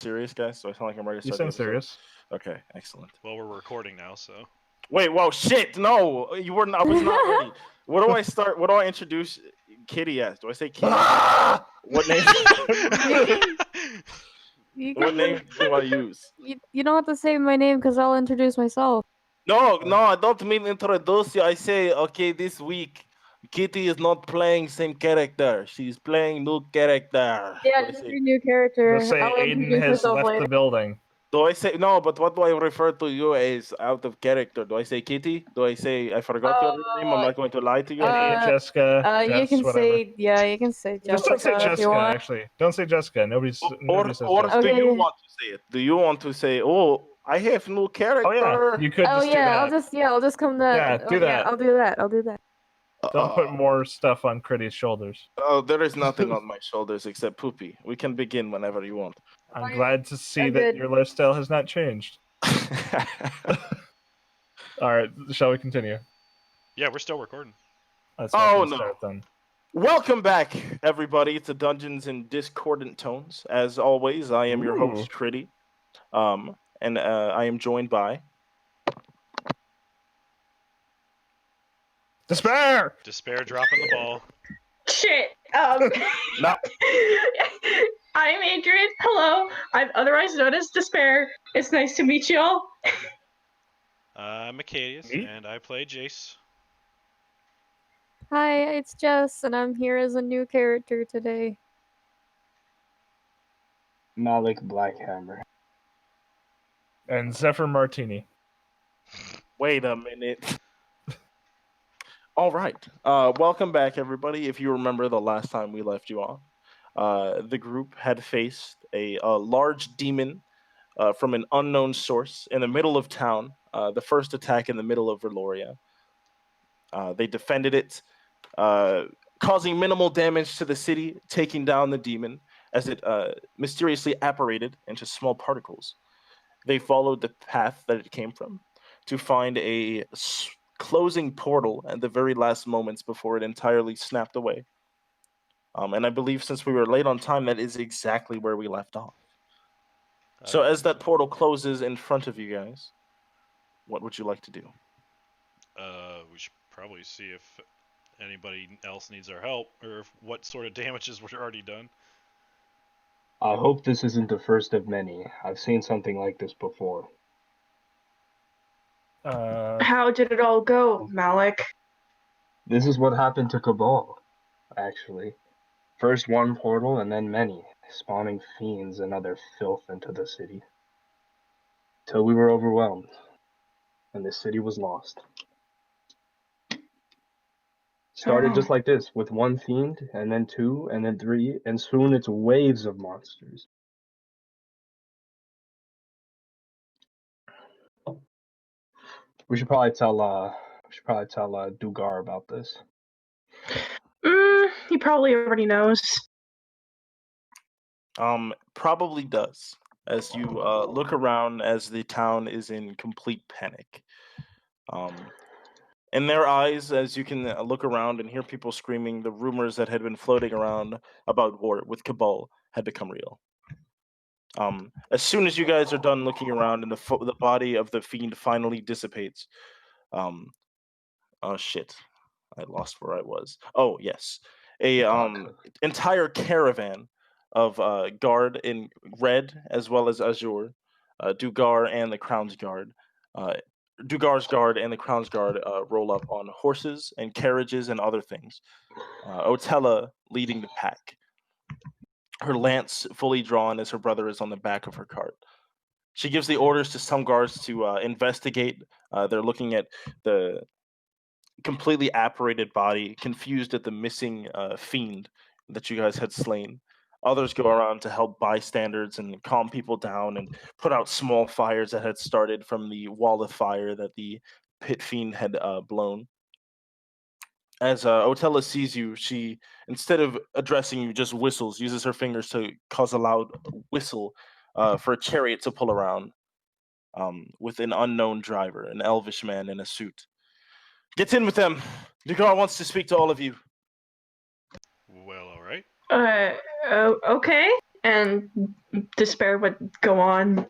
serious, guys? Do I sound like I'm ready to You start the sound episode? serious. Okay, excellent. Well, we're recording now, so. Wait, whoa, shit! No, you weren't. I was not ready. What do I start? What do I introduce Kitty as? Do I say Kitty? What name? What name do I use? You don't have to say my name because I'll introduce myself. No, I don't mean introduce you. I say, okay, this week Kitty is not playing same character. She's playing new character. Yeah, Do I just say, your new character. Just say I'll Aiden introduce has myself left later. the building. do I say no? But what do I refer to you as out of character? Do I say Kitty? Do I say I forgot your real name? I'm not going to lie to you. Kitty, Jessica, you Jess, can whatever. say you can say Jessica. Just don't say if you Jessica, want. actually. Don't say Jessica. Nobody says Or Jessica. do Okay. you want to say it? Do you want to say, oh, I have new character? Oh, yeah. You could Oh just do yeah, that. I'll just come that. Yeah, do that. I'll do that. I'll do that. Don't put more stuff on Critty's shoulders. Oh, there is nothing on my shoulders except poopy. We can begin whenever you want. I'm glad to see I'm that good. your lifestyle has not changed. Alright, shall we continue? Yeah, we're still recording. Let's Oh, fucking no. start then. Welcome back, everybody, to Dungeons and Discordant Tones. As always, I am your host, Critty. And I am joined by... Despair! Despair dropping the ball. Shit. No. I'm Adrian. Hello. I'm otherwise known as Despair. It's nice to meet you all. I'm Acadius, Me? and I play Jace. Hi, it's Jess, and I'm here as a new character today. Malik Blackhammer. And Zephyr Martini. Wait a minute. All right. Welcome back, everybody. If you remember the last time we left you off, the group had faced a large demon from an unknown source in the middle of town. The first attack in the middle of Verloria. They defended it, causing minimal damage to the city, taking down the demon as it mysteriously apparated into small particles. They followed the path that it came from to find a closing portal at the very last moments before it entirely snapped away. And I believe since we were late on time, that is exactly where we left off. So as that portal closes in front of you guys, what would you like to do? We should probably see if anybody else needs our help, or what sort of damages were already done. I hope this isn't the first of many. I've seen something like this before. How did it all go, Malik? This is what happened to Cabal, actually. First one portal and then many, spawning fiends and other filth into the city. Till we were overwhelmed, and the city was lost. Started just like this, with one fiend, and then two, and then three, and soon it's waves of monsters. We should probably tell Dugar about this. He probably already knows. Probably does. As you look around, as the town is in complete panic. In their eyes, as you can look around and hear people screaming, the rumors that had been floating around about war with Cabal had become real. As soon as you guys are done looking around and the body of the fiend finally dissipates, oh shit, I lost where I was. Oh yes, a entire caravan of guard in red as well as azure, Dugar and the Crown's Guard. Dugar's Guard and the Crown's Guard roll up on horses and carriages and other things. Otella leading the pack. Her lance fully drawn as her brother is on the back of her cart. She gives the orders to some guards to investigate. They're looking at the completely apparated body, confused at the missing fiend that you guys had slain. Others go around to help bystanders and calm people down and put out small fires that had started from the wall of fire that the pit fiend had blown. As Otella sees you, she, instead of addressing you, just whistles, uses her fingers to cause a loud whistle for a chariot to pull around with an unknown driver, an elvish man in a suit. Get in with them. Dugar wants to speak to all of you. Well, alright. Okay. And Despair would go on.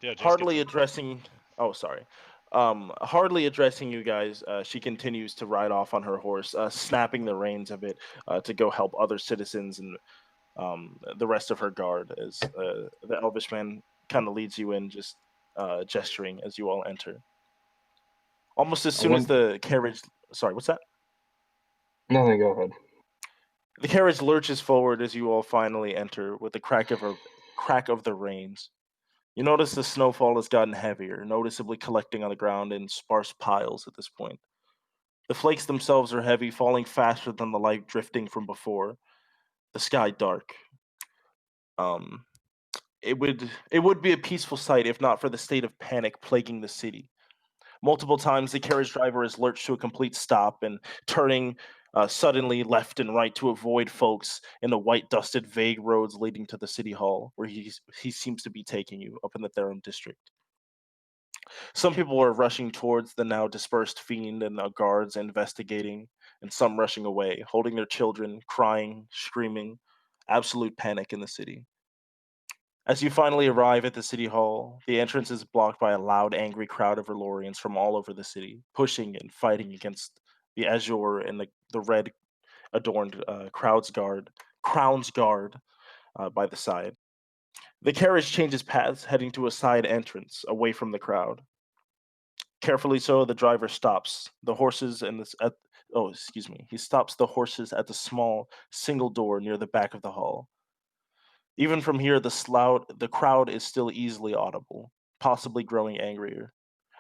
Yeah, Jace Hardly gets- addressing. Oh, sorry. Hardly addressing you guys, she continues to ride off on her horse, snapping the reins of it to go help other citizens and the rest of her guard. As the elvish man kind of leads you in, just gesturing as you all enter. Almost as soon as the carriage. Sorry, what's that? Nothing, go ahead. The carriage lurches forward as you all finally enter with the crack of the reins. You notice the snowfall has gotten heavier, noticeably collecting on the ground in sparse piles at this point. The flakes themselves are heavy, falling faster than the light drifting from before. The sky dark. It would be a peaceful sight if not for the state of panic plaguing the city. Multiple times, the carriage driver has lurched to a complete stop and turning suddenly left and right to avoid folks in the white dusted vague roads leading to the city hall, where he seems to be taking you up in the Therum district. Some people are rushing towards the now dispersed fiend and the guards investigating, and some rushing away, holding their children, crying, screaming, absolute panic in the city. As you finally arrive at the city hall, the entrance is blocked by a loud, angry crowd of Verlorians from all over the city, pushing and fighting against the azure and the red adorned crown's guard by the side. The carriage changes paths, heading to a side entrance away from the crowd. Carefully so, the driver stops the horses he stops the horses at the small single door near the back of the hall. Even from here, the crowd is still easily audible, possibly growing angrier.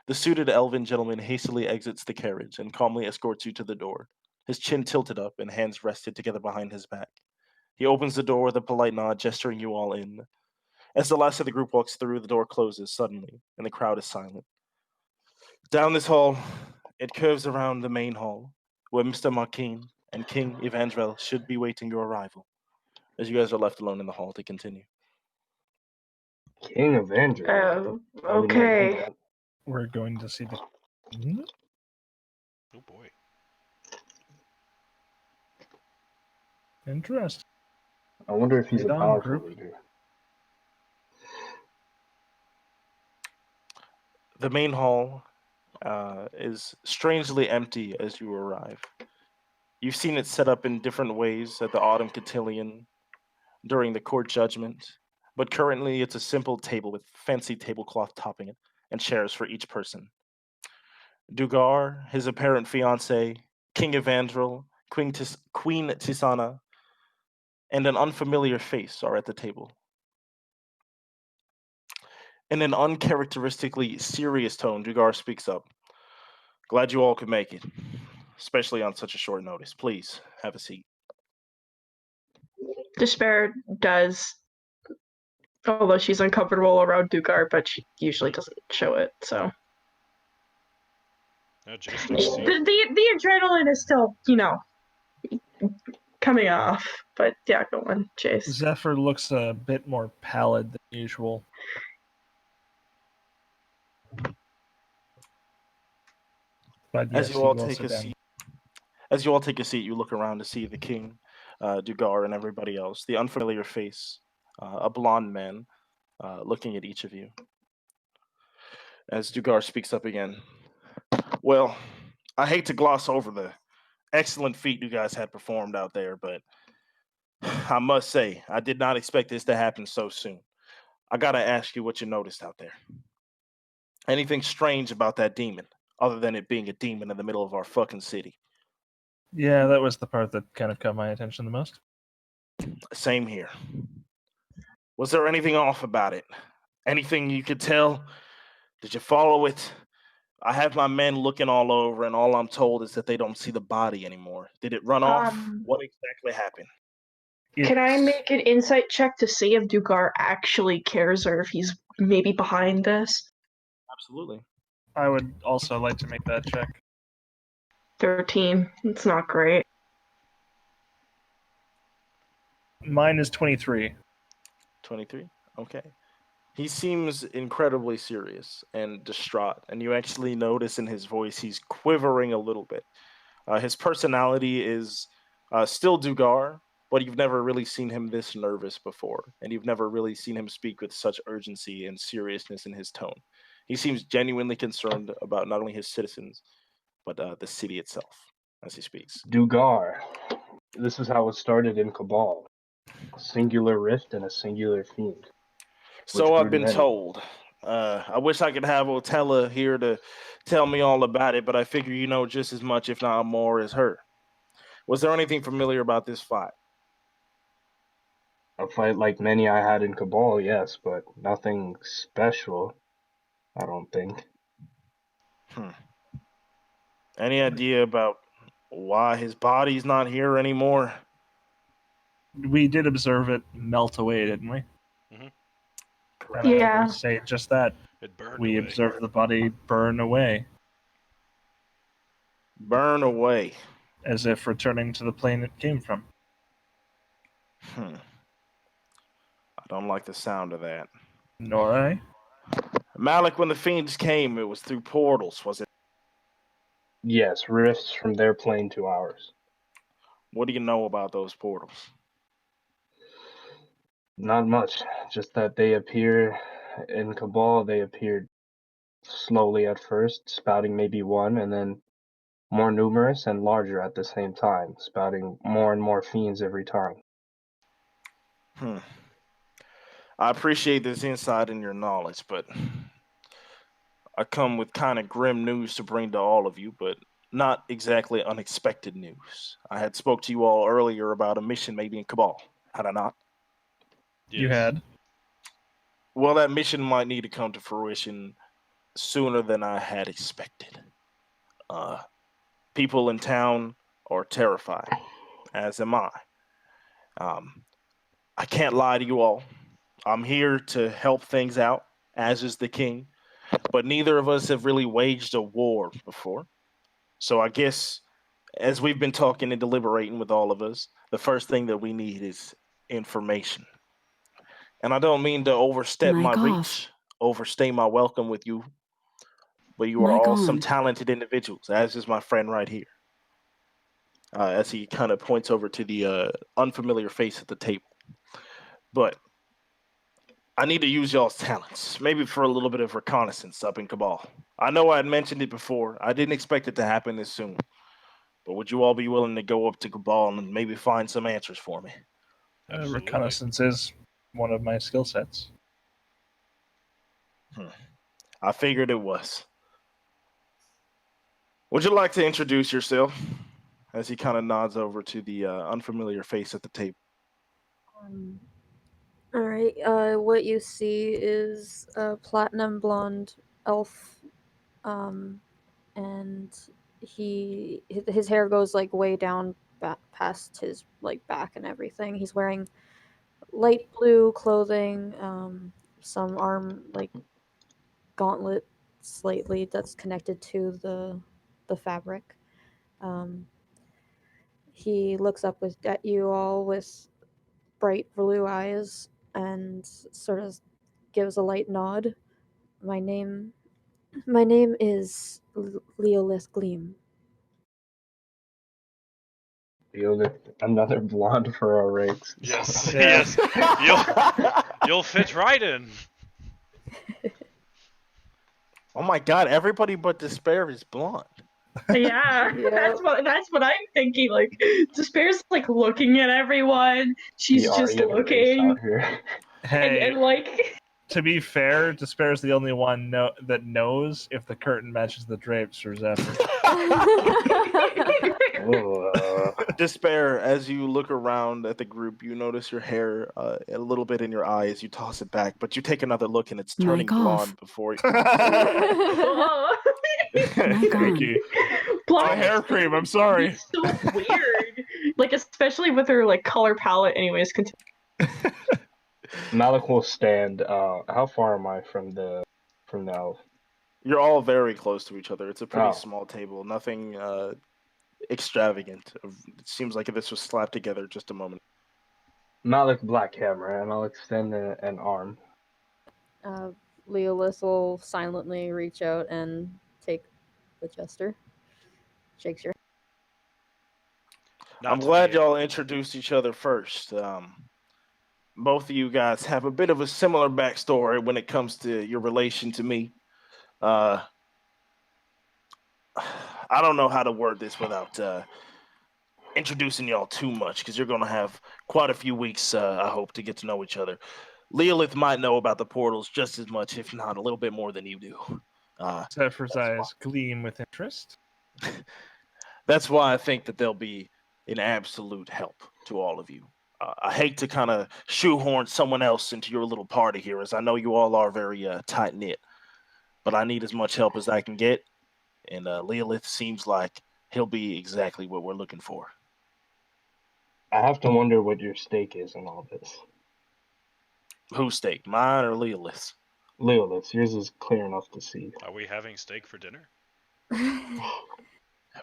The suited elven gentleman hastily exits the carriage and calmly escorts you to the door, his chin tilted up and hands rested together behind his back. He opens the door with a polite nod, gesturing you all in. As the last of the group walks through, the door closes suddenly, and the crowd is silent. Down this hall, it curves around the main hall, where Mr. Marquin and King Evandrel should be waiting your arrival, as you guys are left alone in the hall to continue. King of Andrew. Okay. We're going to see the. Oh boy. Interesting. I wonder if he's a Right on, powerful group. leader. The main hall is strangely empty as you arrive. You've seen it set up in different ways at the Autumn Cotillion during the court judgment, but currently it's a simple table with fancy tablecloth topping it and chairs for each person. Dugar, his apparent fiancée, King Evandrel, Queen Tisana, and an unfamiliar face are at the table. In an uncharacteristically serious tone, Dugar speaks up. Glad you all could make it, especially on such a short notice. Please, have a seat. Despair does, although she's uncomfortable around Dugar, but she usually doesn't show it, so. Yeah, Jace does too. The adrenaline is still, coming off. But yeah, go on, Chase. Zephyr looks a bit more pallid than usual. But yes, As you all he will take sit a down. seat, as you all take a seat, you look around to see the king, Dugar, and everybody else. The unfamiliar face, a blonde man, looking at each of you. As Dugar speaks up again. Well, I hate to gloss over the excellent feat you guys had performed out there, but I must say, I did not expect this to happen so soon. I gotta ask you what you noticed out there. Anything strange about that demon, other than it being a demon in the middle of our fucking city? Yeah, that was the part that kind of caught my attention the most. Same here. Was there anything off about it? Anything you could tell? Did you follow it? I have my men looking all over, and all I'm told is that they don't see the body anymore. Did it run off? What exactly happened? Can I It's- make an insight check to see if Dugar actually cares or if he's maybe behind this? Absolutely. I would also like to make that check. 13. It's not great. Mine is 23. 23? Okay. He seems incredibly serious and distraught, and you actually notice in his voice he's quivering a little bit. His personality is still Dugar, but you've never really seen him this nervous before, and you've never really seen him speak with such urgency and seriousness in his tone. He seems genuinely concerned about not only his citizens, but the city itself as he speaks. Dugar. This is how it started in Cabal. A singular rift and a singular fiend. So Which I've been grew many. told. I wish I could have Otella here to tell me all about it, but I figure you know just as much, if not more, as her. Was there anything familiar about this fight? A fight like many I had in Cabal, yes, but nothing special, I don't think. Any idea about why his body's not here anymore? We did observe it melt away, didn't we? Mhm. And I Yeah. would say just that. It burned We away. observed the body burn away, Burn away. as if returning to the plane it came from. I don't like the sound of that. Nor I. Malik, when the fiends came, it was through portals, was it? Yes, rifts from their plane to ours. What do you know about those portals? Not much, just that they appear in Cabal, they appeared slowly at first, spouting maybe one, and then more numerous and larger at the same time, spouting more and more fiends every time. I appreciate this insight and your knowledge, but I come with kind of grim news to bring to all of you, but not exactly unexpected news. I had spoke to you all earlier about a mission maybe in Cabal, had I not? You Yes. had. Well, that mission might need to come to fruition sooner than I had expected. People in town are terrified, as am I. I can't lie to you all. I'm here to help things out, as is the king, but neither of us have really waged a war before. So I guess as we've been talking and deliberating with all of us, the first thing that we need is information. And I don't mean to overstep my Mic reach, off. overstay my welcome with you, but you are Mic all some on. talented individuals, as is my friend right here. As he kind of points over to the unfamiliar face at the table. But I need to use y'all's talents, maybe for a little bit of reconnaissance up in Cabal. I know I had mentioned it before. I didn't expect it to happen this soon. But would you all be willing to go up to Cabal and maybe find some answers for me? Absolutely. Reconnaissance is one of my skill sets. I figured it was. Would you like to introduce yourself? As he kind of nods over to the unfamiliar face at the table. All right. What you see is a platinum blonde elf, and his hair goes like way down past his like back and everything. He's wearing light blue clothing, some arm like gauntlet slightly that's connected to the fabric. He looks up at you all with bright blue eyes and sort of gives a light nod. My name is Leolith Gleam. Another blonde for our ranks. Yes. Yeah. Yes. You'll fit right in. Oh my god, everybody but Despair is blonde. Yeah, Yeah. that's what I'm thinking. Like, Despair's like looking at everyone. She's The just Arya of the race looking, out here. Hey, and like, to be fair, Despair's the only one that knows if the curtain matches the drapes for Zephyr. Oh, Despair, as you look around at the group, you notice your hair a little bit in your eye as you toss it back, but you take another look and it's turning Mic off. blonde before you. oh, Mic on. Ricky. blonde My hair cream, I'm sorry. is so weird. Like, especially with her like color palette. Anyways, continue. Malik will stand. How far am I from the elf? You're all very close to each other. It's a pretty Oh. small table, nothing extravagant. It seems like this was slapped together just a moment. Malik Black Hammer, and I'll extend an arm. Leolith will silently reach out and take the jester. Shakes your Not I'm to glad be- y'all introduced each other first. Both of you guys have a bit of a similar backstory when it comes to your relation to me. I don't know how to word this without introducing y'all too much, because you're going to have quite a few weeks, I hope, to get to know each other. Leolith might know about the portals just as much, if not a little bit more than you do. Zephyr's eyes gleam with interest. That's why I think that they'll be an absolute help to all of you. I hate to kind of shoehorn someone else into your little party here, as I know you all are very tight knit, but I need as much help as I can get, and Leolith seems like he'll be exactly what we're looking for. I have to wonder what your stake is in all this. Whose stake, mine or Leolith's? Leolith's, yours is clear enough to see. Are we having steak for dinner?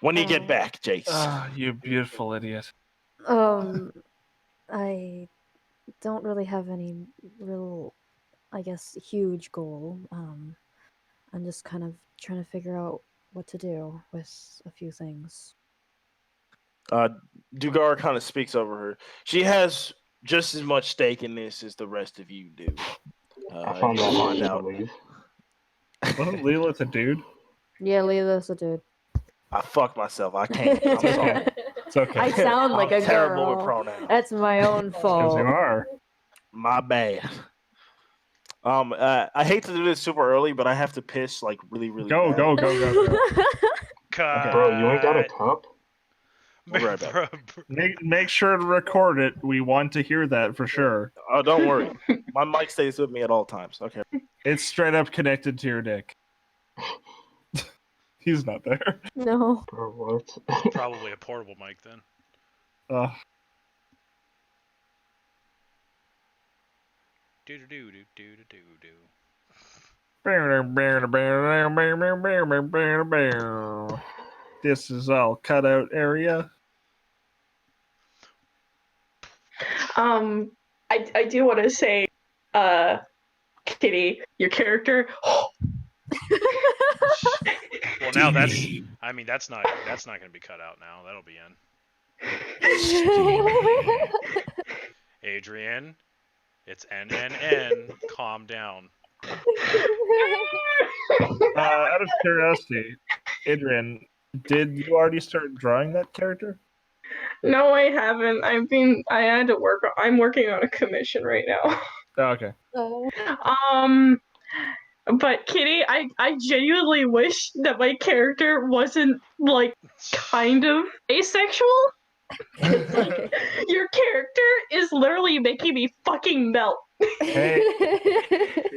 When you get Uh, back, Jace. Ah, you beautiful idiot. I don't really have any real, I guess, huge goal. I'm just kind of trying to figure out what to do with a few things. Dugar kind of speaks over her. She has just as much stake in this as the rest of you do. I found that you'll hard find to out. believe. Wasn't Leelith a dude? Yeah, Leela's a dude. I fucked myself. I can't. I'm sorry. It's okay. I sound like I'm a terrible with girl. pronouns. That's my own Because fault. you are. My bad. I hate to do this super early, but I have to piss like really, really Go, bad. go, go, go, go. Cut. Bro, you ain't got a cup? We'll be right back. Bro, Make sure to record it. We want to hear that for sure. Oh, don't worry. My mic stays with me at all times. Okay. It's straight up connected to your dick. He's not there. No. Bro, what? probably a portable mic then. Do do do do do do do. This is all cutout area. I do want to say, Kitty, your character. Well, now that's. I mean, that's not going to be cut out now. That'll be in. Adrian, it's NNN. Calm down. Out of curiosity, Adrian, did you already start drawing that character? No, I haven't. I had to work. I'm working on a commission right now. Oh, okay. Oh. But Kitty, I genuinely wish that my character wasn't like kind of asexual. Like, your character is literally making me fucking melt. Hey,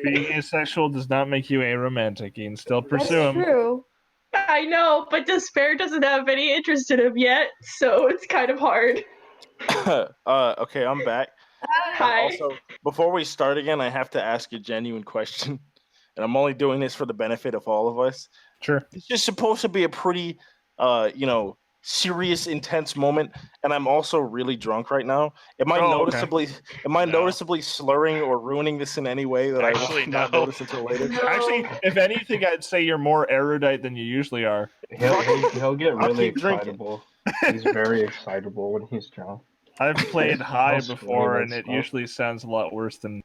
being asexual does not make you aromantic. You can still pursue That's him. true. I know, but Despair doesn't have any interest in him yet, so it's kind of hard. Okay, I'm back. Hi. Also, before we start again, I have to ask a genuine question, and I'm only doing this for the benefit of all of us. Sure. It's just supposed to be a pretty, serious, intense moment, and I'm also really drunk right now. Am I Oh, okay. noticeably slurring or ruining this in any way that Actually, I will not no. notice until later? No. Actually, if anything, I'd say you're more erudite than you usually are. He'll get I'll really keep drinking. excitable. He's very excitable when he's drunk. I've played high I'll before, swing and and it stuff. usually sounds a lot worse than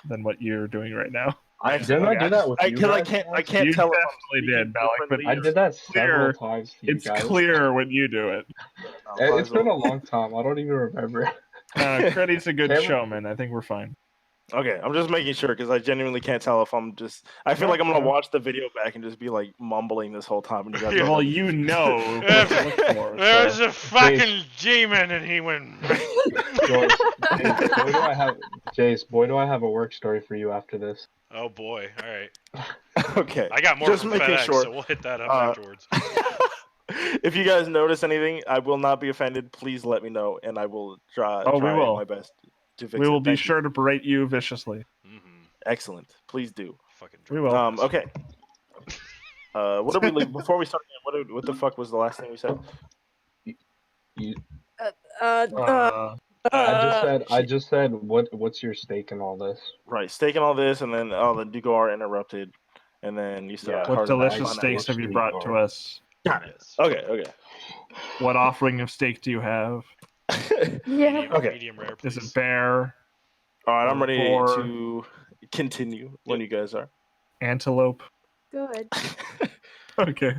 what you're doing right now. Didn't I do that with you Because I guys? can't You tell if I'm definitely speaking did, Malik, but differently I did that several Clear. times to you It's guys. clear when you do it. It's been a long time. I don't even remember. Credit's a good Cameron- showman. I think we're fine. Okay, I'm just making sure because I genuinely can't tell if I'm just. I feel No, like I'm gonna no. watch the video back and just be like mumbling this whole time, and you guys. Yeah. are Well, like, you know what to look for. There's So. a fucking demon, and he went. Joyce, boy, do I have a work story for you after this. Oh boy! All right, okay. I got more Just from making FedEx, sure. so we'll hit that up Uh, afterwards. If you guys notice anything, I will not be offended. Please let me know, and I will try Oh, we will. my best to fix We will it. be Thank you. sure to berate you viciously. Excellent. Please do. Fucking We drunk will. ass. Okay. What did we leave before we start again? What the fuck was the last thing we said? You, I just said, what's your stake in all this? Right, steak and all this, and then the Dugar interrupted, and then you said, Yeah. What Hard to delicious find out steaks what have you street brought you to are. us? Got it. Yes. Okay. What offering of steak do you have? Yeah. Okay. Medium rare, Is please. it bear, All right, I'm ready Or- to continue when you guys are. antelope? Good. Okay.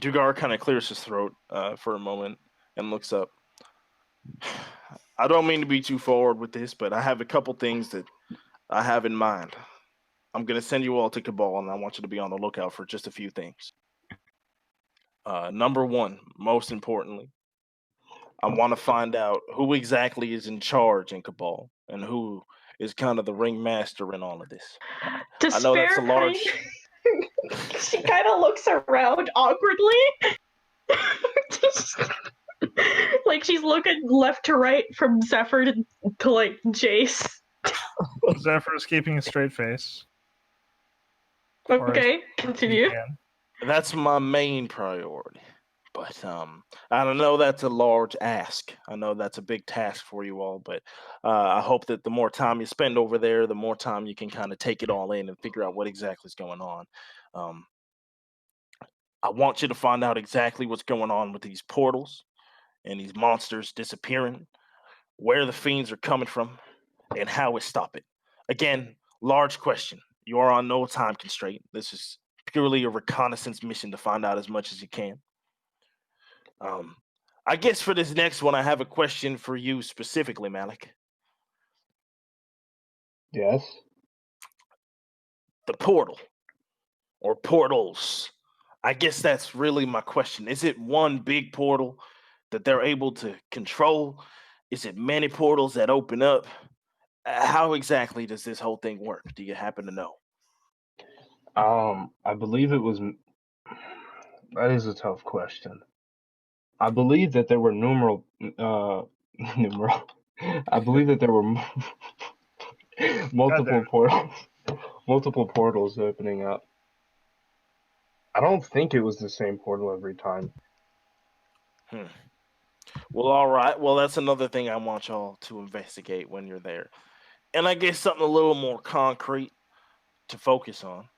Dugar kind of clears his throat for a moment and looks up. I don't mean to be too forward with this, but I have a couple things that I have in mind. I'm going to send you all to Cabal, and I want you to be on the lookout for just a few things. Number one, most importantly, I want to find out who exactly is in charge in Cabal and who is kind of the ringmaster in all of this. I know that's a large. She kind of looks around awkwardly. Like she's looking left to right from Zephyr to like Jace. Zephyr is keeping a straight face. Or as Okay, he continue. can. That's my main priority. But I don't know that's a large ask. I know that's a big task for you all, but I hope that the more time you spend over there, the more time you can kind of take it all in and figure out what exactly is going on. I want you to find out exactly what's going on with these portals and these monsters disappearing, where the fiends are coming from, and how we stop it. Again, large question. You are on no time constraint. This is purely a reconnaissance mission to find out as much as you can. I guess for this next one, I have a question for you specifically, Malik. Yes. The portal or portals. I guess that's really my question. Is it one big portal that they're able to control? Is it many portals that open up? How exactly does this whole thing work? Do you happen to know? I believe it was. That is a tough question. I believe that there were numeral. I believe that there were multiple portals opening up. I don't think it was the same portal every time. Well, all right. Well, that's another thing I want y'all to investigate when you're there. And I guess something a little more concrete to focus on.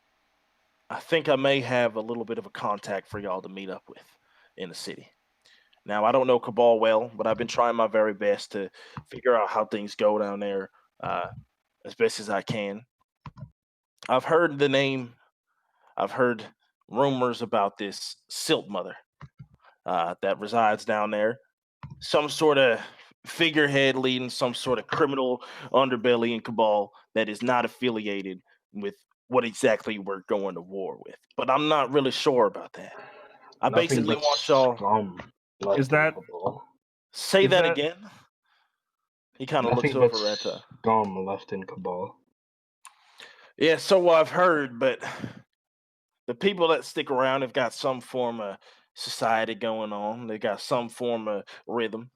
I think I may have a little bit of a contact for y'all to meet up with in the city. Now, I don't know Cabal well, but I've been trying my very best to figure out how things go down there as best as I can. I've heard the name, I've heard rumors about this Silt Mother that resides down there. Some sort of figurehead leading some sort of criminal underbelly in Cabal that is not affiliated with what exactly we're going to war with. But I'm not really sure about that. I Nothing basically but want y'all scum left Is in that- Cabal. say Is that that- again. He kind of looks Nothing but over at scum left in Cabal. yeah, so I've heard, but the people that stick around have got some form of society going on. They got some form of rhythm.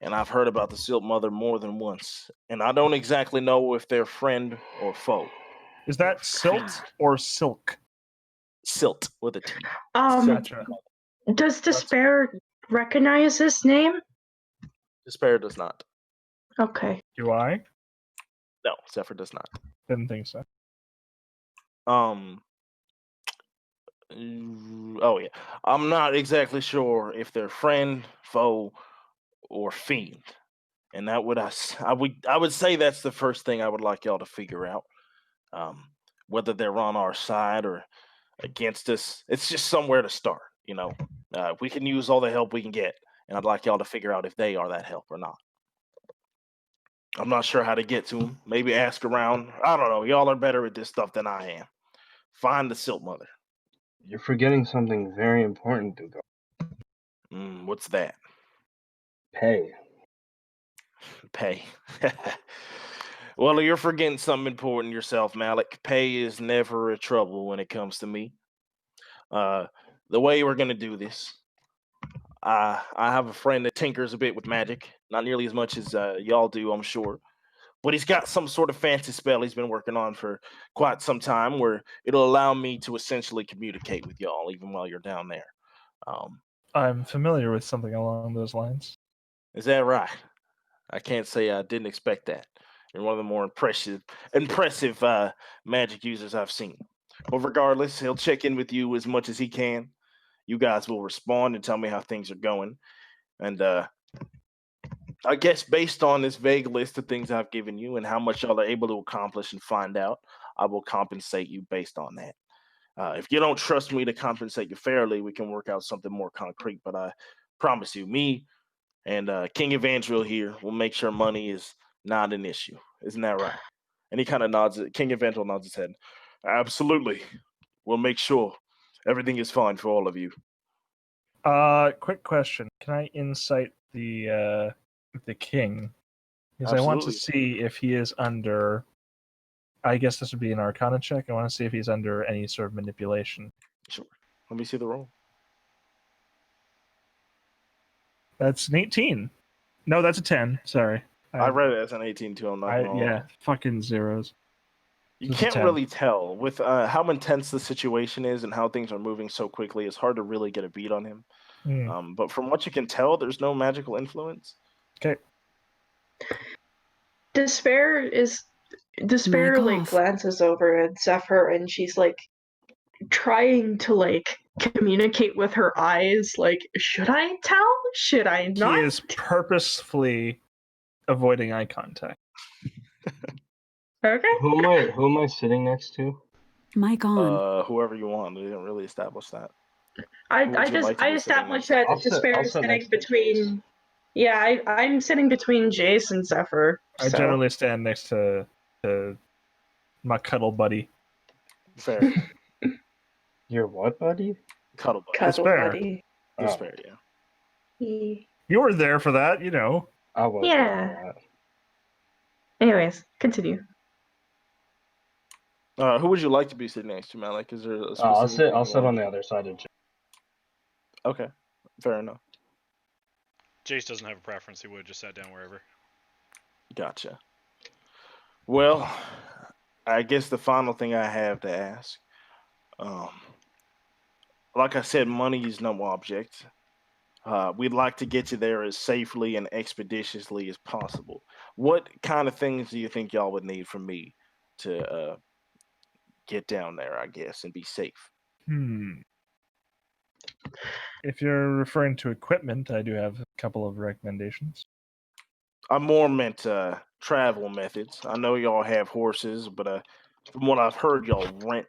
And I've heard about the Silt Mother more than once. And I don't exactly know if they're friend or foe. Is that silt or silk? Silt with a T. Gotcha. Does Despair recognize this name? Despair does not. Okay. Do I? No, Zephyr does not. Didn't think so. Oh yeah. I'm not exactly sure if they're friend, foe, or fiend. And that would I would say that's the first thing I would like y'all to figure out. Whether they're on our side or against us. It's just somewhere to start, you know. We can use all the help we can get, and I'd like y'all to figure out if they are that help or not. I'm not sure how to get to them. Maybe ask around. I don't know. Y'all are better at this stuff than I am. Find the Silt Mother. You're forgetting something very important, Dugo. What's that? Pay. Pay. Well, you're forgetting something important yourself, Malik. Pay is never a trouble when it comes to me. The way we're gonna do this, I have a friend that tinkers a bit with magic, not nearly as much as y'all do, I'm sure. But he's got some sort of fancy spell he's been working on for quite some time, where it'll allow me to essentially communicate with y'all even while you're down there. I'm familiar with something along those lines. Is that right? I can't say I didn't expect that. You're one of the more impressive magic users I've seen. But regardless, he'll check in with you as much as he can. You guys will respond and tell me how things are going. And I guess based on this vague list of things I've given you and how much y'all are able to accomplish and find out, I will compensate you based on that. If you don't trust me to compensate you fairly, we can work out something more concrete. But I promise you, me and King Evangel here will make sure money is not an issue. Isn't that right? And he kind of nods. King Evangel nods his head. Absolutely. We'll make sure everything is fine for all of you. Quick question: can I insight the king? Because I want to Absolutely. see if he is under. I guess this would be an Arcana check. I want to see if he's under any sort of manipulation. Sure. Let me see the roll. That's an 18. No, that's a 10. Sorry. I read it as an 18 too. I'm not gonna lie. Yeah, fucking zeros. You It's a can't 10. really tell with how intense the situation is and how things are moving so quickly. It's hard to really get a beat on him. But from what you can tell, there's no magical influence. Okay. Despair like glances over at Zephyr and she's like trying to like communicate with her eyes, like, should I tell? Should I not? He is purposefully avoiding eye contact. Okay. Who am I sitting next to? Mic on. Whoever you want. They didn't really establish that. I would you like to be sitting established next that to? Despair I'll is sit sitting next to between. Yeah, I'm sitting between Jace and Zephyr. I so. generally stand next to my cuddle buddy. Fair. Your what, buddy? Cuddle buddy. Cuddle Despair. buddy. Despair, yeah. You were there for that, you know. I was. Yeah. Anyways, continue. Who would you like to be sitting next to, Malik? Is there a specific I'll thing you sit on want? the other side of Jay. Okay, fair enough. Jace doesn't have a preference. He would have just sat down wherever. Gotcha. Well, I guess the final thing I have to ask, like I said, money is no object. We'd like to get you there as safely and expeditiously as possible. What kind of things do you think y'all would need from me to get down there, I guess, and be safe? If you're referring to equipment, I do have a couple of recommendations. I more meant travel methods. I know y'all have horses, but from what I've heard, y'all rent.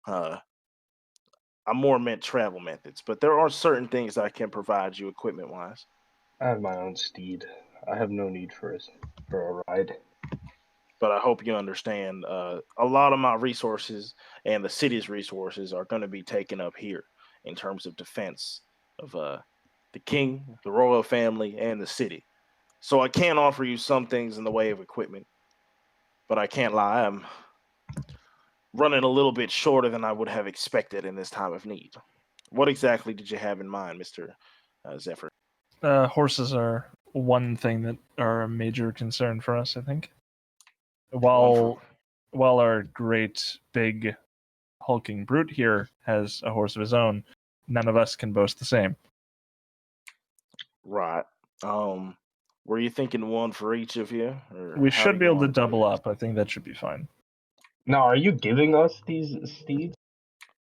I more meant travel methods, but there are certain things I can provide you equipment-wise. I have my own steed. I have no need for a ride. But I hope you understand, a lot of my resources and the city's resources are going to be taken up here in terms of defense of the king, the royal family, and the city. So I can offer you some things in the way of equipment, but I can't lie, I'm running a little bit shorter than I would have expected in this time of need. What exactly did you have in mind, Mr. Zephyr? Horses are one thing that are a major concern for us, I think. While our great big hulking brute here has a horse of his own, none of us can boast the same. Right. Were you thinking one for each of you? Or We how should do be you able to want do double this? up. I think that should be fine. Now, are you giving us these steeds?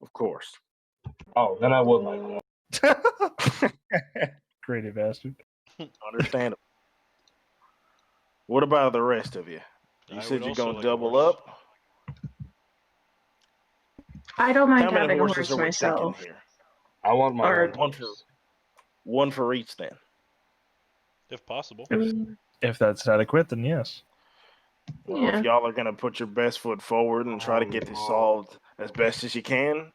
Of course. Oh, then I would like that. Greedy bastard. Understandable. What about the rest of you? You I said would you're also going to like a double horse. up? I don't mind How many having a horses horse are we thinking myself. here? I want my Or- own One horse. One for each then. If possible. I mean, If that's adequate, then yes. Well, Yeah. if y'all are going to put your best foot forward and try to get this solved as best as you can,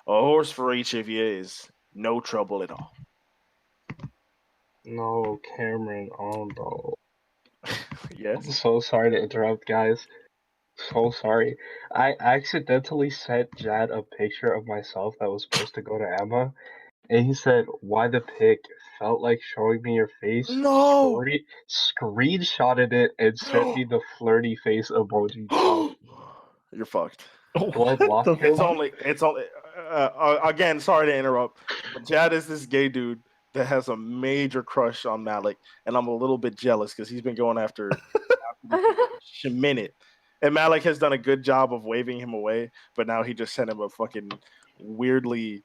a horse for each of you is no trouble at all. No, Cameron, oh no. Yes? I'm so sorry to interrupt, guys. So sorry. I accidentally sent Jad a picture of myself that was supposed to go to Emma, and he said, "Why the pic? Felt like showing me your face." No! Screenshotted it and sent me the flirty face emoji. You're fucked. Do I block him? It's only. Again, sorry to interrupt, but Jad is this gay dude that has a major crush on Malik, and I'm a little bit jealous because he's been going after a minute, and Malik has done a good job of waving him away, but now he just sent him a fucking weirdly,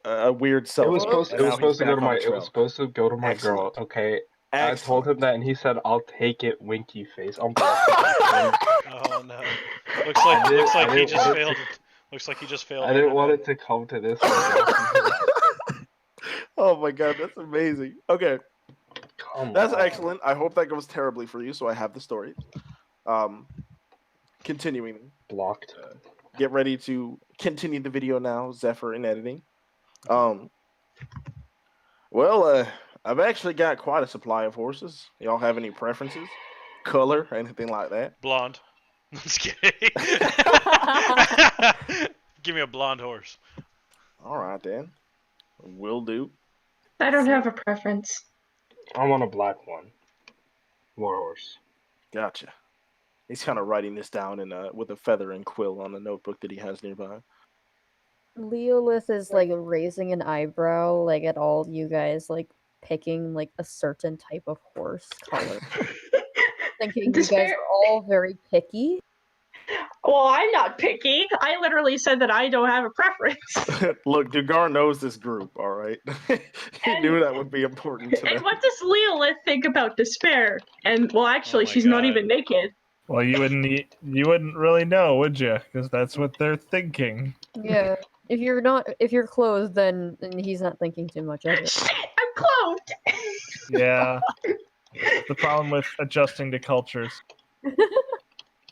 a weird selfie. It was supposed and to now he's go to back on my the trail. girl, okay? I told him that, and he said, "I'll take it, winky face." I'm Oh no! Looks like he just failed. Looks like he just failed. I didn't want it to come to this. Oh my god, that's amazing. Okay, that's on. excellent. I hope that goes terribly for you, so I have the story. Continuing. Blocked. Get ready to continue the video now, Zephyr, in editing. Well, I've actually got quite a supply of horses. Y'all have any preferences? Color, anything like that? Blonde. Just kidding. Give me a blonde horse. All right, then. Will do. I don't have a preference. I want a black one. War horse. Gotcha. He's kind of writing this down in with a feather and quill on a notebook that he has nearby. Leolith is like raising an eyebrow, like at all you guys like picking like a certain type of horse color. Thinking you guys are all very picky. Well, I'm not picky. I literally said that I don't have a preference. Look, Dugar knows this group, all right? He knew that would be important to And them. what does Leolith think about Despair? And well, actually, she's not even naked. Well, you wouldn't really know, would you? Because that's what they're thinking. Yeah. If you're clothed, then he's not thinking too much of it. Shit, I'm clothed. Yeah. The problem with adjusting to cultures.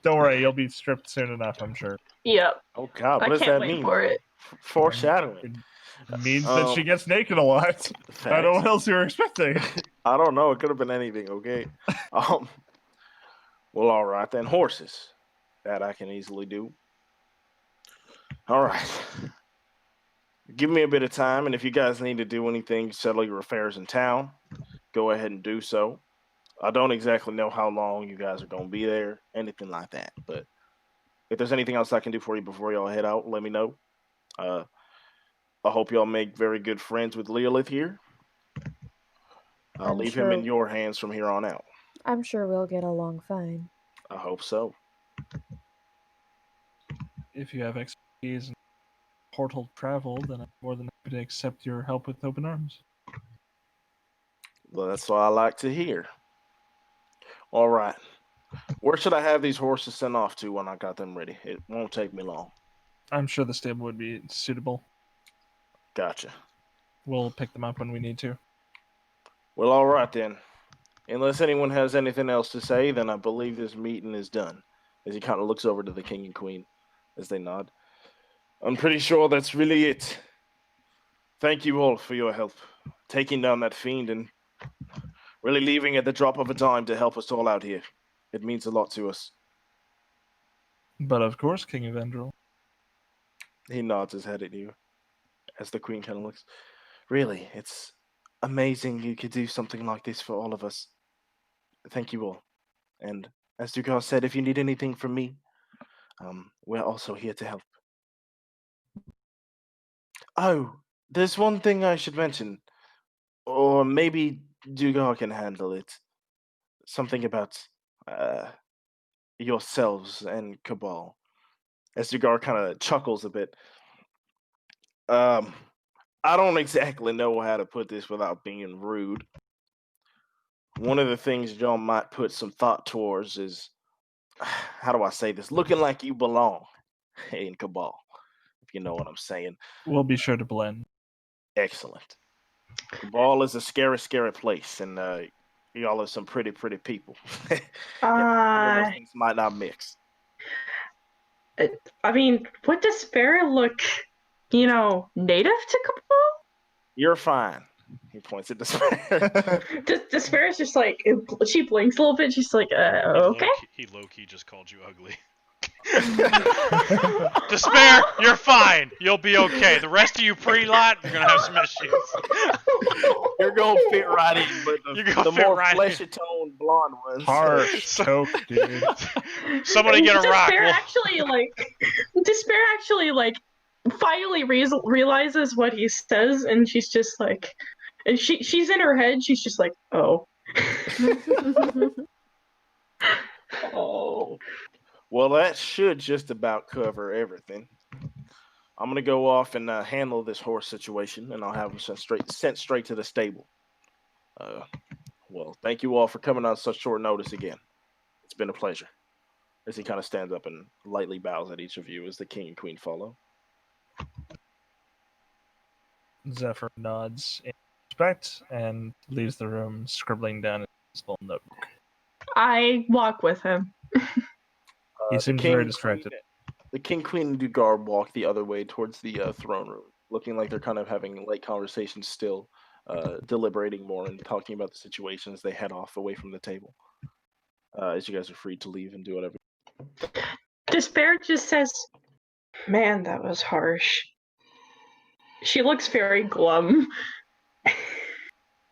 Don't worry, you'll be stripped soon enough, I'm sure. Yep. Oh god, what I does can't that wait mean? for it. Foreshadowing. It means that she gets naked a lot. I don't know what else you were expecting. I don't know. It could have been anything, okay? Well, all right then. Horses. That I can easily do. All right. Give me a bit of time, and if you guys need to do anything, settle your affairs in town, go ahead and do so. I don't exactly know how long you guys are going to be there, anything like that. But if there's anything else I can do for you before y'all head out, let me know. I hope y'all make very good friends with Leolith here. I'll leave him in your hands from here on out. I'm sure we'll get along fine. I hope so. If you have expertise in portal travel, then I'm more than happy to accept your help with open arms. Well, that's what I like to hear. All right. Where should I have these horses sent off to when I got them ready? It won't take me long. I'm sure the stable would be suitable. Gotcha. We'll pick them up when we need to. Well, all right then. Unless anyone has anything else to say, then I believe this meeting is done. As he kind of looks over to the king and queen as they nod. I'm pretty sure that's really it. Thank you all for your help. Taking down that fiend and really leaving at the drop of a dime to help us all out here. It means a lot to us. But of course, King of Endril. He nods his head at you as the queen kind of looks. Really, it's amazing you could do something like this for all of us. Thank you all. And as Dugar said, if you need anything from me, we're also here to help. Oh, there's one thing I should mention. Or maybe Dugar can handle it. Something about yourselves and Cabal. As Dugar kind of chuckles a bit. I don't exactly know how to put this without being rude. One of the things y'all might put some thought towards is, how do I say this? Looking like you belong in Cabal, if you know what I'm saying. We'll be sure to blend. Excellent. Cabal is a scary, scary place, and y'all are some pretty, pretty people. Those things might not mix. I mean, would Despair look, native to Cabal? You're fine. He points at Despair. Despair is just like, she blinks a little bit. She's like, okay. He low-key just called you ugly. Despair, you're fine. You'll be okay. The rest of you pre-lot, you're gonna have some issues. You're gonna fit right in, but the more fleshy toned blonde ones. Harsh choke, dude. Somebody get a rock. Despair actually finally realizes what he says, and she's just like, and she's in her head. She's just like, oh. Oh. Well, that should just about cover everything. I'm going to go off and handle this horse situation, and I'll have them sent straight to the stable. Well, thank you all for coming on such short notice again. It's been a pleasure. As he kind of stands up and lightly bows at each of you as the king and queen follow. Zephyr nods in respect and leaves the room, scribbling down in his little notebook. I walk with him. He seems very distracted. The king, queen, and Dugar walk the other way towards the throne room, looking like they're kind of having light conversations still, deliberating more and talking about the situations. They head off away from the table. As you guys are free to leave and do whatever. Despair just says, "Man, that was harsh." She looks very glum.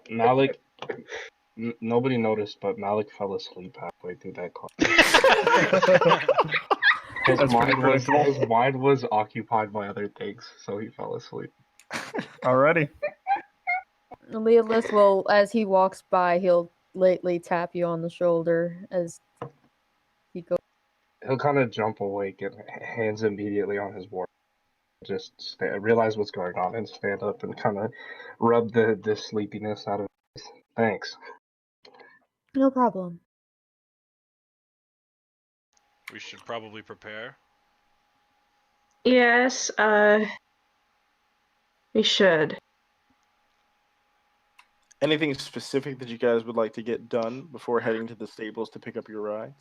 Malik, nobody noticed, but Malik fell asleep halfway through that call. His mind was occupied by other things, so he fell asleep. Alrighty. Leolith will, as he walks by, he'll lightly tap you on the shoulder as he goes. He'll kind of jump awake and hands immediately on his war. Just realize what's going on and stand up and kind of rub the sleepiness out of it. Thanks. No problem. We should probably prepare. Yes, we should. Anything specific that you guys would like to get done before heading to the stables to pick up your ride?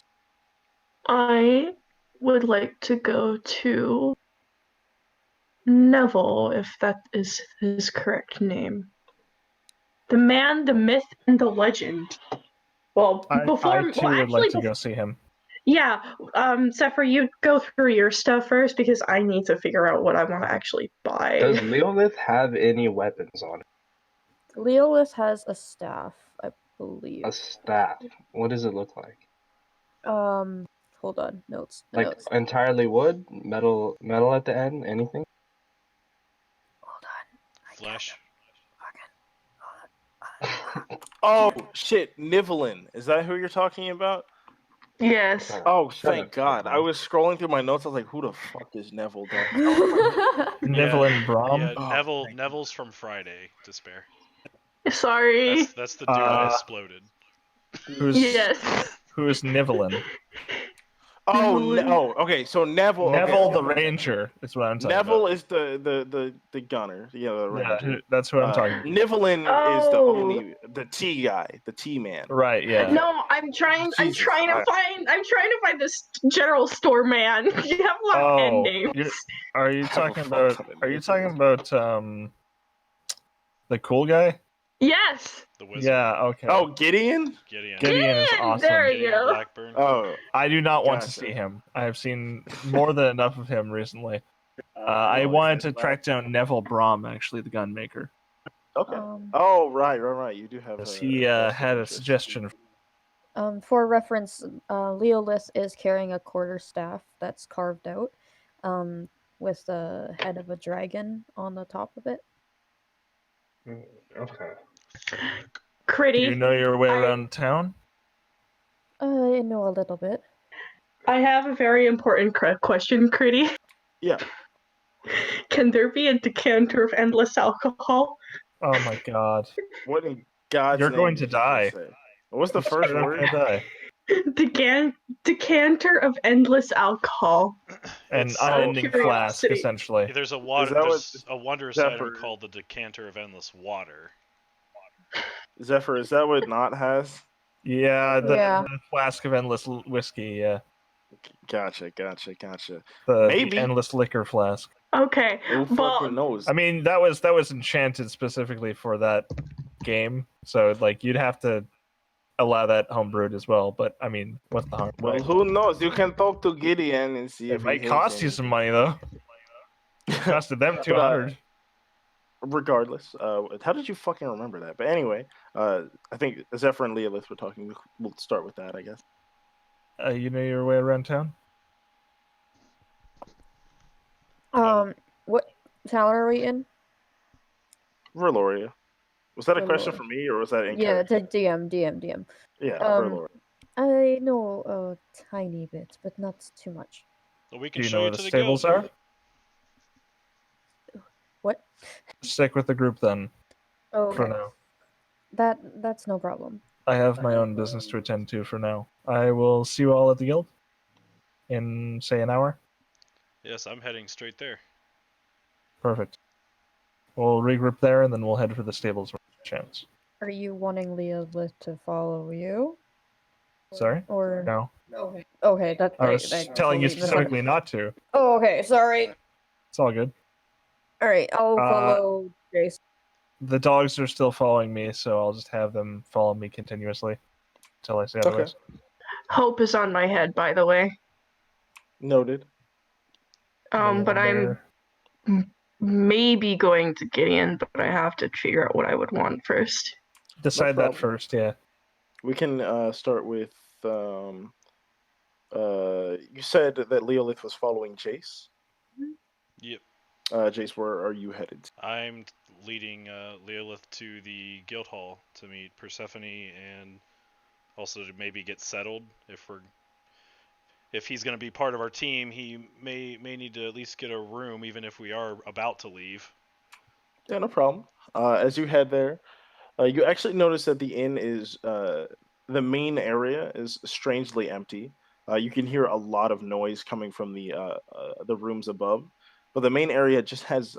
I would like to go to Neville, if that is his correct name. The man, the myth, and the legend. Well, I too would like to go see him. Yeah, Zephyr, you go through your stuff first because I need to figure out what I want to actually buy. Does Leolith have any weapons on it? Leolith has a staff, I believe. A staff? What does it look like? Hold on, notes. Like entirely wood, metal at the end, anything? Hold on. Flesh. Oh shit, Nivelin. Is that who you're talking about? Yes. Oh, thank God. I was scrolling through my notes. I was like, who the fuck is Neville? Neville and Brom? Yeah, Neville's from Friday, Despair. Sorry. That's the dude that exploded. Who is Nivelin? Oh, no. Okay, so Neville. Neville the Ranger is what I'm talking Neville about. is the gunner. Yeah, the Ranger. Yeah, that's what I'm talking about. Nivelin is the T guy, the T man. Right, yeah. No, I'm trying to find this general store man. You have a lot of end names. Are you talking about the cool guy? Yes. The wizard. Yeah, okay. Oh, Gideon? Gideon is awesome. There you go. Blackburn. Oh, I do not want to see him. I have seen more than enough of him recently. I wanted to track down Neville Brom, actually, the gunmaker. Okay. Right. You do have. He had a suggestion. For reference, Leolith is carrying a quarterstaff that's carved out, with the head of a dragon on the top of it. Okay. Critty. Do you know your way around town? I know a little bit. I have a very important question, Critty. Yeah. Can there be a decanter of endless alcohol? Oh my god. What in God's You're name going to did you die. say? What's the first You're word? gonna die. Decanter of endless alcohol. An unending flask, essentially. There's a wondrous item called the Decanter of Endless Water. Zephyr, is that what Not has? Yeah, the flask of endless whiskey, yeah. Gotcha. The endless liquor flask. Okay. Who fucking knows? I mean, that was enchanted specifically for that game, so like you'd have to allow that homebrewed as well. But I mean, what's the harm? Well, who knows? You can talk to Gideon and see if it might cost you some money though. It costed them 200. Regardless, how did you fucking remember that? But anyway, I think Zephyr and Leolith were talking. We'll start with that, I guess. You know your way around town? What town are we in? Verloria. Was that a question for me, or was that in character? DM. Yeah, Verloria. I know a tiny bit, but not too much. Well, we can Do you show know where you the to stables guild. are? What? Stick with the group then. Oh, for now. That's no problem. I have my own business to attend to for now. I will see you all at the guild in, say, an hour. Yes, I'm heading straight there. Perfect. We'll regroup there, and then we'll head for the stables. Chance. Are you wanting Leolith to follow you? Sorry? Or No. Okay, that I was I telling you totally specifically not to. Oh, okay, sorry. It's all good. All right, I'll follow Jason. The dogs are still following me, so I'll just have them follow me continuously until I say otherwise. Hope is on my head, by the way. Noted. But I'm maybe going to Gideon, but I have to figure out what I would want first. Decide that first, yeah. We can start with. You said that Leolith was following Jace. Yep. Jace, where are you headed? I'm leading Leolith to the guild hall to meet Persephone and also to maybe get settled. If he's going to be part of our team, he may need to at least get a room, even if we are about to leave. Yeah, no problem. As you head there, you actually notice that the inn is the main area is strangely empty. You can hear a lot of noise coming from the rooms above, but the main area just has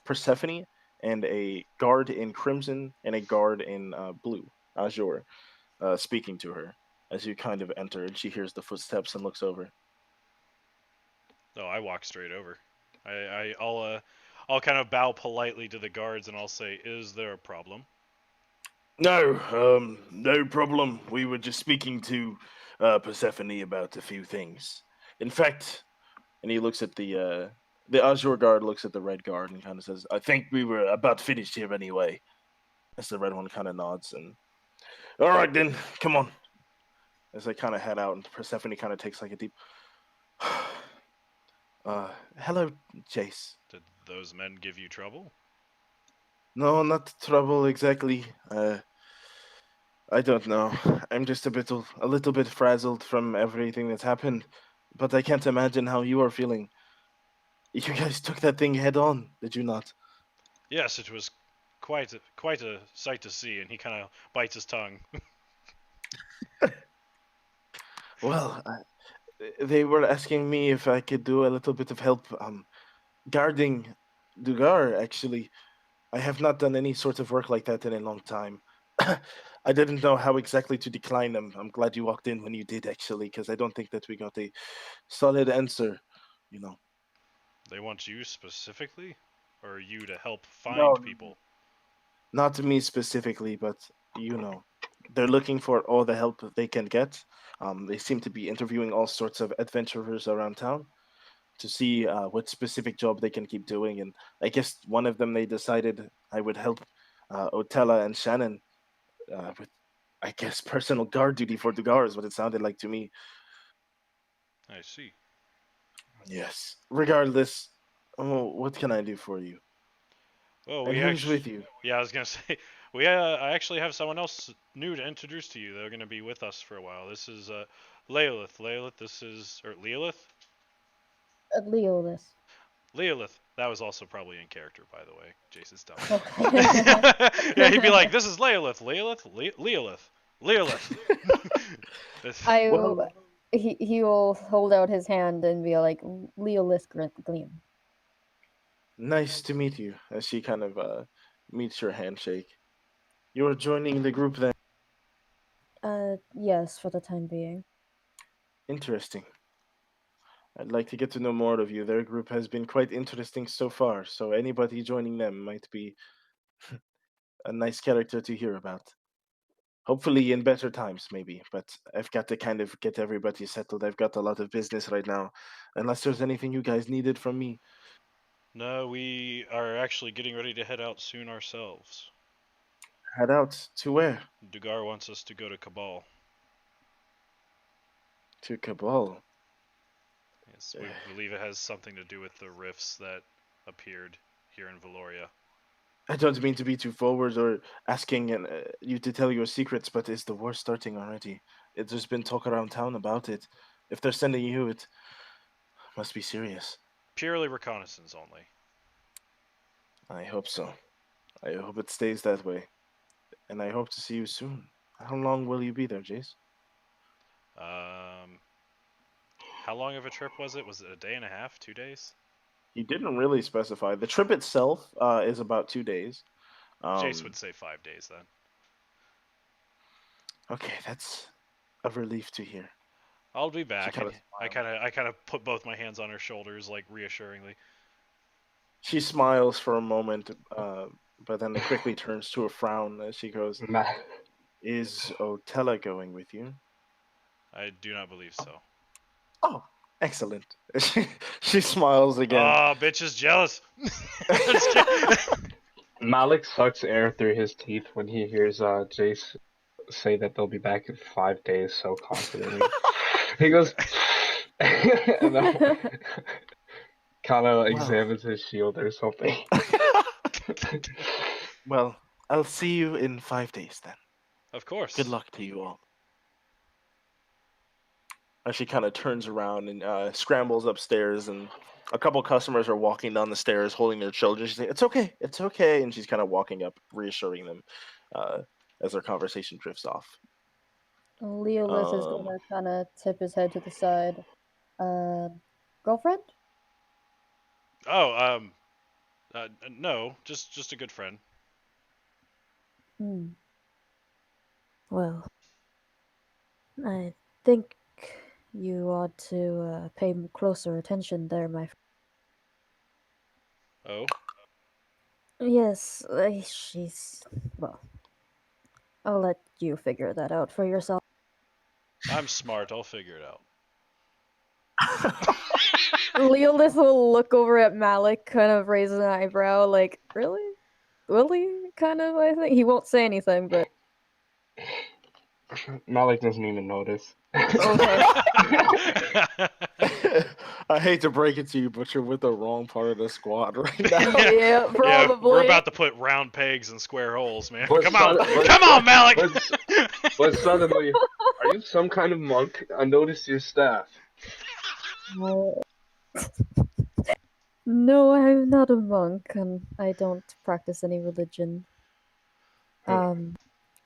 Persephone and a guard in crimson and a guard in blue, azure, speaking to her as you kind of enter, and she hears the footsteps and looks over. Oh, I walk straight over. I'll kind of bow politely to the guards and I'll say, "Is there a problem?" No, no problem. We were just speaking to Persephone about a few things. In fact, and he looks at the Azure guard looks at the red guard and kind of says, "I think we were about finished here anyway." As the red one kind of nods and, "All right then, come on." As they kind of head out, and Persephone kind of takes like a deep. Hello, Jace. Did those men give you trouble? No, not trouble exactly. I don't know. I'm just a little bit frazzled from everything that's happened, but I can't imagine how you are feeling. You guys took that thing head on, did you not? Yes, it was quite a sight to see, and he kind of bites his tongue. Well, they were asking me if I could do a little bit of help guarding Dugar, actually. I have not done any sort of work like that in a long time. I didn't know how exactly to decline them. I'm glad you walked in when you did, actually, because I don't think that we got a solid answer, you know. They want you specifically? Or you to help find people? Not me specifically, but, you know. They're looking for all the help that they can get. They seem to be interviewing all sorts of adventurers around town to see what specific job they can keep doing. And I guess one of them, they decided I would help Otella and Shannon with, I guess, personal guard duty for Dugar is what it sounded like to me. I see. Yes. Regardless, what can I do for you? Well, and who's with you? Yeah, I was gonna say I actually have someone else new to introduce to you. They're gonna be with us for a while. This is Leolith. Leolith. Leolith. Leolith. Leolith. That was also probably in character, by the way. Jason's dumb. Okay. Yeah, he'd be like, "This is Leolith. Leolith. He will hold out his hand and be like, Leolith Gleam. Nice to meet you. As she kind of meets your handshake. You're joining the group then? Yes, for the time being. Interesting. I'd like to get to know more of you. Their group has been quite interesting so far, so anybody joining them might be a nice character to hear about. Hopefully in better times, maybe, but I've got to kind of get everybody settled. I've got a lot of business right now, unless there's anything you guys needed from me. No, we are actually getting ready to head out soon ourselves. Head out? To where? Dugar wants us to go to Cabal. To Cabal? Yes, we believe it has something to do with the rifts that appeared here in Valoria. I don't mean to be too forward or asking you to tell your secrets, but is the war starting already? There's been talk around town about it. If they're sending you, it must be serious. Purely reconnaissance only. I hope so. I hope it stays that way. And I hope to see you soon. How long will you be there, Jace? How long of a trip was it? Was it a day and a half, 2 days? He didn't really specify. The trip itself is about 2 days. Jace would say 5 days then. Okay, that's a relief to hear. I'll be back. kinda I kind of put both my hands on her shoulders, like reassuringly. She smiles for a moment, but then quickly turns to a frown as she goes, "Is Otella going with you?" I do not believe so. Oh, excellent. She smiles again. Oh, bitch is jealous. Malik sucks air through his teeth when he hears Jace say that they'll be back in 5 days so confidently. He goes, and kind of examines his shield or something. Well, I'll see you in 5 days then. Of course. Good luck to you all. And she kind of turns around and scrambles upstairs, and a couple customers are walking down the stairs holding their children. She's like, it's okay, and she's kind of walking up, reassuring them as their conversation drifts off. Leolith is gonna kind of tip his head to the side. Girlfriend? Oh, no, just a good friend. Well, I think you ought to pay closer attention there, my friend. Oh? Yes, well, I'll let you figure that out for yourself. I'm smart, I'll figure it out. Leolith will look over at Malik, kind of raise an eyebrow, like, really? Will he? Kind of, I think. He won't say anything, but... Malik doesn't even notice. Okay. I hate to break it to you, but you're with the wrong part of the squad right now. Yeah, probably. Yeah, we're about to put round pegs in square holes, man. But Come on, Malik! But suddenly, are you some kind of monk? I noticed your staff. No, I'm not a monk, and I don't practice any religion. I am...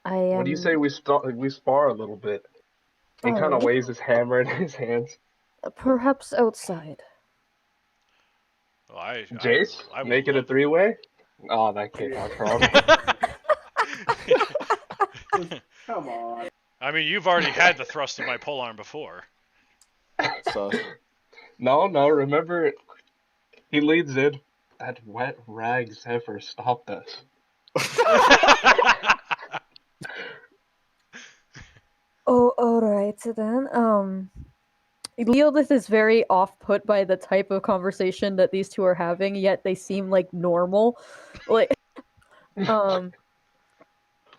What do you say we spar a little bit? He kind of waves his hammer in his hands. Perhaps outside. Well, Jace, make it a 3-way? Oh, that came out wrong. Come on. I mean, you've already had the thrust of my polearm before. So... No, remember, he leads in. That wet rag Zephyr stopped us. Oh, alright then. Leolith is very off-put by the type of conversation that these two are having, yet they seem like normal. Like,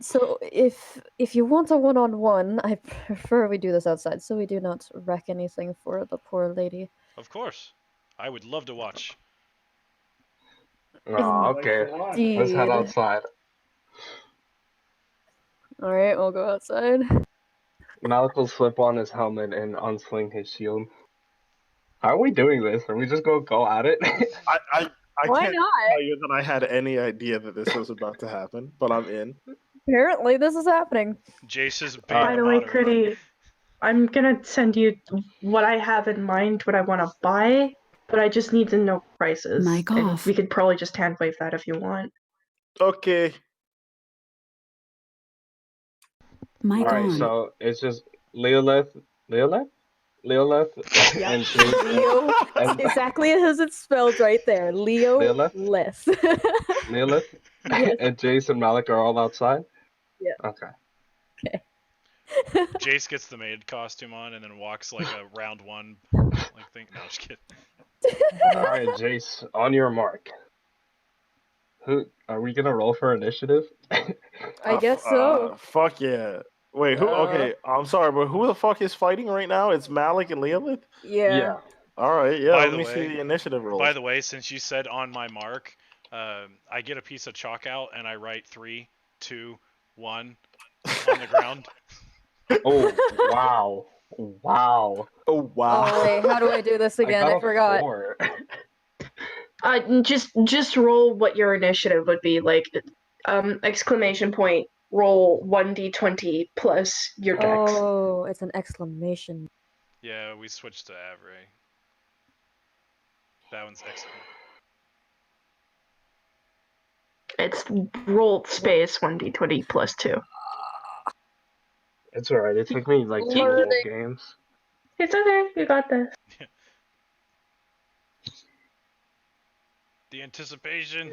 so if you want a one-on-one, I prefer we do this outside, so we do not wreck anything for the poor lady. Of course. I would love to watch. Oh, okay. Let's head outside. Alright, we'll go outside. Malik will slip on his helmet and unsling his shield. How are we doing this? Are we just gonna go at it? I Why can't not? tell you that I had any idea that this was about to happen, but I'm in. Apparently, this is happening. Jace's big By the way, motto. Critty, I'm gonna send you what I have in mind, what I want to buy, but I just need to know prices. Mic and off. we could probably just hand wave that if you want. Okay. Mic Alright, on. so it's just Leolith, and Jace. Leo, And- exactly as it's spelled right there. Leolith? Less. Leolith Yes. and Jace and Malik are all outside? Yeah. Okay. Jace gets the maid costume on and then walks like a round one like thing. No, just kidding. Alright, Jace, on your mark. Who are we gonna roll for initiative? I guess so. Fuck yeah. Wait, who? Okay, I'm sorry, but who the fuck is fighting right now? It's Malik and Leolith? Yeah. All right, yeah, By let the me way- see the initiative rolls. By the way, since you said on my mark, I get a piece of chalk out and I write 3, 2, 1 on the ground. Oh, wow. Wow. Oh, wow. Oh wait, how do I do this again? got I a forgot. 4. Just roll what your initiative would be, like, exclamation point, roll 1d20 plus your dex. Oh, it's an exclamation. Yeah, we switched to Avray. That one's excellent. It's roll space 1d20 plus 2. It's alright. It took me like 2 whole Learning. games. It's okay, you got this. The anticipation.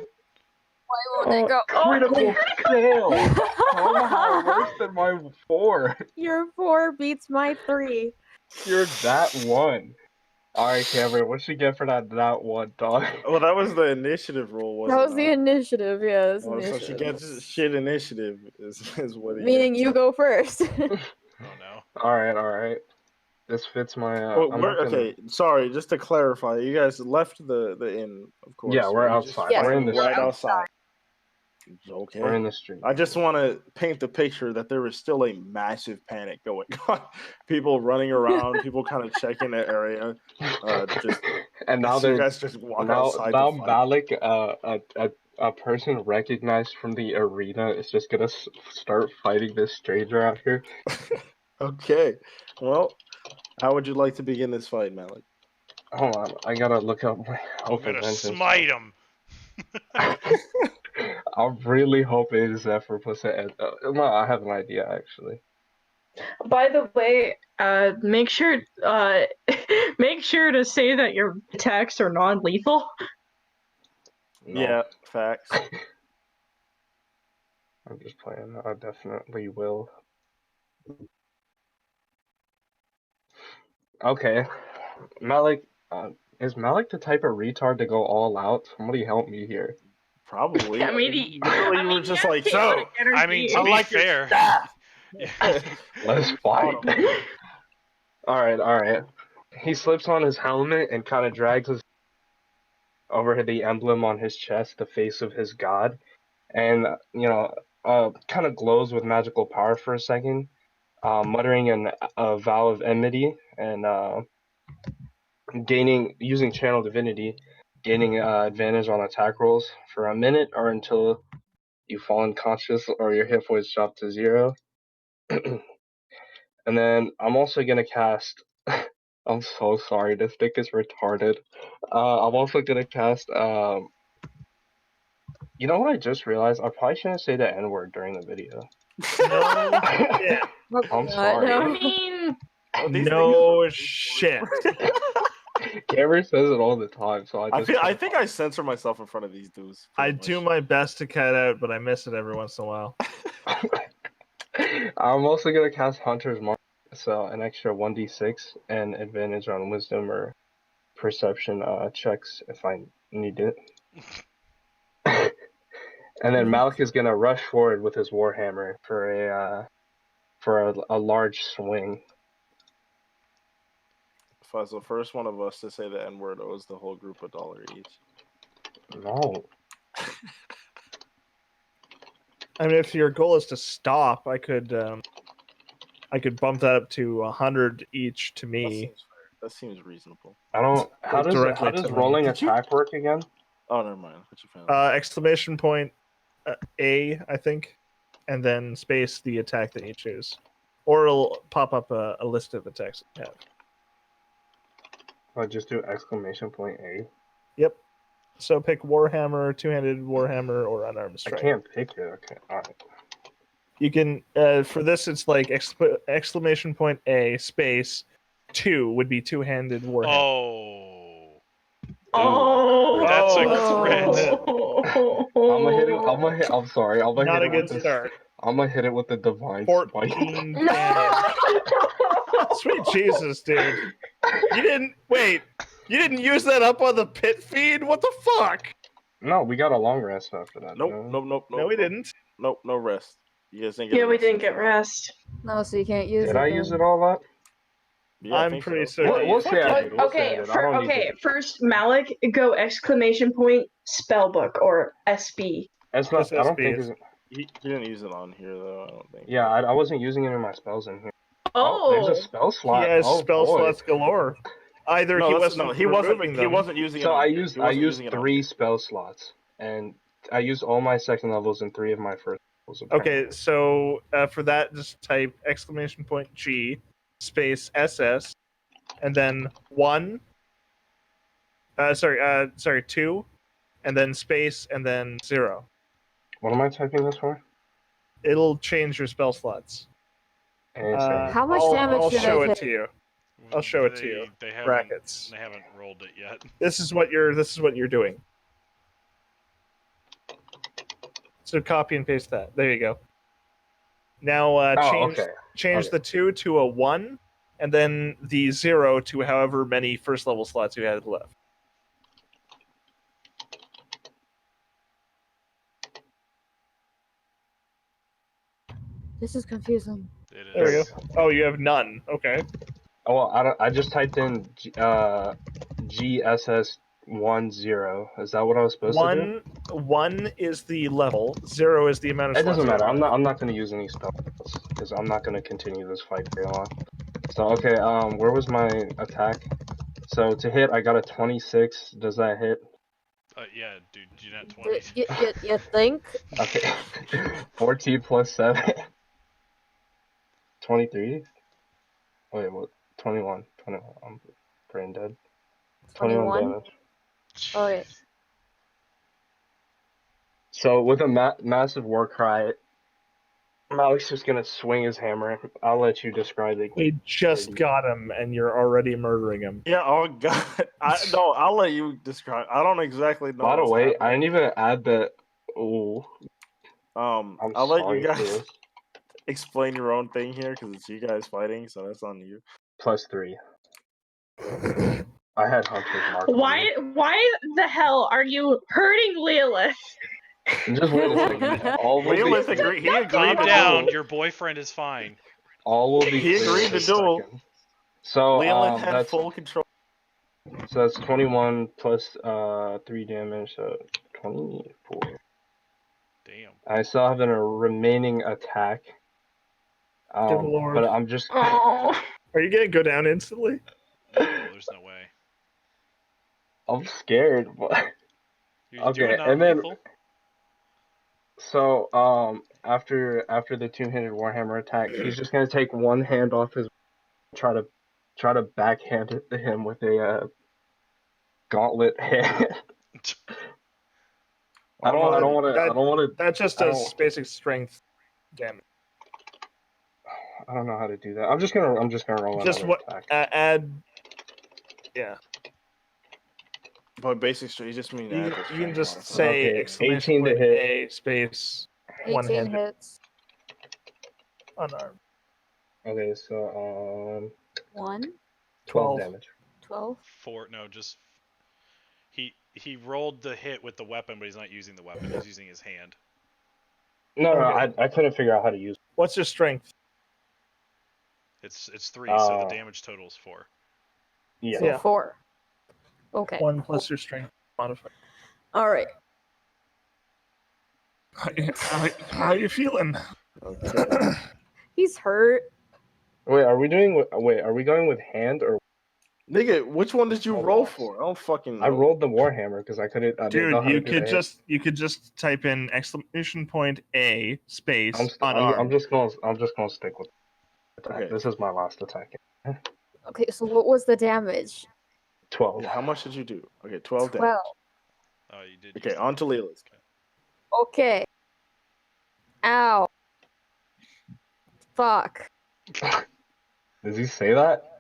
Why won't it go? Critical fail! Somehow worse than my 4. Your 4 beats my 3. You're that 1. Alright, Cameron, what you get for that 1, dog? Well, that was the initiative roll, wasn't That was the it? initiative, yeah. That's Oh, so she initiative. gets shit initiative is what it Meaning is. you go first. Oh no. Alright. This fits my. Well, I'm not gonna... Okay, sorry, just to clarify, you guys left the inn, of course. Yeah, we're You just outside. Yes, We're in the right street. outside. Okay. We're in the street. I just want to paint the picture that there is still a massive panic going on. People running around, people kind of checking the area. Just and now so you there's guys just walk now outside. now to fight. Malik, a person recognized from the arena is just gonna start fighting this stranger out here. Okay. Well, how would you like to begin this fight, Malik? Hold on, I gotta look up my I'm Hope gonna Adventures. smite him. I'm really hoping Zephyr puts it. No, I have an idea actually. By the way, make sure make sure to say that your attacks are non-lethal. No, Yeah, facts. I'm just playing. I definitely will. Okay, Malik. Is Malik the type of retard to go all out? Somebody help me here. Probably. I mean, he- Literally, you were just like, so. I mean, to I be like your fair. staff. Yeah. Let's fight. Alright. He slips on his helmet and kind of drags his over the emblem on his chest, the face of his god, and kind of glows with magical power for a second, muttering a vow of enmity and using channel divinity, gaining advantage on attack rolls for a minute or until you fall unconscious or your hit points drop to 0. And then I'm also gonna cast. I'm so sorry. This thing is retarded. I'm also gonna cast. You know what I just realized? I probably shouldn't say the N-word during the video. No shit. I'm No. sorry. I mean, No shit. Cameron says it all the time, so I think I censor myself in front of these dudes. I pretty do much. my best to cut out, but I miss it every once in a while. I'm also gonna cast Hunter's Mark, so an extra 1d6 and advantage on Wisdom or Perception checks if I need it. And then Malik is gonna rush forward with his Warhammer for a large swing. If I was the first one of us to say the N-word owes the whole group $1 each. No. I mean, if your goal is to stop, I could bump that up to 100 each to me. That seems reasonable. I don't. How Directly does to me. rolling Did you- attack work again? Oh, never mind. What you found? Exclamation point A, I think, and then space the attack that you choose, or it'll pop up a list of attacks that you have. I'll just do exclamation point A. Yep. So pick Warhammer, two-handed Warhammer, or unarmed I strike. can't pick it. Okay. All right. You can for this it's like exclamation point A space 2 would be two-handed Warhammer. Oh. That's a crit. I'm gonna hit it. I'm sorry. I'm gonna Not hit a it good with this. start. I'm gonna hit it with the divine 14 spike. damage. Sweet Jesus, dude. You didn't use that up on the pit feed? What the fuck? No, we got a long rest after that. Nope, no? nope. No, we didn't. Nope, no rest. You guys didn't get yeah, we rest. didn't get rest. No, so you can't use it. Did I use it all up? Yeah, I I'm think pretty so. certain. We'll see. Okay, first Malik, go exclamation point spellbook or SB. It's not. I don't think. SSB is- He didn't use it on here though. I don't think. Yeah, I wasn't using any of my spells in here. Oh, There's a spell He slot. has Oh, spell boy. slots galore. Either No, he that's- wasn't he wasn't. removing He them. wasn't using it. So on I here. used He wasn't I used using it on 3 here. spell slots, and I used all my second levels and 3 of my first. Okay, so for that, just type !G space SS, and then 1. Sorry, 2, and then space, and then 0. What am I typing this for? It'll change your spell slots. How much I'll damage did show I it take? to you. I'll show it to you. They haven't. Brackets. They haven't rolled it yet. This is what you're doing. So copy and paste that. There you go. Now change the 2 to a 1, and then the 0 to however many first level slots you had left. This is confusing. It is. There we go. Oh, you have none. Okay. Oh, well, I just typed in GSS 10. Is that what I was supposed to do? 1 is the level. 0 is the amount of It slots. doesn't matter. I'm not going to use any spells because I'm not going to continue this fight very long. So okay, where was my attack? So to hit, I got a 26. Does that hit? Yeah, dude, you not 20. You think? Okay. 14 plus 7. 23? Wait, what? 21. 21. I'm brain dead. 21 damage. Okay. So with a massive war cry, Malik's just gonna swing his hammer. I'll let you describe it. We just got him, and you're already murdering him. Yeah, oh god. No, I'll let you describe. I don't exactly know. By the what's way, happening. I didn't even add the. Ooh. I'll let you guys explain your own thing here because it's you guys fighting, so that's on you. +3. I had Hunter's Mark. Why the hell are you hurting Leolith? Just wait a second. All will Leolith be. agreed. He agreed Calm to down. duel. Your boyfriend is fine. All will be. He clear agreed in to a duel. second. So Leolith had that's full control. so that's 21 plus 3 damage. So 24. Damn. I still have a remaining attack. Good lord. But I'm just. Oh. Are you gonna go down instantly? No, there's no way. I'm scared. You're Okay, doing and then non-lethal? so after the two-handed warhammer attack, he's just gonna take one hand off his, try to backhand him with a gauntlet hand. I don't want to. That just does basic strength damage. I don't know how to do that. I'm just gonna roll another attack. Add. Yeah. But basic strength, you just mean You add the can strength just modifier. say Okay, exclamation 18 to point hit. A space 18 one-handed hits. unarmed. Okay, so 1, 12 damage. 12. 4. No, just he rolled the hit with the weapon, but he's not using the weapon. He's using his hand. No, Okay. I couldn't figure out how to use. What's your strength? It's 3, so the damage total is 4. Yeah. So 4. Okay. 1 plus your strength modifier. All right. How you feeling? Okay. He's hurt. Wait, are we going with hand or? Nigga, which one did you roll for? I don't fucking know. I rolled the warhammer because I couldn't. I didn't know Dude, how to do the hit. you could just type in exclamation point A space I'm unarmed. just gonna stick with. Attack. Okay. This is my last attack. Okay, so what was the damage? 12. Yeah, how much did you do? Okay, 12 damage. 12. Oh, you did. Okay, use the on to weapon. Leolith. Okay. Ow. Fuck. Does he say that?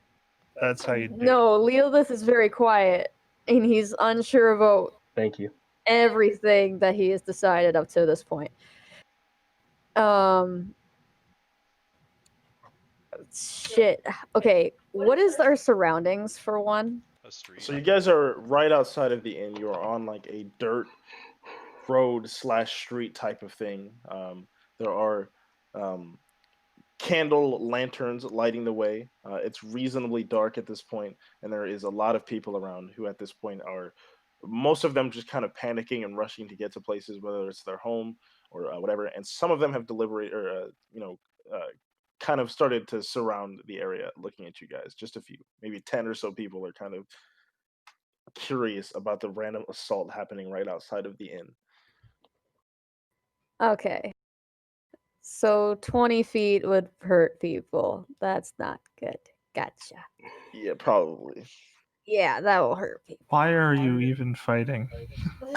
That's how you do. No, Leolith is very quiet, and he's unsure about Thank you. everything that he has decided up to this point. Shit. Okay, what is our surroundings for one? A street. So you guys are right outside of the inn. You're on like a dirt road / street type of thing. There are candle lanterns lighting the way. It's reasonably dark at this point, and there is a lot of people around who at this point are, most of them just kind of panicking and rushing to get to places, whether it's their home or whatever. And some of them have kind of started to surround the area looking at you guys. Just a few, maybe 10 or so people are kind of curious about the random assault happening right outside of the inn. Okay. So 20 feet would hurt people. That's not good. Gotcha. Yeah, probably. Yeah, that will hurt people. Why are you even fighting? You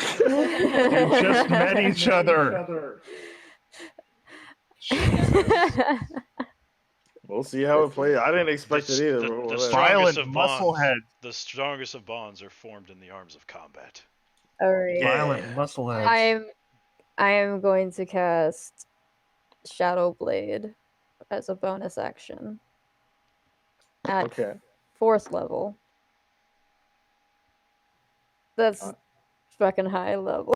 just met each other. We'll see how it plays. I didn't expect it either. The but whatever. strongest Violent of bonds. musclehead. The strongest of bonds are formed in the arms of combat. All right. Violent muscleheads. I am going to cast Shadow Blade as a bonus action at Okay. 4th level. That's fucking high level.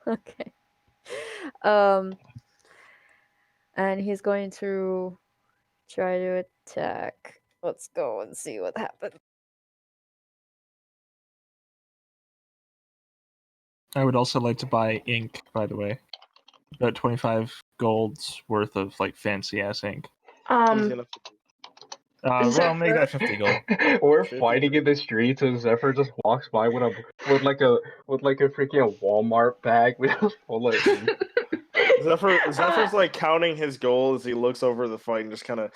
Okay. And he's going to try to attack. Let's go and see what happens. I would also like to buy ink, by the way. About 25 gold's worth of like fancy ass ink. Easy enough to do. Well, make that 50 gold. We're 50. fighting in the streets, and Zephyr just walks by with like a freaking Walmart bag with full of ink. Zephyr's like counting his gold as he looks over the fight and just kind of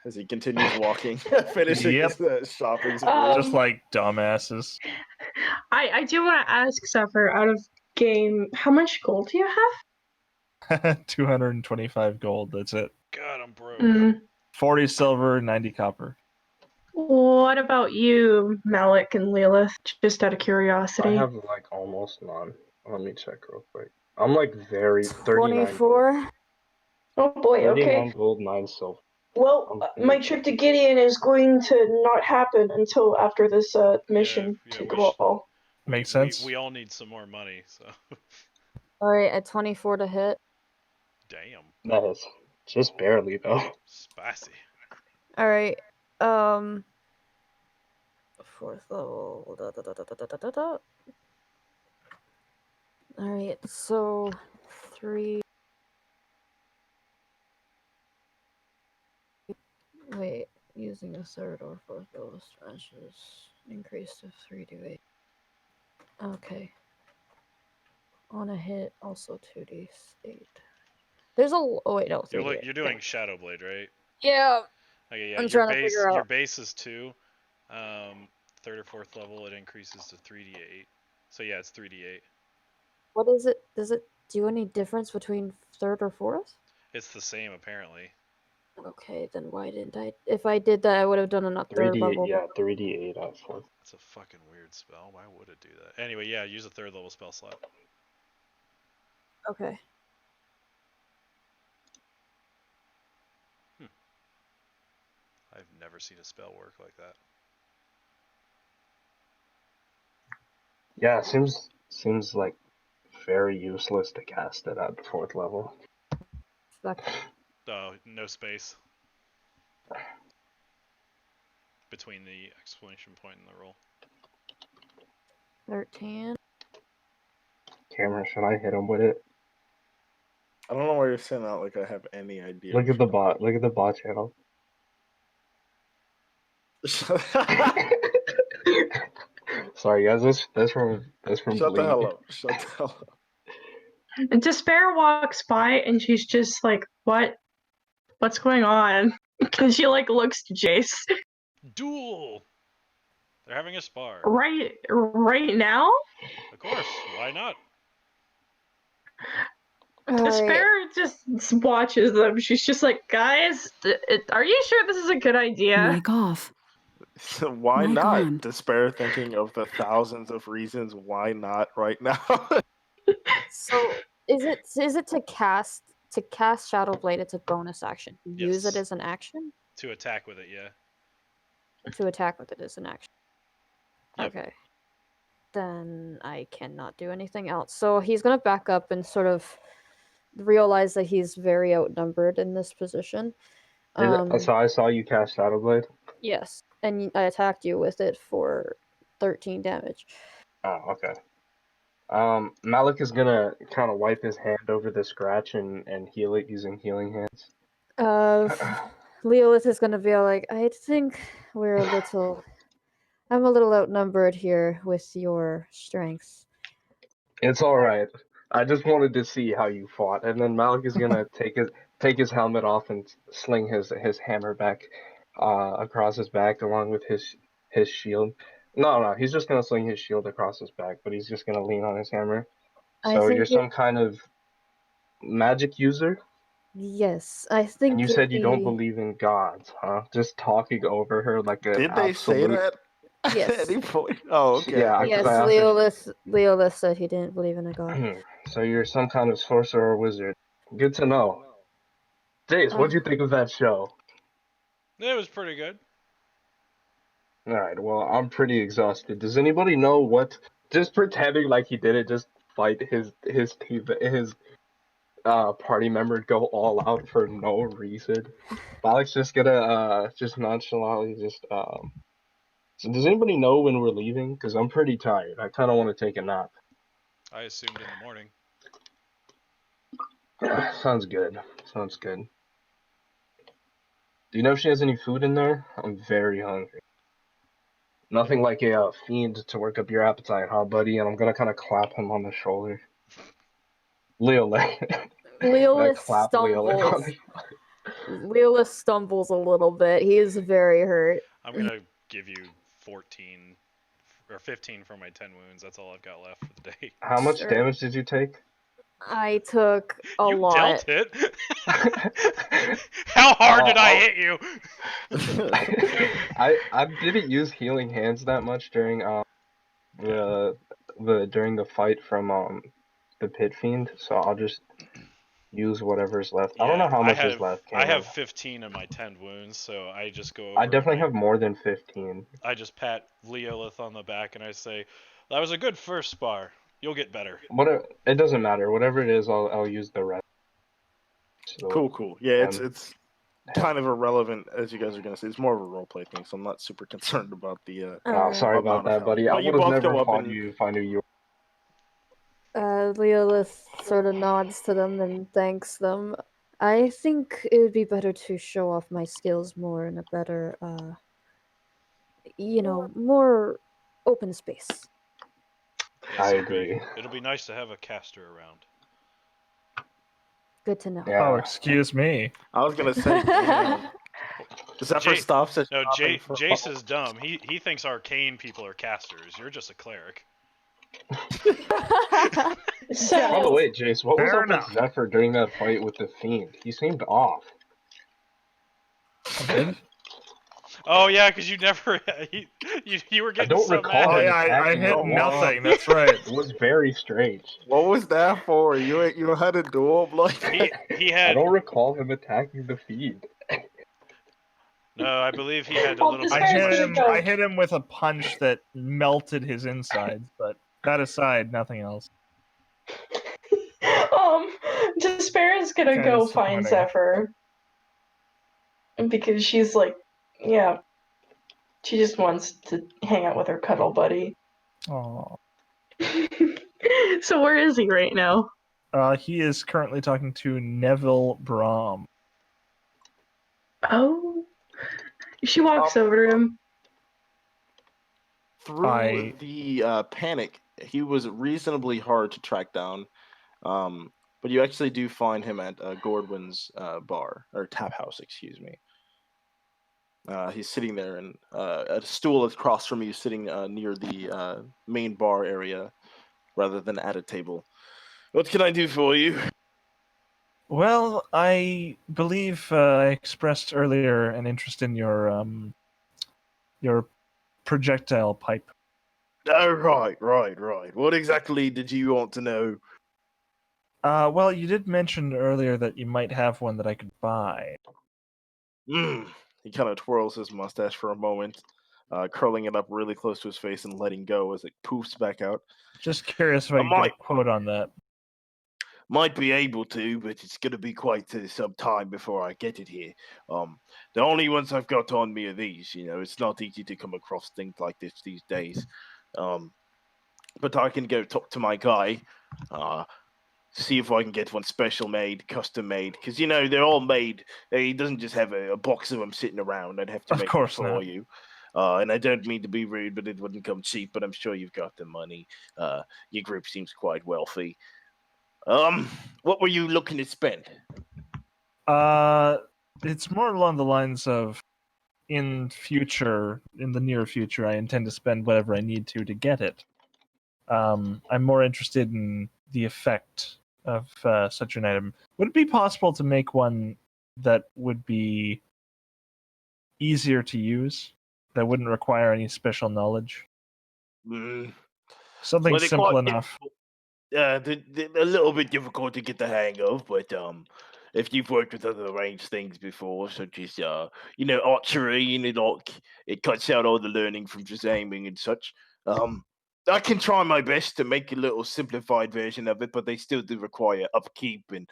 as he continues walking, finishing Yep. his shopping. Just like dumbasses. I do want to ask Zephyr, out of game, how much gold do you have? 225 gold, that's it. God, I'm broke. 40 silver, 90 copper. What about you, Malik and Lilith? Just out of I curiosity. have like almost none. Let me check real quick. I'm like very 39. 24. Oh boy, 39 gold, 9 silver. Well, my trip to Gideon is going to not happen until after this mission yeah, to we Cabal. Makes sense. We all need some more money, so. Alright, at 24 to hit. Damn. Nice. Just barely though. Spicy. Alright, 4th level. Alright, so 3. Wait, using a 3rd or 4th level stretches increased to 3d8. Okay. On a hit, also 2d8. There's a. Oh, wait, no. 3d8. You're doing Shadow Blade, right? Yeah. Okay, yeah. I'm trying to figure Your out. base is 2. 3rd or 4th level, it increases to 3d8. So yeah, it's 3d8. What is it? Does it do any difference between 3rd or 4th? It's the same apparently. Okay, then why didn't I? If I did that, I would have done it on 3rd 3d8, level. yeah, 3d8 at 4th. That's a fucking weird spell. Why would it do that? Anyway, yeah, use a 3rd level spell slot. Okay. I've never seen a spell work like that. Yeah, it seems like very useless to cast it at 4th level. Fuck. Oh, no space between the exclamation point and the roll. 13. Cameron, should I hit him with it? I don't know why you're saying that like I have any idea. Look at the bot. Look at the bot channel. Sorry guys, that's from Shut the Bleed. hell up. Shut the hell up. And Despair walks by and she's just like, "What? What's going on?" And she like looks to Jace. Duel! They're having a spar. Right now? Of course, why not? Alright. Despair just watches them. She's just like, "Guys, are you sure this is a good idea?" Mic off. Why Mic not? on. Despair thinking of the thousands of reasons why not right now. So is it to cast Shadow Blade? It's a bonus action. Use it Yes. as an action. To attack with it, yeah. To attack with it as an action. Yep. Okay. Then I cannot do anything else. So he's gonna back up and sort of realize that he's very outnumbered in this position. So I saw you cast Shadow Blade. Yes, and I attacked you with it for 13 damage. Oh, okay. Malik is gonna kind of wipe his hand over the scratch and heal it using healing hands. Leolith is gonna be like, I think I'm a little outnumbered here with your strength. It's all right. I just wanted to see how you fought, and then Malik is gonna take his helmet off and sling his hammer back across his back along with his shield. No, he's just gonna sling his shield across his back, but he's just gonna lean on his hammer. I So think you're some kind of magic user, yes, I think and you said you don't believe in gods, huh? Just talking over her like an Did they say absolute. that? Yes. At any point? Oh, okay. Yeah, okay. I- Yes, I asked Leolith said he didn't believe in a god. So you're some kind of sorcerer or wizard. Good to know. Jace, what'd you think of that show? It was pretty good. Alright, well, I'm pretty exhausted. Does anybody know what? Just pretending like he didn't just fight his team, his party member go all out for no reason. Alex just gonna just nonchalantly just So does anybody know when we're leaving? Because I'm pretty tired. I kind of want to take a nap. I assumed in the morning. Sounds good. Sounds good. Do you know if she has any food in there? I'm very hungry. Nothing like a fiend to work up your appetite, huh, buddy? And I'm gonna kind of clap him on the shoulder. Leolith. Leolith clap Leolith on stumbles. the Leolith stumbles a little bit. He is very hurt. I'm gonna give you 14 or 15 for my 10 wounds. That's all I've got left for the day. How much Sure. damage did you take? I took a You lot. dealt it. How hard did I hit you? I didn't use healing hands that much during during the fight from the pit fiend, so I'll just use whatever's left. I don't know how much is left. I have 15 of my 10 wounds, so I just go over. I definitely have more than 15. I just pat Leolith on the back and I say, "That was a good first spar. You'll get better." It doesn't matter. Whatever it is, I'll use the rest. So, Cool. Yeah, it's kind of irrelevant, as you guys are gonna say. It's more of a roleplay thing, so I'm not super concerned about the. sorry about amount of that, buddy. health. I But you would have both never go up fought and- you if I knew you. Leolith sort of nods to them and thanks them. I think it would be better to show off my skills more in a better, more open space. I agree. It'll be nice to have a caster around. Good to know. Yeah. Oh, excuse me. I was gonna say. Yeah. Zephyr stops at. No, Jace is dumb. He thinks arcane people are casters. You're just a cleric. So, By the way, Jace, what was Fair up with enough. Zephyr during that fight with the fiend? He seemed off. Oh yeah, because you never you were getting don't so recall mad. Oh him yeah, I attacking hit the wall. nothing. That's right. It was very strange. What was that for? You had a duel like He I had don't recall him attacking the fiend. no. I believe he had a Well, little. this I guy's hit gonna him. go- I hit him with a punch that melted his insides. But that aside, nothing else. Despair is gonna Kinda go find disappointing. Zephyr. Because she's like, yeah. She just wants to hang out with her cuddle buddy. Oh. So where is he right now? He is currently talking to Neville Brom. Oh. She walks over to him. through the panic. He was reasonably hard to track down, but you actually do find him at Gordwin's bar or tap house, excuse me. He's sitting there and at a stool across from you, sitting near the main bar area, rather than at a table. What can I do for you? Well, I believe I expressed earlier an interest in your projectile pipe. Oh, right. What exactly did you want to know? Well, you did mention earlier that you might have one that I could buy. He kind of twirls his mustache for a moment, curling it up really close to his face and letting go as it poofs back out. Just curious if I could get a quote on that. Might be able to, but it's going to be quite some time before I get it here. The only ones I've got on me are these. It's not easy to come across things like this these days. But I can go talk to my guy, see if I can get one special made, custom made. Because, they're all made. He doesn't just have a box of them sitting around. I'd have to Of make course them for not. you. And I don't mean to be rude, but it wouldn't come cheap. But I'm sure you've got the money. Your group seems quite wealthy. What were you looking to spend? It's more along the lines of in the near future, I intend to spend whatever I need to get it. I'm more interested in the effect of such an item. Would it be possible to make one that would be easier to use, that wouldn't require any special knowledge? Something Well, they're simple quite enough. they're a little bit difficult to get the hang of, but if you've worked with other ranged things before, such as archery, and it cuts out all the learning from just aiming and such. I can try my best to make a little simplified version of it, but they still do require upkeep and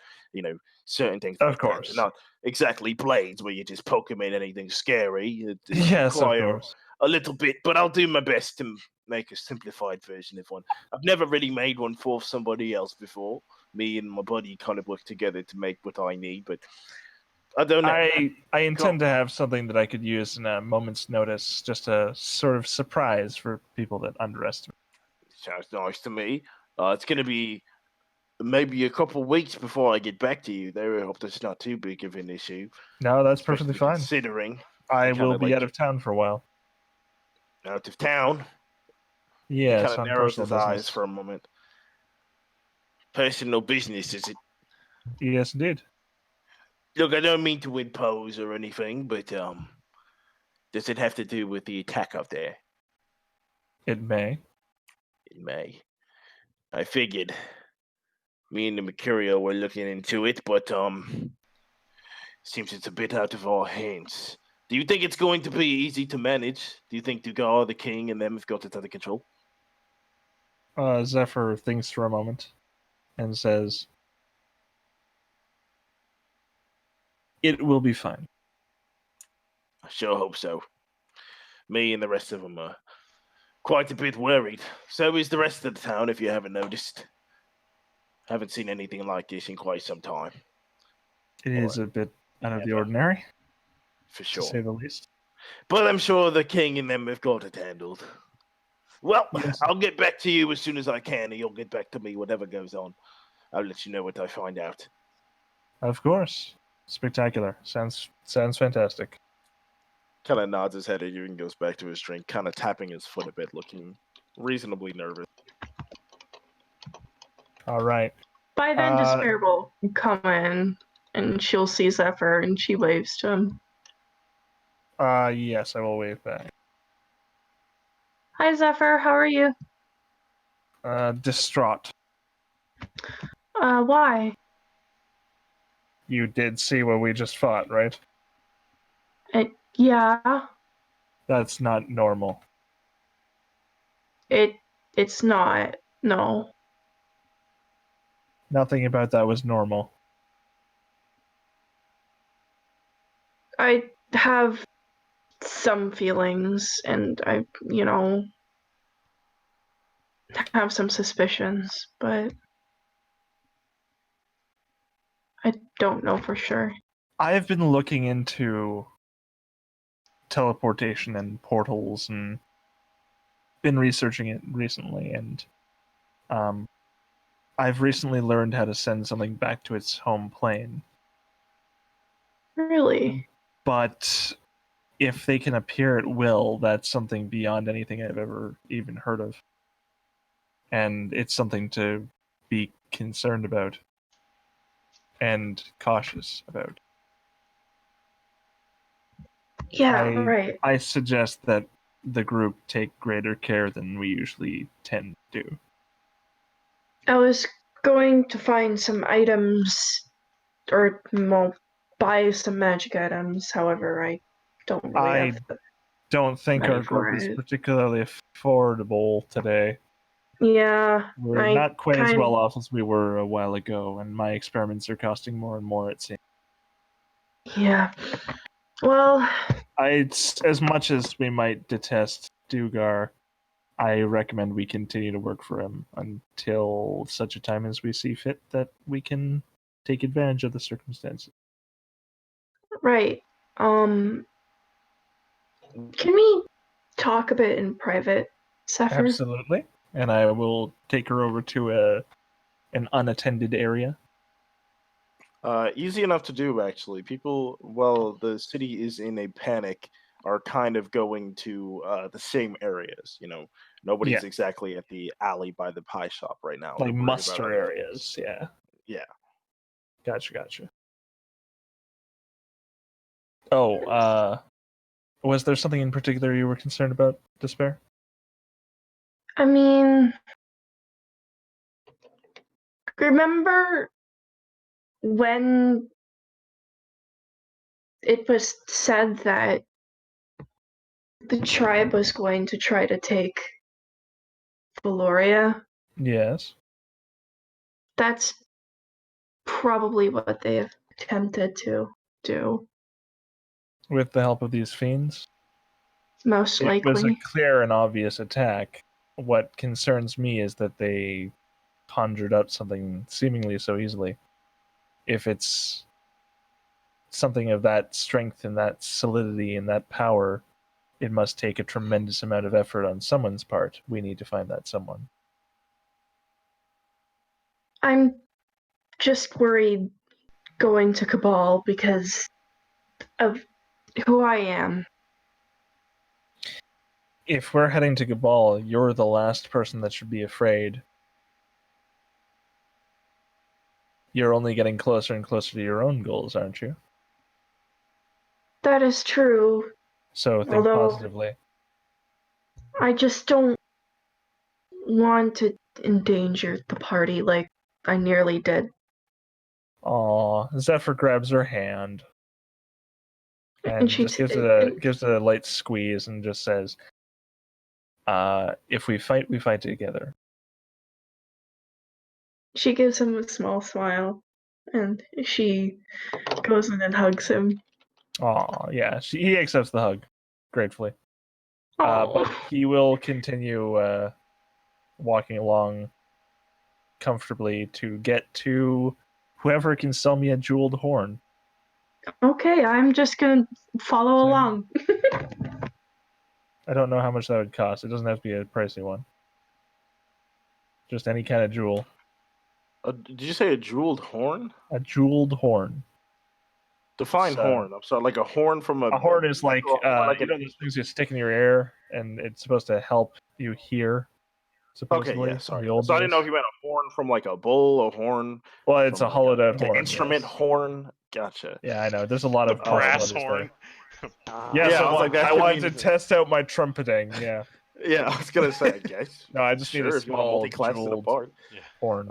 certain things. Of like that. course. They're not exactly blades where you just poke them in anything scary. It Yes, of require course. a little bit, but I'll do my best to make a simplified version of one. I've never really made one for somebody else before. Me and my buddy kind of work together to make what I need, but I don't know. I intend to have something that I could use in a moment's notice, just a sort of surprise for people that underestimate. Sounds nice to me. It's going to be maybe a couple weeks before I get back to you there. I hope that's not too big of an issue. No, that's perfectly especially fine. Considering I kinda will be like- out of town for a while. out of town, Yes, kind of on narrows personal his eyes business. for a moment. Personal business, is it? Yes, indeed. Look, I don't mean to impose or anything, but does it have to do with the attack up there? It may. It may. I figured. Me and the Mercurio were looking into it, but seems it's a bit out of our hands. Do you think it's going to be easy to manage? Do you think Dugar, the king, and them have got it under control? Zephyr thinks for a moment and says, "It will be fine." I sure hope so. Me and the rest of them are quite a bit worried. So is the rest of the town, if you haven't noticed. Haven't seen anything like this in quite some time, It is a bit out of the ordinary, for to sure. say the least. But I'm sure the king and them have got it handled. Well, Yes. I'll get back to you as soon as I can, and you'll get back to me, whatever goes on. I'll let you know what I find out. Of course. Spectacular. Sounds fantastic. Kind of nods his head at you and goes back to his drink, kind of tapping his foot a bit, looking reasonably nervous. All right. By then, Despair will come in, and she'll see Zephyr, and she waves to him. Yes, I will wave back. Hi, Zephyr. How are you? Distraught. Why? You did see what we just fought, right? Yeah. That's not normal. It's not. No. Nothing about that was normal. I have some feelings, and I, have some suspicions, but I don't know for sure. I've been looking into teleportation and portals and been researching it recently, and I've recently learned how to send something back to its home plane. Really? But if they can appear at will, that's something beyond anything I've ever even heard of. And it's something to be concerned about and cautious about. Yeah, right. I suggest that the group take greater care than we usually tend to do. I was going to find some items, or buy some magic items. However, I don't really have the don't think money our for group is it. particularly affordable today. Yeah, We're I not quite as kind- well off as we were a while ago, and my experiments are costing more and more, it seems. Yeah. Well, As much as we might detest Dugar, I recommend we continue to work for him until such a time as we see fit that we can take advantage of the circumstances. right. Can we talk a bit in private, Zephyr? Absolutely. And I will take her over to an unattended area? Easy enough to do, actually. People, while the city is in a panic, are kind of going to the same areas. You know, nobody's Yeah. exactly at the alley by the pie shop right now. Like They're worried about muster other areas, things. yeah. Yeah. Gotcha. Oh, was there something in particular you were concerned about, Despair? I mean, remember when it was said that the tribe was going to try to take Valoria? Yes. That's probably what they have attempted to do, With the help of these fiends? most It was a likely. clear and obvious attack. What concerns me is that they conjured up something seemingly so easily. If it's something of that strength and that solidity and that power, it must take a tremendous amount of effort on someone's part. We need to find that someone. I'm just worried going to Cabal because of who I am. If we're heading to Cabal, you're the last person that should be afraid. You're only getting closer and closer to your own goals, aren't you? That is true. So think Although- positively. I just don't want to endanger the party like I nearly did. Aw, Zephyr grabs her hand and And she just gives it a light squeeze and just says, if we fight, we fight together. She gives him a small smile, and she goes in and hugs him. Aw, yeah, he accepts the hug, gratefully. But he will continue walking along comfortably to get to whoever can sell me a jeweled horn. Okay, I'm just gonna follow Same. along. I don't know how much that would cost. It doesn't have to be a pricey one. Just any kind of jewel. Did you say a jeweled horn? A jeweled horn. Define So- horn. I'm sorry, like a horn from A horn is like, like you know those things you stick in your ear, and it's supposed to help you hear. Supposedly, Okay, yeah, in sorry. the old So I didn't know days. if you meant a horn from like a bull, a horn. Well, it's from a hollowed out like an horn. instrument yes. horn. Gotcha. Yeah, I know. There's a lot The of brass possibilities horn. there. Yeah, Yes, I was like, that I could wanted mean- to test out my trumpeting. Yeah. Yeah, I was gonna say, I guess. No, I just need a sure, if you want small multi-class it jeweled apart. horn.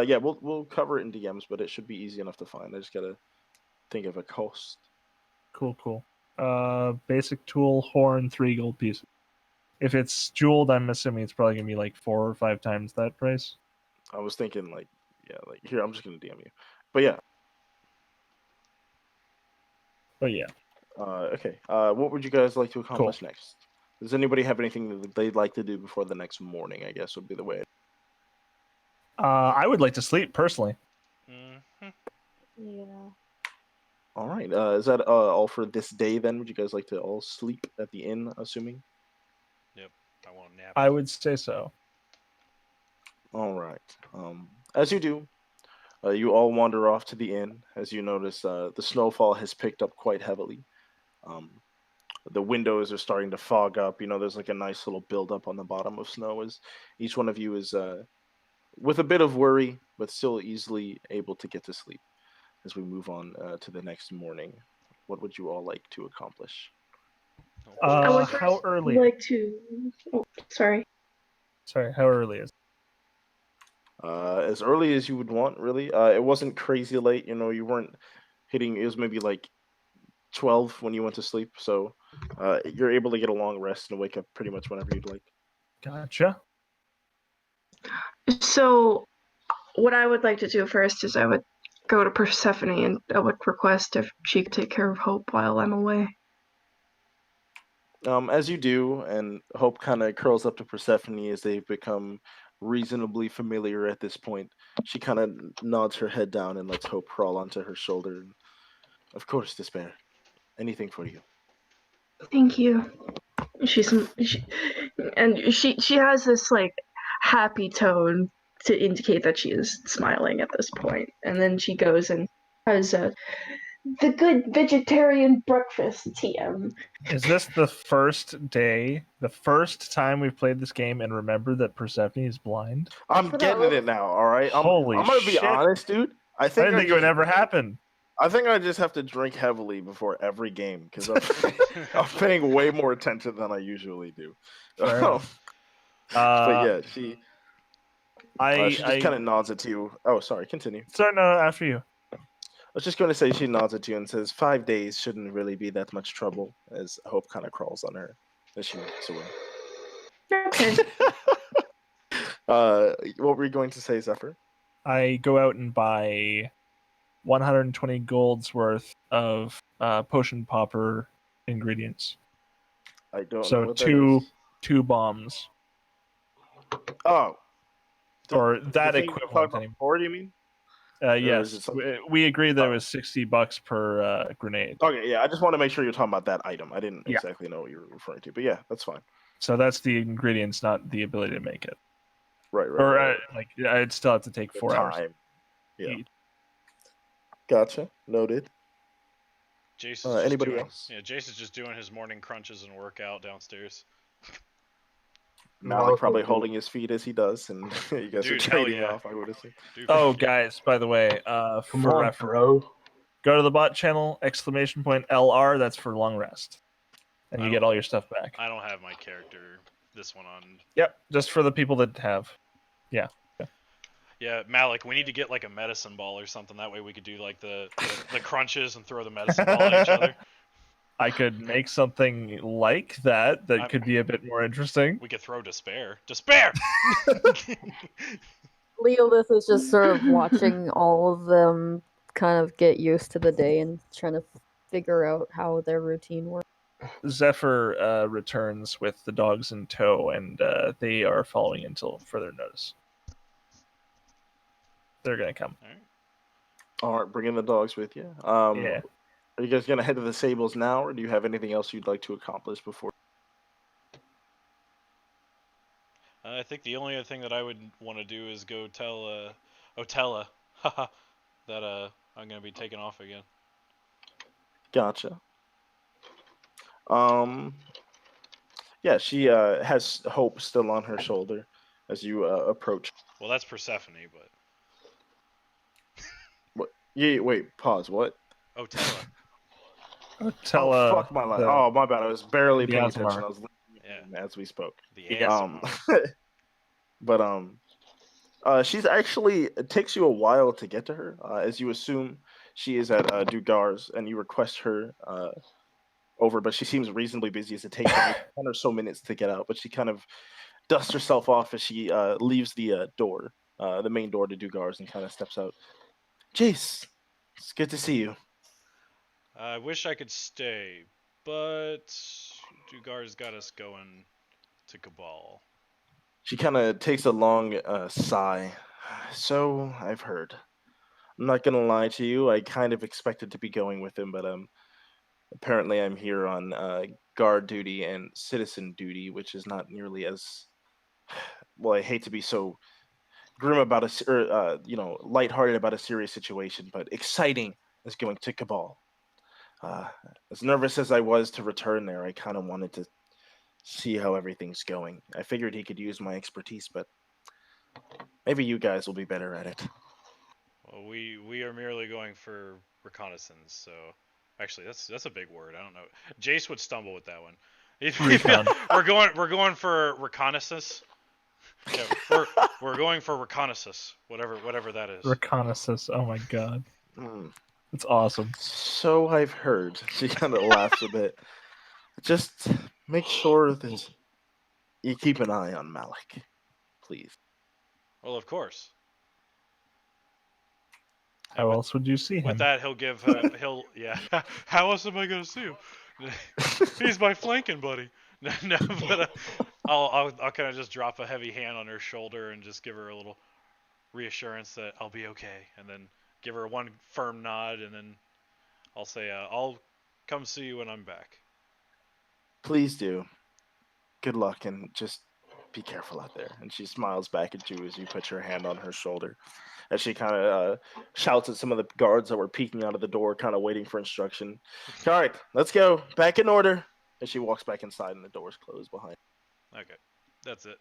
Yeah, we'll cover it in DMs, but it should be easy enough to find. I just gotta think of a cost. Cool. Basic tool, horn, 3 gold pieces. If it's jeweled, I'm assuming it's probably gonna be like 4 or 5 times that price. I was thinking like here, I'm just gonna DM you. But yeah, But yeah, okay. What would you guys like to accomplish next? Does anybody have anything that they'd like to do before the next morning? I guess would be the way. I would like to sleep personally. Mhm. Yeah. All right. Is that all for this day? Then would you guys like to all sleep at the inn? Assuming. I want a nap. I would say so. All right. As you do, you all wander off to the inn. As you notice, the snowfall has picked up quite heavily. The windows are starting to fog up. You know, there's like a nice little buildup on the bottom of snow. As each one of you is, with a bit of worry, but still easily able to get to sleep. As we move on to the next morning, what would you all like to accomplish? I would How first early? like to. Oh, sorry. Sorry, how early is it? As early as you would want, really. It wasn't crazy late. You know, you weren't hitting. It was maybe like 12 when you went to sleep, so you're able to get a long rest and wake up pretty much whenever you'd like. Gotcha. So, what I would like to do first is I would go to Persephone and I would request if she could take care of Hope while I'm away. As you do, and Hope kind of curls up to Persephone as they've become reasonably familiar at this point. She kind of nods her head down and lets Hope crawl onto her shoulder. Of course, Despair. Anything for you. Thank you. She has this like happy tone to indicate that she is smiling at this point. And then she goes and has the good vegetarian breakfast, TM. Is this the first day, the first time we've played this game and remember that Persephone is blind? I'm getting it now. All right. Holy I'm gonna be shit. honest, dude. I I didn't think it would ever happen. I think I just have to drink heavily before every game because I'm paying way more attention than I usually do. Fair enough. But yeah, she just I kind of nods at you. Oh, sorry. Continue. sorry, no, after you. I was just going to say she nods at you and says 5 days shouldn't really be that much trouble. As Hope kind of crawls on her as she walks away. Okay. What were you going to say, Zephyr? I go out and buy 120 gold's worth of potion popper ingredients. I don't know So what two bombs, Oh. or that The thing you equivalent. talked about Anyway. before, you mean? is Yes, it something- we agreed that it was $60 per grenade. Okay, yeah. I just want to make sure you're talking about that item. I didn't Yeah. exactly know what you were referring to, but yeah, that's fine. So that's the ingredients, not the ability to make it. Right. Or right. I'd still have to take The 4 hours. time. Yeah. Eat. Gotcha. Noted. Jason's anybody doing, else? Yeah, Jason's just doing his morning crunches and workout downstairs. Malik probably holding his feet as he does, and you guys Dude, are hell trading yeah. off. I would assume. Dude, Oh, guys, by the way, Come for on, reference, bro. go to the bot channel, !LR, that's for long rest. And I you don't- get all your stuff back. I don't have my character this one on. Yep, just for the people that have. Yeah, Malik, we need to get like a medicine ball or something. That way we could do like the crunches and throw the medicine ball at each other. I could make something like that I'm- could be a bit more interesting. We could throw despair. Despair! Leolith is just sort of watching all of them kind of get used to the day and trying to figure out how their routine works. Zephyr returns with the dogs in tow, and they are following until further notice. They're gonna come. All right, bringing the dogs with you. Yeah. Are you guys gonna head to the Sables now, or do you have anything else you'd like to accomplish before? I think the only other thing that I would want to do is go tell Otella that I'm gonna be taking off again. Gotcha. Yeah, she has Hope still on her shoulder as you approach. Well, that's Persephone, but Yeah, wait, pause. What? Otella. Tell oh, fuck my life. the- Oh, my bad. I was barely the paying Asmar. attention. I was Yeah. listening as we spoke. The Yeah. ASMR. She's actually. It takes you a while to get to her, as you assume she is at Dugar's, and you request her over, but she seems reasonably busy. As it takes her 10 or so minutes to get out, but she kind of dusts herself off as she leaves the door, the main door to Dugar's, and kind of steps out. Jace, it's good to see you. I wish I could stay, but Dugar's got us going to Cabal. She kind of takes a long sigh. So I've heard. I'm not gonna lie to you. I kind of expected to be going with him, but apparently I'm here on guard duty and citizen duty, which is not nearly as well. I hate to be so grim about lighthearted about a serious situation, but exciting as going to Cabal. As nervous as I was to return there, I kind of wanted to see how everything's going. I figured he could use my expertise, but maybe you guys will be better at it. Well, we are merely going for reconnaissance. So, actually, that's a big word. I don't know. Jace would stumble with that one. Recon. we're going for reconnaissance. Yeah, we're going for reconnaissance. Whatever that is. Reconnaissance. Oh my god. Hmm. It's awesome. So I've heard. She kind of laughs a bit. Just make sure that you keep an eye on Malik, please. Well, of course. How else would you see him? With that, he'll give. Yeah. How else am I gonna see him? He's my flanking buddy. No, but I'll kind of just drop a heavy hand on her shoulder and just give her a little reassurance that I'll be okay, and then give her one firm nod, and then I'll say I'll come see you when I'm back. Please do. Good luck, and just be careful out there. And she smiles back at you as you put your hand on her shoulder. As she kind of shouts at some of the guards that were peeking out of the door, kind of waiting for instruction. All right, let's go. Back in order. As she walks back inside and the doors close behind. Okay, that's it.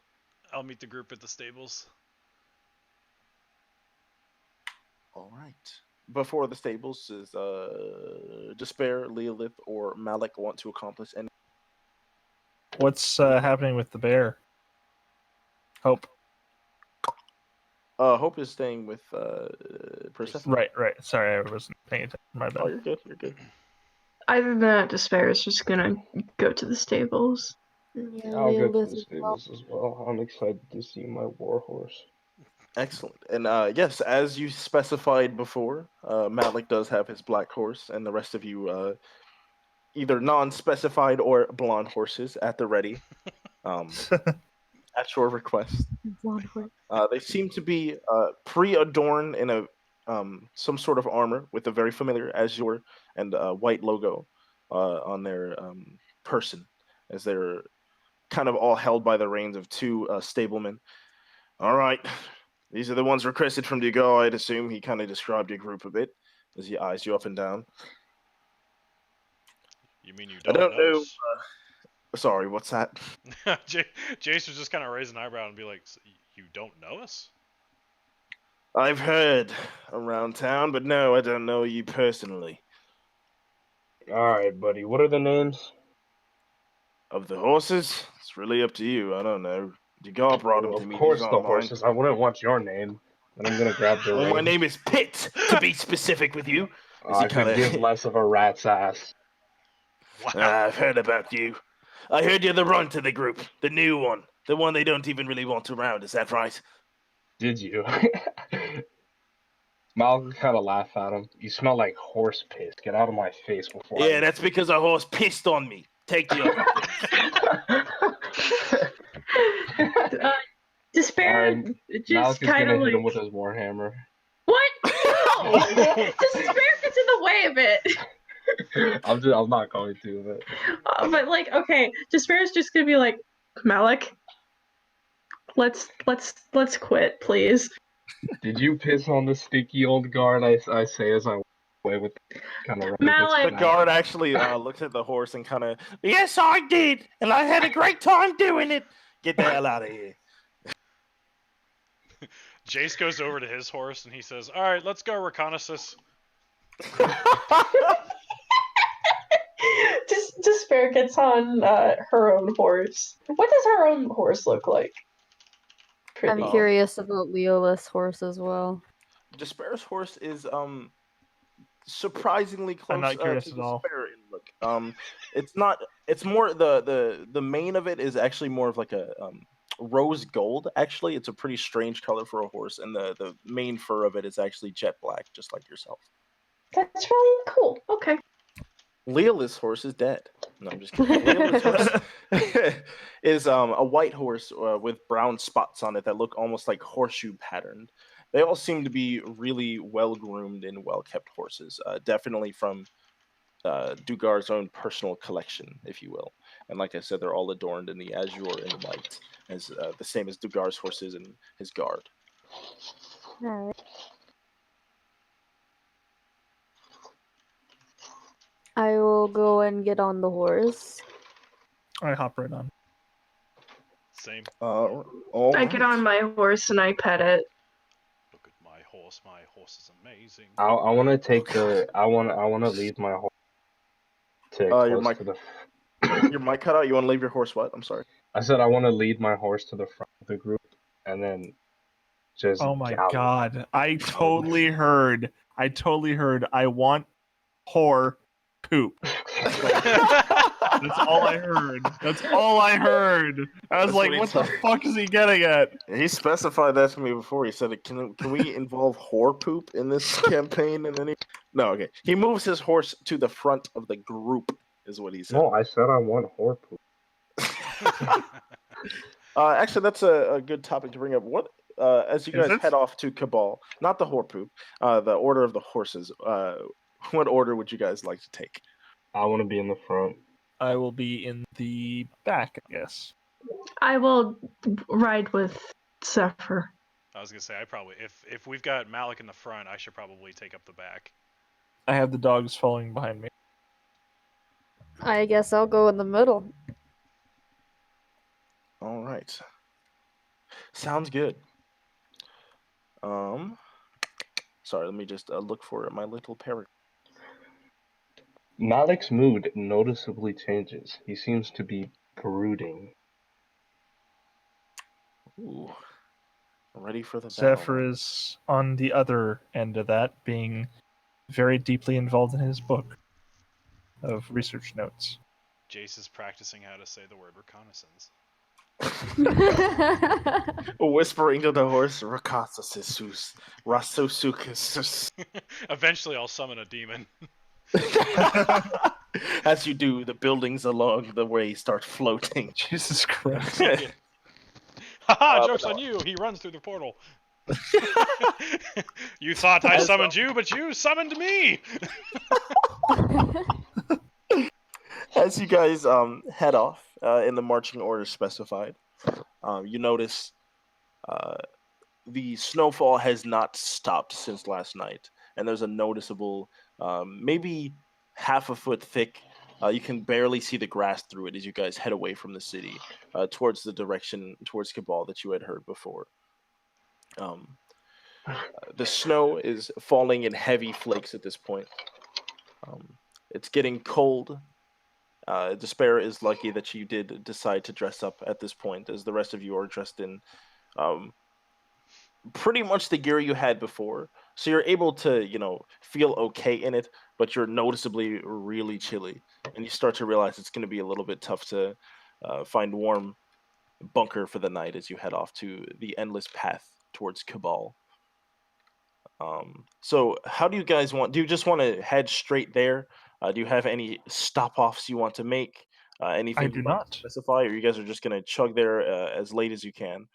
I'll meet the group at the stables. All right. Before the stables, is Despair, Leolith, or Malik want to accomplish any? What's happening with the bear? Hope. Hope is staying with Persephone. Right. Sorry, I wasn't paying attention. My bad. Oh, you're good. You're good. Other than that, Despair is just gonna go to the stables. Yeah, I'll go to Leolith the as well. stables as well. I'm excited to see my warhorse. Excellent. And yes, as you specified before, Malik does have his black horse, and the rest of you either non-specified or blonde horses at the ready, at your request. Blonde horse. They seem to be pre-adorned in a some sort of armor with a very familiar azure and white logo on their person, as they're kind of all held by the reins of two stablemen. All right, these are the ones requested from Dugas, I'd assume. He kind of described your group a bit as he eyes you up and down. You mean you I don't, don't know. us? Sorry, what's that? Jace was just kind of raise an eyebrow and be like, "So you don't know us?" I've heard around town, but no, I don't know you personally. Alright, buddy. What are the names? Of the horses? It's really up to you. I don't know. Dugas brought him Well, to of me. course These the aren't mine. horses. I wouldn't want your name. And I'm gonna grab the Well, my reins. name is Pitt, to be specific with you. I could give less of a rat's ass. Wow. I've heard about you. I heard you're the runt of the group, the new one, the one they don't even really want around. Is that right? Did you? Mal kind of laugh at him. You smell like horse piss. Get out of my face before Yeah, that's because a horse pissed on me. Take the other things. Despair Malik just is kind gonna of hit like, him with his warhammer. what? No! Despair gets in the way of it. I'm not going to, But like, okay, Despair's just gonna be like, Malik, let's quit, please. Did you piss on the sticky old guard? I say as I walk away with kind of Malik. The guard actually looks at the horse and kind of, yes, I did, and I had a great time doing it. Get the hell out of here. Jace goes over to his horse and he says, "All right, let's go reconnaissance." Despair gets on her own horse. What does her own horse look like? I'm curious about Leolith's horse as well. Despair's horse is surprisingly close. I'm not curious to at all. Despair in look. It's not. It's more the mane of it is actually more of like a rose gold. Actually, it's a pretty strange color for a horse, and the main fur of it is actually jet black, just like yourself. That's really cool. Okay. Leolith's horse is dead. No, I'm just kidding. Leolith's horse is a white horse with brown spots on it that look almost like horseshoe patterned. They all seem to be really well groomed and well kept horses. Definitely from Dugar's own personal collection, if you will. And like I said, they're all adorned in the azure and white, as the same as Dugar's horses and his guard. Alright. I will go and get on the horse. I hop right on. Same. All I get on my horse and I pet it. Look at my horse. My horse is amazing. I want to take the. I want to leave my horse to your close mic- to the. Your mic cut out. You want to leave your horse what? I'm sorry. I said I want to lead my horse to the front of the group and then just. Oh my gallop. god. I totally heard. I want whore poop. That's all I heard. I was That's like, what he what the told- fuck is he getting at? He specified that to me before. He said, "Can we involve whore poop in this campaign?" And then no, okay. He moves his horse to the front of the group, is what he said. No, I said I want whore poop. Actually, that's a good topic to bring up. What as you Is guys it? head off to Cabal, not the whore poop, the order of the horses. What order would you guys like to take? I want to be in the front. I will be in the back, I guess. I will ride with Zephyr. I was gonna say I probably if we've got Malik in the front, I should probably take up the back. I have the dogs following behind me. I guess I'll go in the middle. All right. Sounds good. Sorry, let me just look for my little paragraph. Malik's mood noticeably changes. He seems to be brooding. Ooh. Ready for the Zephyr battle. is on the other end of that, being very deeply involved in his book of research notes. Jace is practicing how to say the word reconnaissance. Whispering to the horse, Rakatsasus, Rasosukus. Eventually, I'll summon a demon. As you do, the buildings along the way start floating. Jesus Christ. Haha, joke's on you! He runs through the portal. You thought I summoned you, but you summoned me! As you guys head off in the marching order specified, you notice the snowfall has not stopped since last night, and there's a noticeable, maybe half a foot thick. You can barely see the grass through it as you guys head away from the city towards the direction towards Cabal that you had heard before. The snow is falling in heavy flakes at this point. It's getting cold. Despair is lucky that you did decide to dress up at this point, as the rest of you are dressed in pretty much the gear you had before. So you're able to, feel okay in it, but you're noticeably really chilly. And you start to realize it's going to be a little bit tough to find warm bunker for the night as you head off to the endless path towards Cabal. So how do you guys want? Do you just want to head straight there? Do you have any stop-offs you want to make? Anything I do you'd like not. to specify, or you guys are just going to chug there as late as you can?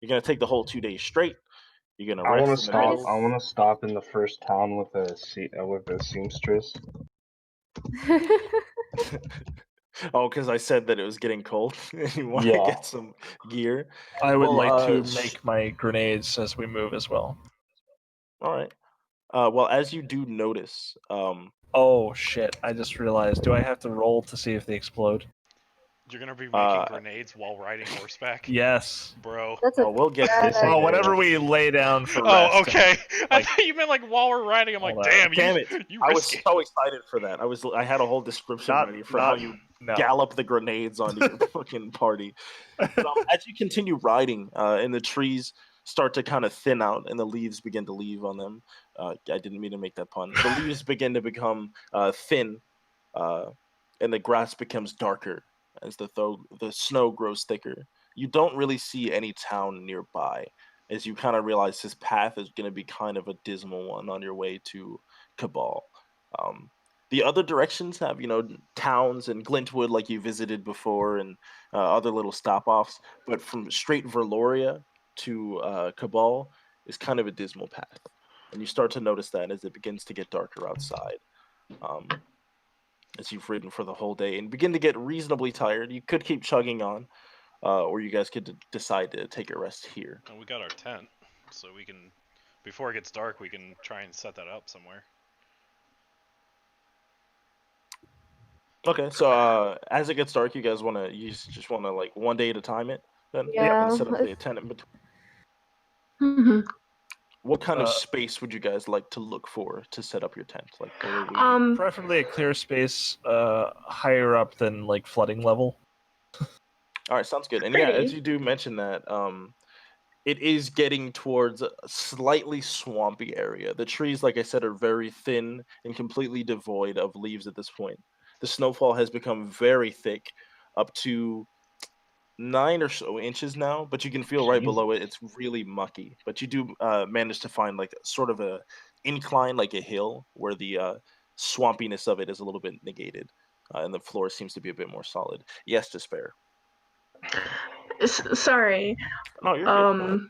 You're going to take the whole 2 days straight? You're going to I rest want in to the stop. middle? I want to stop in the first town with a seamstress. Oh, because I said that it was getting cold and you want to Yeah. get some gear. I would Well, like to make my grenades as we move as well. All right. Well, as you do notice, Oh shit, I just realized. Do I have to roll to see if they explode? You're gonna be making grenades while riding horseback? Yes. Bro. That's a we'll get bad this. Well, idea. whenever we lay down for rest. Oh, okay. I like- thought you meant like while we're riding. I'm like, Hold on. damn, Damn you I was risky. so excited for that. I had a whole description ready for how you gallop the grenades onto your fucking party. But, as you continue riding, and the trees start to kind of thin out and the leaves begin to leave on them. I didn't mean to make that pun. The leaves begin to become thin, and the grass becomes darker as the snow grows thicker. You don't really see any town nearby, as you kind of realize this path is going to be kind of a dismal one on your way to Cabal. The other directions have, towns and Glintwood like you visited before, and other little stop-offs. But from straight Verloria to Cabal is kind of a dismal path. And you start to notice that as it begins to get darker outside. As you've ridden for the whole day and begin to get reasonably tired. You could keep chugging on, or you guys could decide to take a rest here. And we got our tent, so we can, before it gets dark, we can try and set that up somewhere. Okay, so as it gets dark, you guys just want to like one day at a time it then? Yeah. Set up the tent in between. Mhm. What kind of space would you guys like to look for to set up your tent? Like, where would you... Preferably a clear space higher up than like flooding level. All right, sounds good. And yeah, Pretty. as you do mention that, it is getting towards a slightly swampy area. The trees, like I said, are very thin and completely devoid of leaves at this point. The snowfall has become very thick, up to 9 or so inches now, but you can feel right below it. It's really mucky, but you do manage to find like sort of a incline, like a hill, where the swampiness of it is a little bit negated, and the floor seems to be a bit more solid. Yes, Despair. Sorry. No, you're good.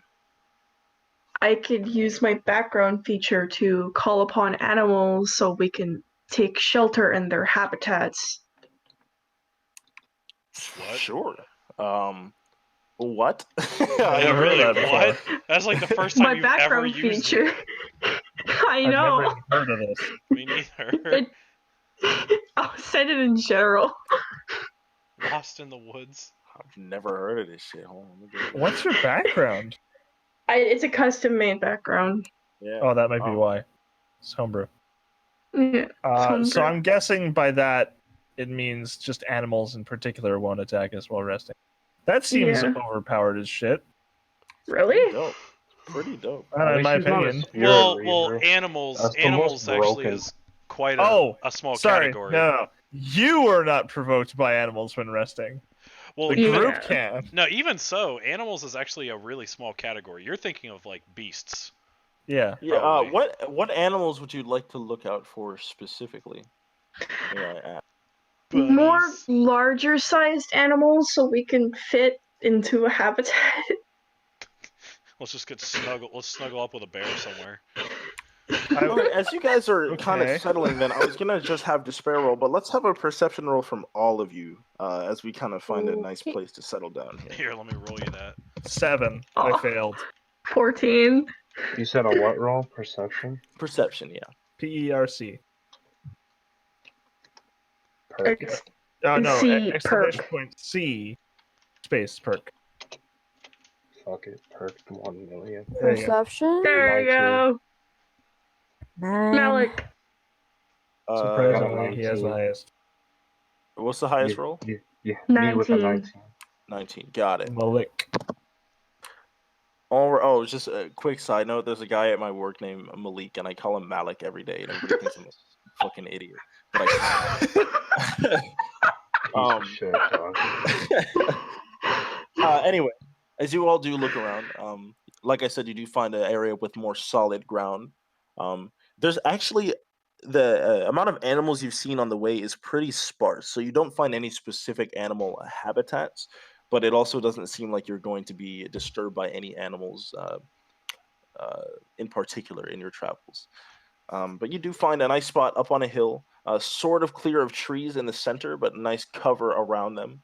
I could use my background feature to call upon animals so we can take shelter in their habitats. What? Sure. What? Yeah, never heard really, that before. what? That's like the first time My you've ever background used feature. it. I I've know. never even heard of this. Me neither. It, I'll send it in general. Lost in the woods. I've never heard of this shit. Hold on, let me get it. What's your background? It's a custom made background. Yeah. Oh, that might be Oh. why. It's homebrew. Yeah. So Homebrew. I'm guessing by that it means just animals in particular won't attack us while resting. That seems Yeah. overpowered as shit. Really? Dope. Pretty dope. At In least my she's not a opinion. spirit Well, reader. animals. That's the Animals most actually broken. is quite a small Sorry, category. no. You are not provoked by animals when resting. Well, The even group can. no, even so, animals is actually a really small category. You're thinking of like beasts. Yeah. Yeah. Probably. What animals would you like to look out for specifically? May I ask? More Bunnies. larger sized animals so we can fit into a habitat. Let's just get snuggle. Let's snuggle up with a bear somewhere. All right, as you guys are kind of Okay. settling, then I was gonna just have despair roll, but let's have a perception roll from all of you as we kind of find a nice Okay. place to settle down here. Here, let me roll you that. 7. Oh. I failed. 14. You said a what roll? Perception? Perception, yeah. PERC. Perfect. Ex- Oh no! C, Exclamation perk. point C space perk. Fuck it. Perfect 1 million. There you go. Perception. There you 19. go. 9. Malik. Surprisingly, he has the 19. highest. What's the highest roll? Yeah, me with a 19. 19. 19. Got it. Malik. Oh, just a quick side note. There's a guy at my work named Malik, and I call him Malik every day, and everybody thinks I'm a fucking idiot. But I Piece Um, of shit, dog. anyway, as you all do look around, like I said, you do find an area with more solid ground. There's actually the amount of animals you've seen on the way is pretty sparse, so you don't find any specific animal habitats. But it also doesn't seem like you're going to be disturbed by any animals in particular in your travels. But you do find a nice spot up on a hill, sort of clear of trees in the center, but nice cover around them.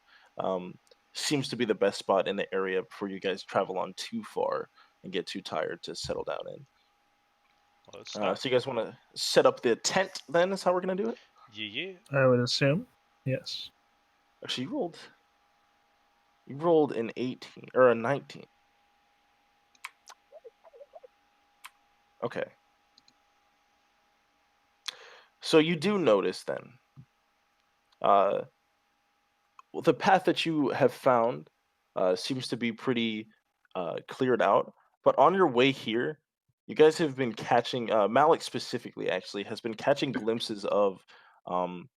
Seems to be the best spot in the area before you guys travel on too far and get too tired to settle down in. Well, let's So stop. you guys want to set up the tent then is how we're going to do it? Yeah. I would assume. Yes. Actually, you rolled an 18 or a 19. Okay. So you do notice then, the path that you have found seems to be pretty cleared out. But on your way here, you guys have been catching, Malik specifically actually, has been catching glimpses of um,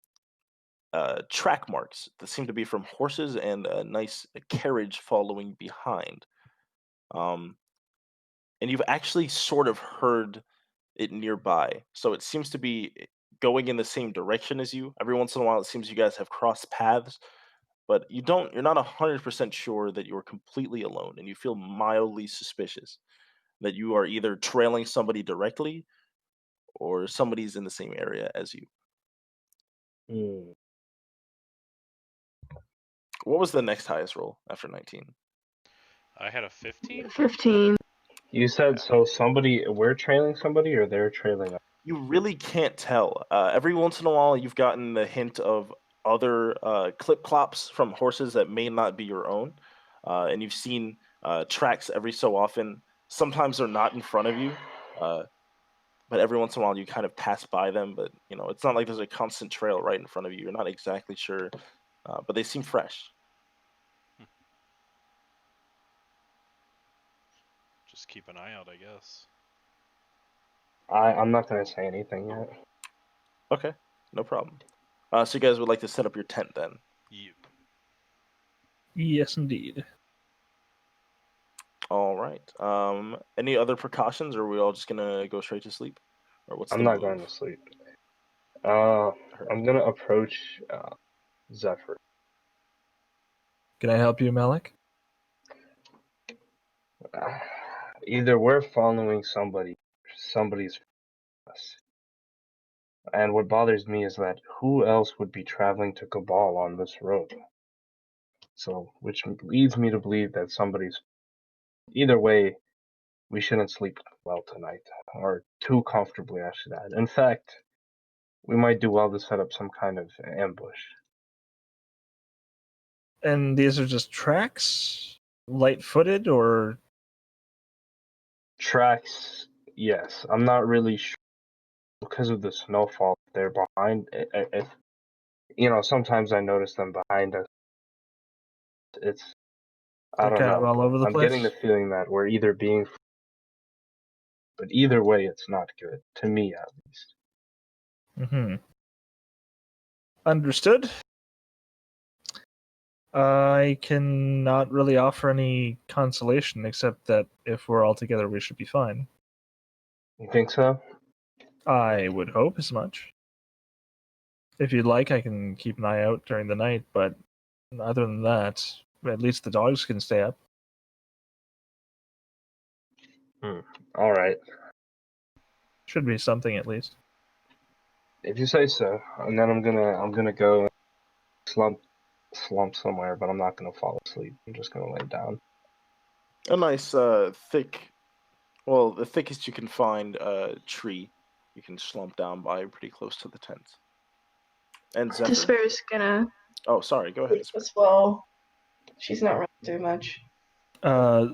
track marks that seem to be from horses and a nice carriage following behind. Um, and you've actually sort of heard it nearby. So it seems to be going in the same direction as you. Every once in a while, it seems you guys have crossed paths, but you're not 100% sure that you're completely alone, and you feel mildly suspicious that you are either trailing somebody directly or somebody's in the same area as you. Hmm. What was the next highest roll after 19? I had a 15. 15. You said so we're trailing somebody or they're trailing us? You really can't tell. Every once in a while, you've gotten the hint of other clip clops from horses that may not be your own, and you've seen tracks every so often. Sometimes they're not in front of you, but every once in a while you kind of pass by them. But it's not like there's a constant trail right in front of you. You're not exactly sure, but they seem fresh. Just keep an eye out, I guess. I'm not gonna say anything yet. Okay, no problem. So you guys would like to set up your tent then? You. Yes, indeed. All right. Any other precautions, or are we all just gonna go straight to sleep? Or what's I'm the not move? going to sleep. I'm gonna approach Zephyr. Can I help you, Malik? Either we're following somebody's us. And what bothers me is that who else would be traveling to Cabal on this road? So, which leads me to believe that somebody's. Either way, we shouldn't sleep well tonight, or too comfortably, I should add. In fact, we might do well to set up some kind of ambush. And these are just tracks, light-footed, or Tracks, yes. I'm not really sure because of the snowfall they're behind. If sometimes I notice them behind us. It's I they're don't kind know. of all over the I'm place? getting the feeling that we're either being, but either way, it's not good to me at least. Mm-hmm. Understood. I cannot really offer any consolation except that if we're all together, we should be fine. You think so? I would hope as much. If you'd like, I can keep an eye out during the night, but other than that, at least the dogs can stay up. All right. Should be something at least. If you say so, and then I'm gonna go slump somewhere, but I'm not gonna fall asleep. I'm just gonna lay down. A nice thick, the thickest you can find tree you can slump down by pretty close to the tent. And Zephyr. Despair's gonna Oh, sorry. Go ahead. sleep as well. She's not really doing much.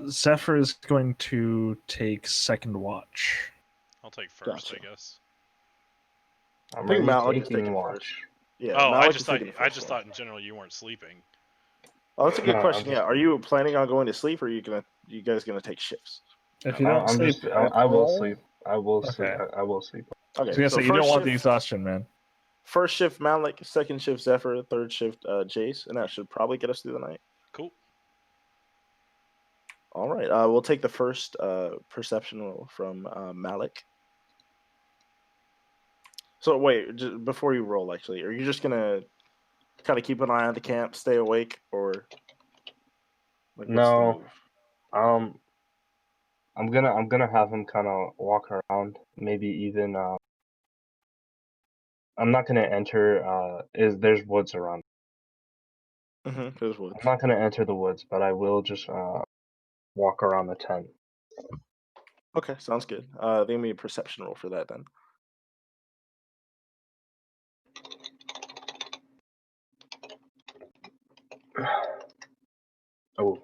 Zephyr is going to take second watch. I'll take first, Gotcha. I guess. I'm I think already Malik is taking taking watch. first. Yeah. Oh, Malik I is just taking the thought first in one. general you weren't sleeping. Oh, that's a good No, question. I'm Yeah. just- Are you planning on going to sleep, or are you guys gonna take shifts? If you don't I'm sleep, just. I will at all- sleep. I will sleep. Okay. I will sleep. I Okay. was gonna so say you don't first want the shift- exhaustion, man. First shift Malik, second shift Zephyr, third shift Jace, and that should probably get us through the night. Cool. All right. We'll take the first perception roll from Malik. So wait, before you roll, actually, are you just gonna kind of keep an eye on the camp, stay awake, or like, what's the No. move? I'm gonna have him kind of walk around. Maybe even. I'm not gonna enter. There's woods around. There's woods. I'm not gonna enter the woods, but I will just walk around the tent. Okay, sounds good. Give me a perception roll for that then. Oh.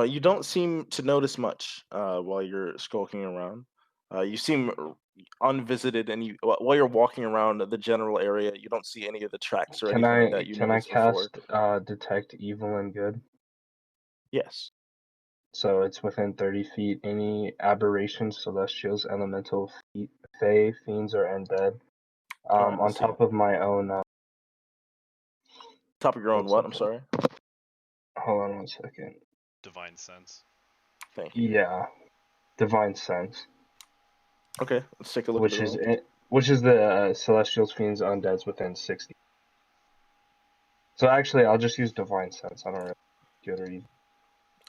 You don't seem to notice much while you're skulking around. You seem unvisited, and while you're walking around the general area, you don't see any of the tracks or Can anything like I that you can I noticed before. cast detect evil and good? Yes. So it's within 30 feet. Any aberrations, celestials, elemental, fae, fiends, or undead. Alright, On let's see. top of my own. Top of your own what's what? it I'm called? sorry. Hold on 1 second. Divine sense. Thank you. Yeah, divine sense, Okay, let's take a look which at the is roll. it. Which is the celestials, fiends, undeads within 60. So actually, I'll just use divine sense. I don't really good or evil.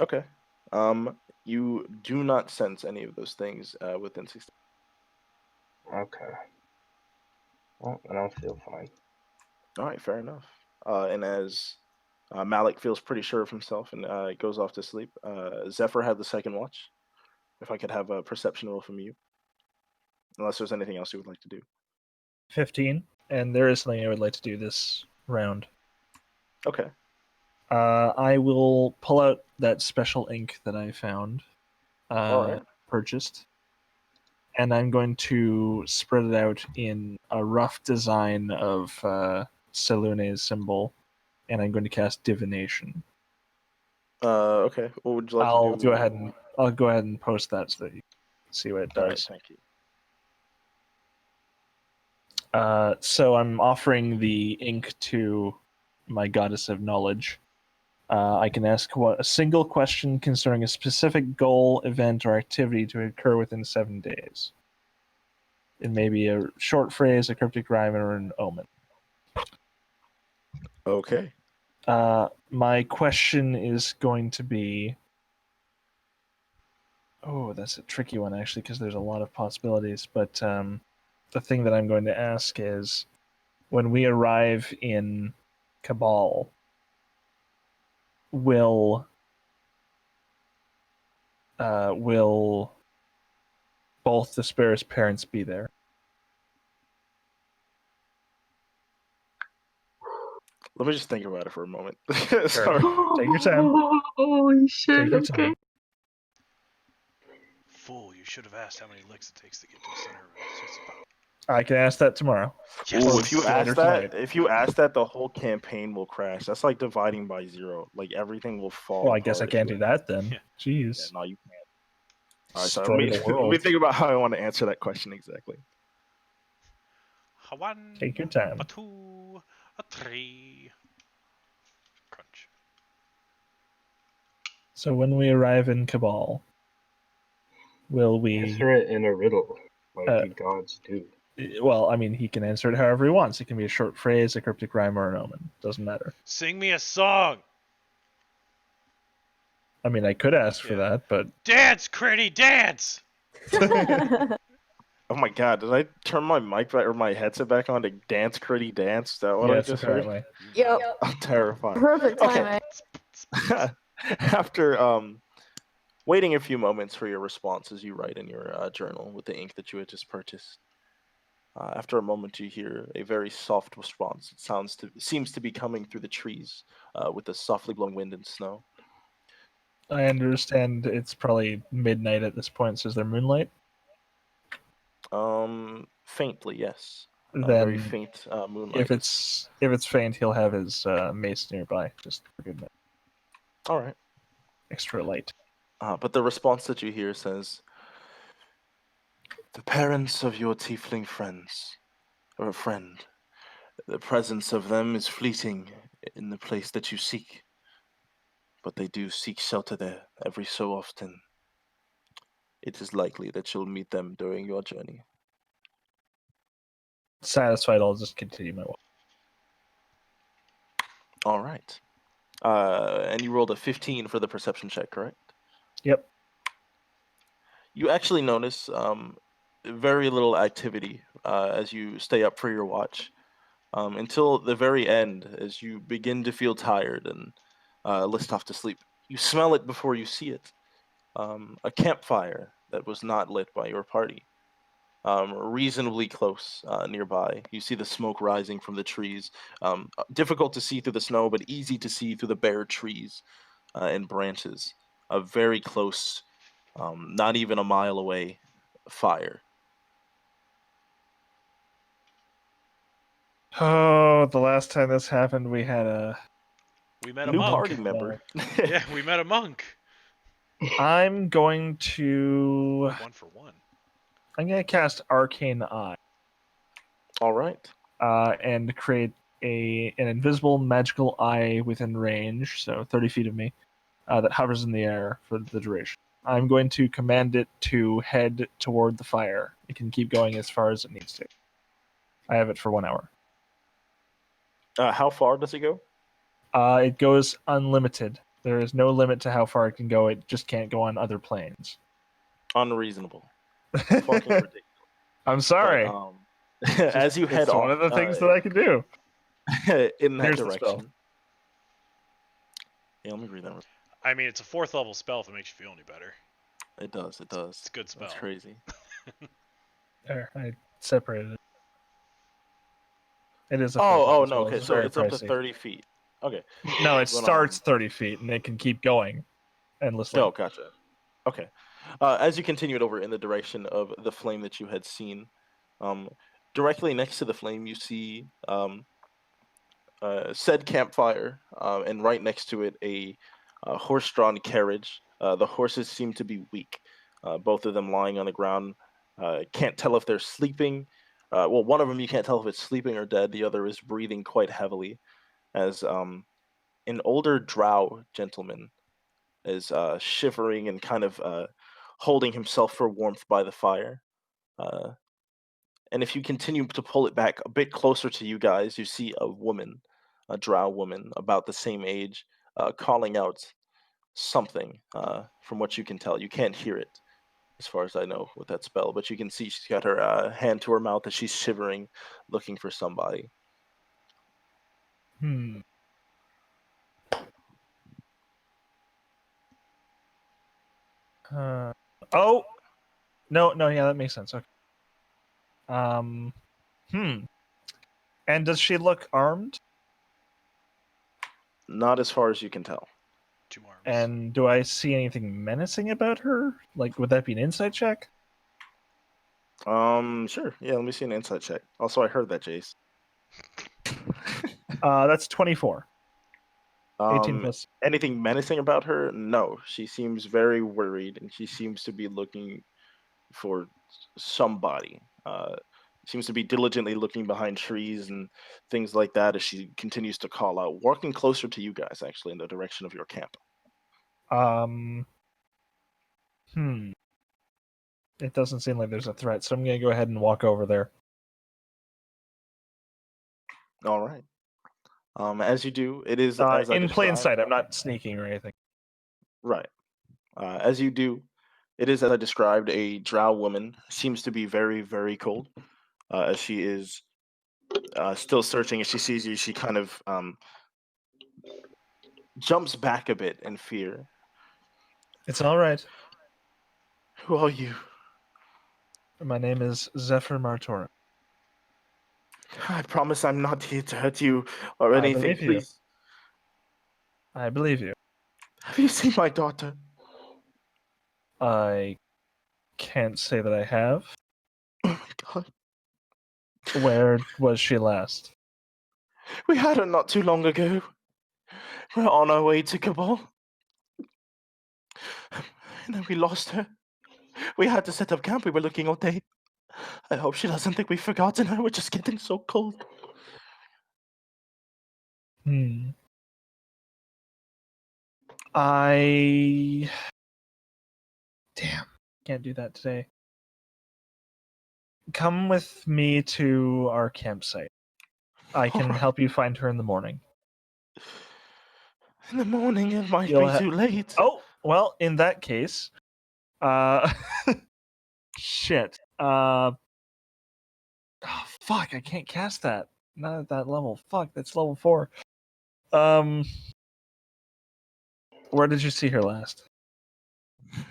Okay. You do not sense any of those things within 60. Okay. Well, then I'll feel fine. All right, fair enough. And as Malik feels pretty sure of himself and goes off to sleep, Zephyr had the second watch. If I could have a perception roll from you, unless there's anything else you would like to do. 15, and there is something I would like to do this round. Okay. I will pull out that special ink that I found, Alright. purchased, and I'm going to spread it out in a rough design of Selune's symbol, and I'm going to cast divination. Okay. What would you like I'll to do? I'll go ahead and post that so that you can see what it All right, does. thank you. So I'm offering the ink to my goddess of knowledge. I can ask a single question concerning a specific goal, event, or activity to occur within 7 days. It may be a short phrase, a cryptic rhyme, or an omen. Okay. My question is going to be... Oh, that's a tricky one, actually, because there's a lot of possibilities. But the thing that I'm going to ask is, when we arrive in Cabal, will both the Sparrow's parents be there? Let me just think about it for a moment. Sorry. Take your time. Holy shit. Take your Okay. time. Fool, you should have asked how many licks it takes to get to the center of it. I can ask that tomorrow. Yes. Ooh, if you Later ask that, the whole campaign will crash. That's like dividing by 0. Like everything will fall. Well, I guess I apart can't if do you- that then. Yeah. Jeez. Yeah, no, you can't. All right, so Destroy let me, the let me world. think about how I want to answer that question exactly. A 1, Take your time. a 2, a 3. Crunch. So when we arrive in Cabal, will we? Answer it in a riddle, like Uh, the gods do. Well, I mean, he can answer it however he wants. It can be a short phrase, a cryptic rhyme, or an omen. Doesn't matter. Sing me a song. I mean, I could ask for Yeah. that, but Dance, Critty, dance. Oh my god, did I turn my mic back or my headset back on to dance Critty dance? Is that what I yes, just heard? apparently. Yep. I'm terrified. Perfect Okay. timing. After waiting a few moments for your responses, you write in your journal with the ink that you had just purchased. After a moment, you hear a very soft response. It seems to be coming through the trees with the softly blowing wind and snow. I understand it's probably midnight at this point, so is there moonlight? Faintly, yes. Then, Very faint moonlight. if it's faint, he'll have his mace nearby, just for good measure. All right. Extra light. But the response that you hear says, "The parents of your tiefling friends, or a friend, the presence of them is fleeting in the place that you seek. But they do seek shelter there every so often. It is likely that you'll meet them during your journey." Satisfied, I'll just continue my walk. All right. And you rolled a 15 for the perception check, correct? Yep. You actually notice very little activity as you stay up for your watch until the very end, as you begin to feel tired and list off to sleep. You smell it before you see it. A campfire that was not lit by your party. Reasonably close nearby. You see the smoke rising from the trees. Difficult to see through the snow, but easy to see through the bare trees and branches. A very close, not even a mile away, fire. Oh, the last time this happened, we had a. We met a New monk. party member. Yeah, we met a monk. I'm going to. 1 for 1. I'm going to cast Arcane Eye. All right. And create an invisible magical eye within range, so 30 feet of me, that hovers in the air for the duration. I'm going to command it to head toward the fire. It can keep going as far as it needs to. I have it for 1 hour. How far does it go? It goes unlimited. There is no limit to how far it can go. It just can't go on other planes. Unreasonable. Fucking ridiculous. I'm sorry. But, as you head It's off, one of the things that I can do. in that Here's the spell. direction. Yeah, let me read that. I mean, it's a 4th level spell if it makes you feel any better. It does. It does. It's a good spell. That's crazy. There, I separated it. It is a Oh, fourth no. level Okay, spell. so Very it's up to pricey. 30 feet. Okay. No, it But, starts 30 feet and it can keep going endlessly. Oh, gotcha. Okay. As you continued over in the direction of the flame that you had seen, directly next to the flame, you see said campfire, and right next to it, a horse-drawn carriage. The horses seem to be weak. Both of them lying on the ground. Can't tell if they're sleeping. Well, one of them you can't tell if it's sleeping or dead. The other is breathing quite heavily, as an older drow gentleman is shivering and kind of holding himself for warmth by the fire. And if you continue to pull it back a bit closer to you guys, you see a woman, a drow woman, about the same age, calling out something. From what you can tell, you can't hear it, as far as I know, with that spell, but you can see she's got her hand to her mouth as she's shivering, looking for somebody. Oh, no, yeah, that makes sense. Okay. And does she look armed? Not as far as you can tell. 2 arms. And do I see anything menacing about her? Like, would that be an insight check? Sure. Yeah, let me see an insight check. Also, I heard that, Jace. That's 24. 18 plus. Anything menacing about her? No. She seems very worried, and she seems to be looking for somebody. Seems to be diligently looking behind trees and things like that as she continues to call out, walking closer to you guys, actually, in the direction of your camp. It doesn't seem like there's a threat, so I'm gonna go ahead and walk over there. All right. As you do, it is as I in plain described. sight. I'm not sneaking or anything. Right. As you do, it is as I described. A drow woman seems to be very, very cold. As she is still searching, as she sees you, she kind of jumps back a bit in fear. It's all right. Who are you? My name is Zephyr Martora. I promise I'm not here to hurt you or I anything. believe you. Please. I believe you. Have you seen my daughter? I can't say that I have. Oh my god. Where was she last? We had her not too long ago. We're on our way to Cabal. And then we lost her. We had to set up camp. We were looking all day. I hope she doesn't think we've forgotten her. We're just getting so cold. Damn, can't do that today. Come with me to our campsite. I can Alright. help you find her in the morning. In the morning, it might You'll be too late. Oh, well, in that case, shit. Oh, fuck, I can't cast that. Not at that level. Fuck, that's level 4. Where did you see her last?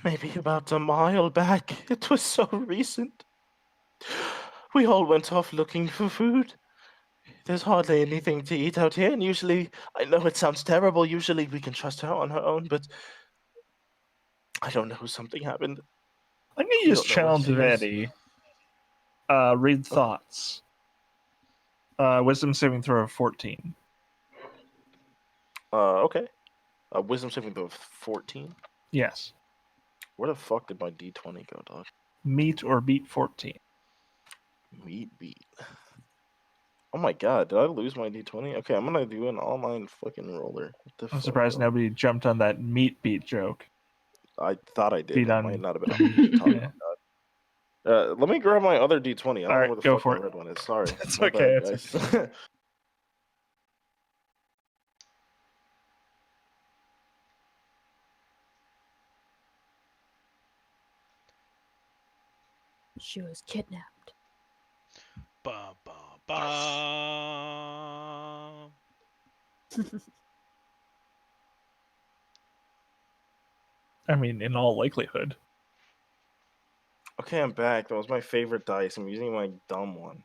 Maybe about a mile back. It was so recent. We all went off looking for food. There's hardly anything to eat out here, and usually, I know it sounds terrible, usually we can trust her on her own, but I don't know, something happened. I'm gonna You use don't know Channel what she is. Divinity. Read thoughts. Wisdom saving throw of 14. Okay. Wisdom saving throw of 14. Yes. Where the fuck did my D20 go, dog? Meet or beat 14. Meat beat. Oh my god, did I lose my D20? Okay, I'm gonna do an online fucking roller. What the I'm fuck, surprised bro? nobody jumped on that meat beat joke. I thought I did. Beat It on- might not have been. I should talk Yeah. about that. Let me grab my other D20. I don't know Alright, where the go fuck for my it. red one is. Sorry. It's My okay, bad, it's guys. She was kidnapped. Ba ba ba. I mean, in all likelihood. Okay, I'm back. That was my favorite dice. I'm using my dumb one.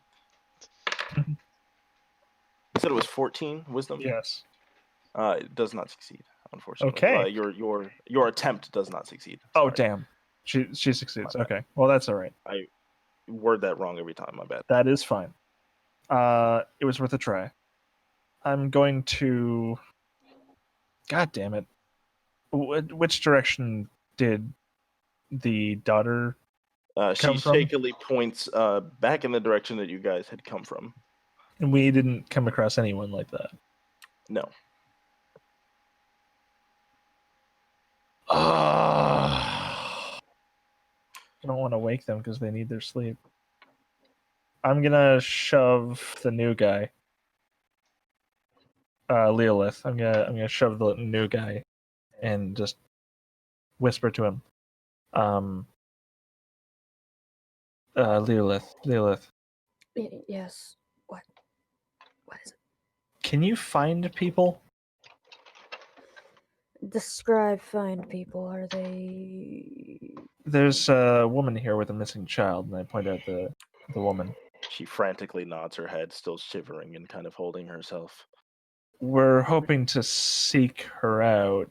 You said it was 14 wisdom? Yes. It does not succeed, unfortunately. Okay. Your attempt does not succeed. Oh, Sorry. damn. She succeeds. My bad. Okay. Well, that's all right. I word that wrong every time. My bad. That is fine. It was worth a try. I'm going to... God damn it. Which direction did the daughter... She come from? shakily points back in the direction that you guys had come from. And we didn't come across anyone like that. No. I don't want to wake them because they need their sleep. I'm gonna shove the new guy, Leolith. I'm gonna shove the new guy, and just whisper to him, Leolith. Yes. What? What is it? Can you find people? Describe find people. Are they? There's a woman here with a missing child, and I point out the woman. She frantically nods her head, still shivering and kind of holding herself. We're hoping to seek her out,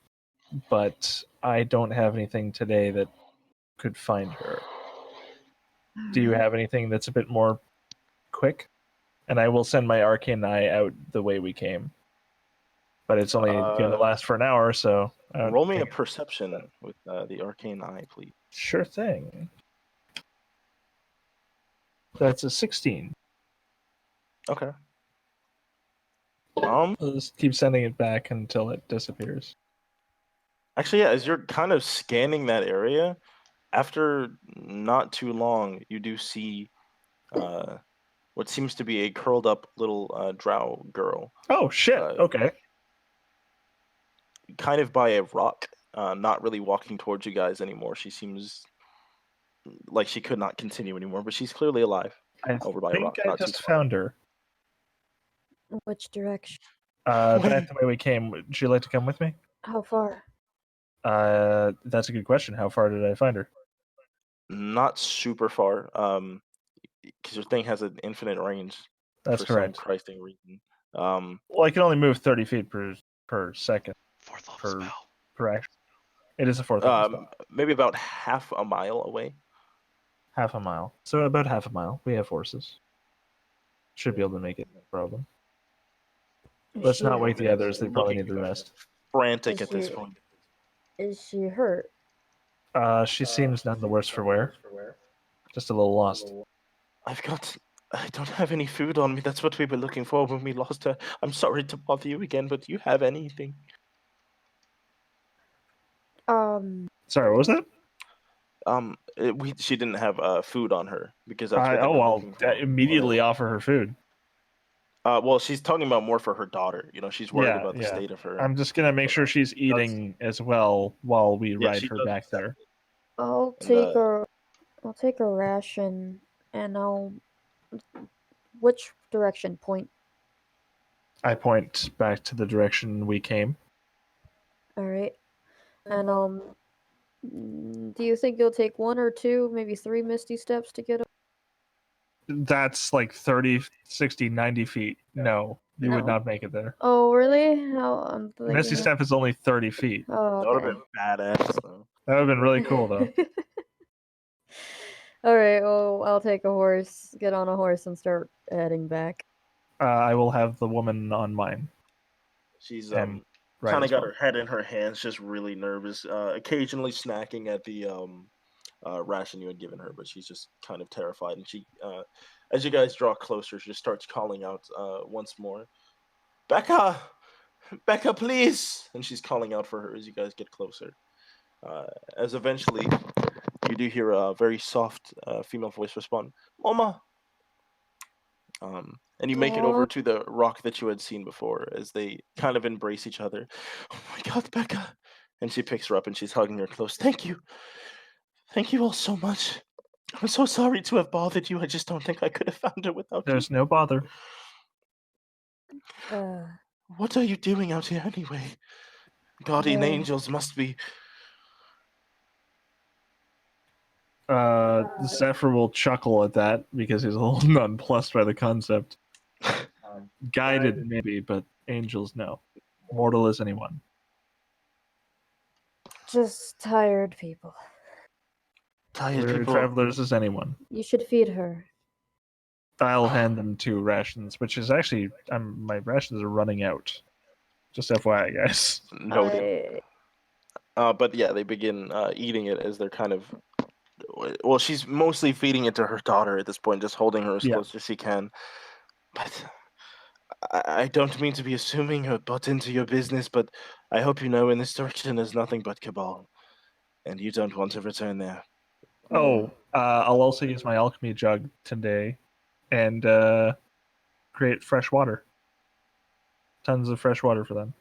but I don't have anything today that could find her. Do you have anything that's a bit more quick? And I will send my arcane eye out the way we came. But it's only going to last for an hour, so... I don't Roll me a think- perception with the arcane eye, please. Sure thing. That's a 16. Okay. I'll just keep sending it back until it disappears. Actually, yeah, as you're kind of scanning that area, after not too long, you do see what seems to be a curled up little drow girl, Oh, shit. Okay. kind of by a rock, not really walking towards you guys anymore. She seems like she could not continue anymore, but she's clearly alive. I Over by a think rock, I not too just far. found her. Which direction? Back the way we came. Would you like to come with me? How far? That's a good question. How far did I find her? Not super far, because your thing has an infinite range. That's for correct. some Christing reason. Well, I can only move 30 feet per second Fourth level per spell. per action. It is a fourth level spell. Maybe about half a mile away. Half a mile. So about half a mile. We have horses. Should be able to make it, no problem. Let's not wake the others. They probably need the rest. Frantic Is at this she- point. Is she hurt? She seems none the worse for wear. Just a little lost. I don't have any food on me. That's what we were looking for when we lost her. I'm sorry to bother you again, but do you have anything? Sorry, what was that? She didn't have food on her because that's what I'll immediately offer her food. Well, she's talking about more for her daughter. You know, she's worried about the yeah. state of her. I'm just gonna make sure she's eating as well while we Yeah, ride she her does back there. I'll And, take I'll take a ration, and I'll. Which direction? Point. I point back to the direction we came. All right. And do you think you'll take 1 or 2, maybe 3 misty steps to get up? That's like 30, 60, 90 feet. No, you would No. not make it there. Oh, really? No, I'm thinking. Misty Step is only 30 feet. Oh, That would okay. have been badass. Though. That would have been really cool, though. All right. Well, I'll take a horse, get on a horse, and start heading back. I will have the woman on mine. She's And right kind of as got well. her head in her hands, just really nervous. Occasionally snacking at the ration you had given her, but she's just kind of terrified. And she, as you guys draw closer, she just starts calling out once more, "Becca, Becca, please!" And she's calling out for her as you guys get closer. As eventually you do hear a very soft female voice respond, "Mama." And you make it over to the rock that you had seen before as they kind of embrace each other. "Oh my God, Becca." And she picks her up and she's hugging her close. "Thank you. Thank you all so much. I'm so sorry to have bothered you. I just don't think I could have found her without There's no bother. Uh, What are you doing out here anyway? Guardian Yeah. angels must be..." Zephyr will chuckle at that because he's a little nonplussed by the concept. Guided, maybe, but angels, no. Mortal as anyone. just tired people. Tired We're people. travelers as anyone. You should feed her. I'll hand them 2 rations, which is actually my rations are running out. Just FYI, guys. Noted. But yeah, they begin eating it as they're kind of. Well, she's mostly feeding it to her daughter at this point, just holding her as close as she can. But I don't mean to be assuming or butt into your business, but I hope you know in this direction is nothing but Cabal, and you don't want to return there. Oh, I'll also use my alchemy jug today and create fresh water. Tons of fresh water for them.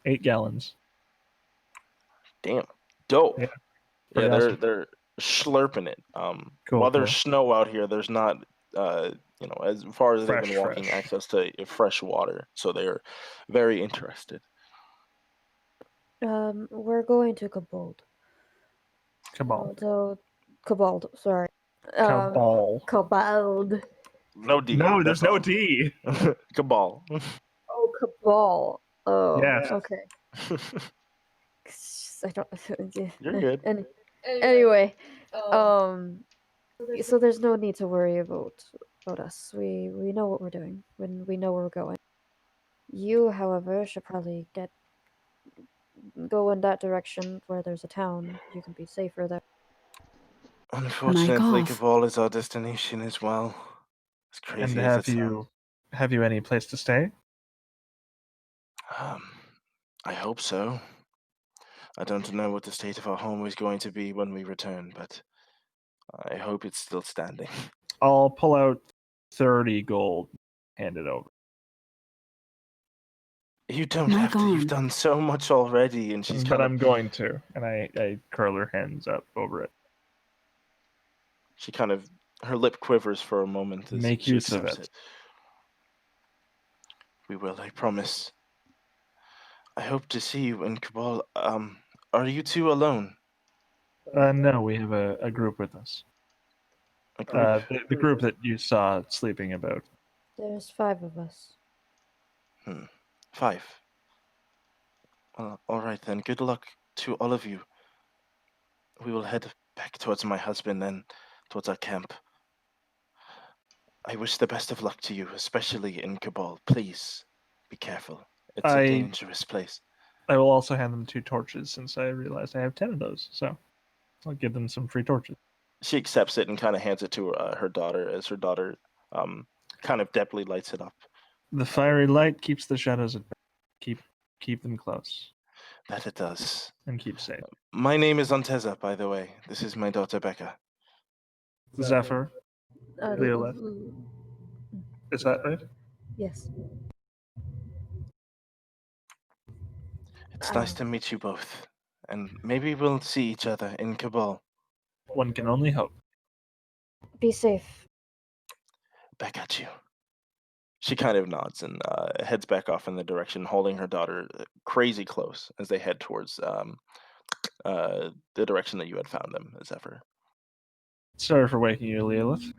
8 gallons. Damn, dope. Yeah. Yeah, Pretty they're slurping it. Cool, While there's cool. snow out here, there's not, as far as they've been walking, Fresh. access to fresh water. So they're very interested. We're going to Cabal. Cabal. Although, Cabal, sorry. Cabal. Cabal. No D. No, there's that's no all. D. Cabal. Oh, Cabal. Oh, Yes. okay. I don't. You're good. Anyway, so there's no need to worry about us. We know what we're doing when we know where we're going. You, however, should probably go in that direction where there's a town. You can be safer there. Unfortunately, off. Cabal is our destination as well. As crazy And as have it sounds. you any place to stay? I hope so. I don't know what the state of our home is going to be when we return, but I hope it's still standing. I'll pull out 30 gold, hand it over. You don't Mic have to. You've on. done so much already, and she's But kind I'm of. going to, and I curl her hands up over it. She kind of. Her lip quivers for a moment as Make she use of accepts it. it. We will, I promise. I hope to see you in Cabal. Are you two alone? No, we have a group with us. A group? The group that you saw sleeping about. There's 5 of us. 5. Well, all right then. Good luck to all of you. We will head back towards my husband and towards our camp. I wish the best of luck to you, especially in Cabal. Please be careful. It's a dangerous place. I will also hand them 2 torches since I realized I have 10 of those. So I'll give them some free torches. She accepts it and kind of hands it to her daughter as her daughter kind of deftly lights it up. The fiery light keeps the shadows at bay. Keep them close That it does. and keep safe. My name is Anteza, by the way. This is my daughter, Becca. Zephyr, Leolith. Is that right? Yes. It's nice to meet you both. And maybe we'll see each other in Cabal. One can only hope. Be safe. Back at you. She kind of nods and heads back off in the direction, holding her daughter crazy close as they head towards the direction that you had found them, Zephyr. Sorry for waking you, Leolith.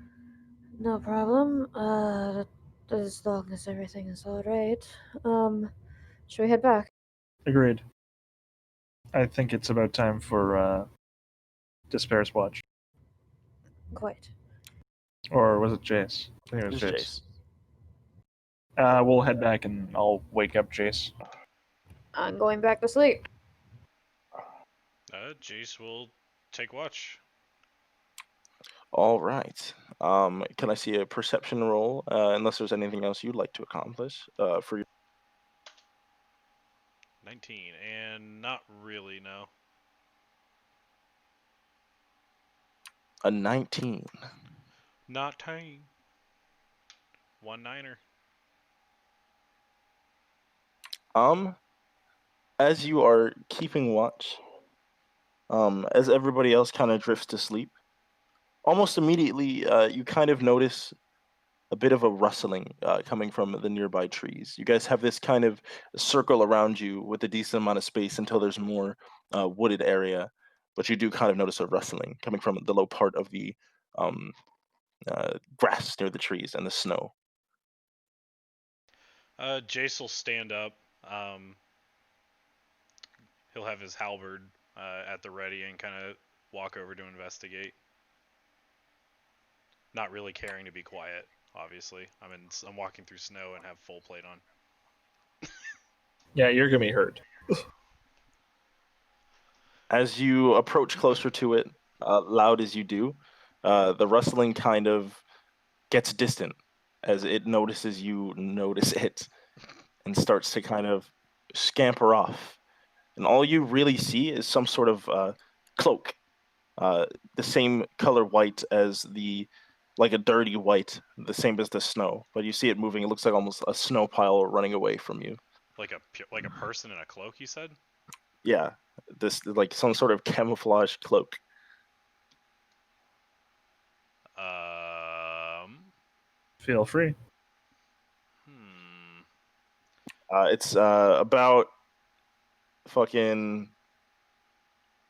No problem. As long as everything is alright. Should we head back? Agreed. I think it's about time for Despair's watch. Quite. Or was it Jace? I think it was Just Jace. We'll head back and I'll wake up Jace. I'm going back to sleep. Jace will take watch. All right. Can I see a perception roll? Unless there's anything else you'd like to accomplish for your. 19, and not really, no. A 19. Not 10. 1-9er. As you are keeping watch, as everybody else kind of drifts to sleep, almost immediately you kind of notice a bit of a rustling coming from the nearby trees. You guys have this kind of circle around you with a decent amount of space until there's more wooded area, but you do kind of notice a rustling coming from the low part of the grass near the trees and the snow. Jace will stand up. He'll have his halberd at the ready and kind of walk over to investigate. Not really caring to be quiet, obviously. I'm walking through snow and have full plate on. Yeah, you're gonna be hurt. As you approach closer to it, loud as you do, the rustling kind of gets distant as it notices you notice it and starts to kind of scamper off. And all you really see is some sort of cloak, the same color white as like a dirty white, the same as the snow. But you see it moving. It looks like almost a snow pile running away from you. Like a person in a cloak, you said? Yeah, this like some sort of camouflage cloak. Feel free. It's about fucking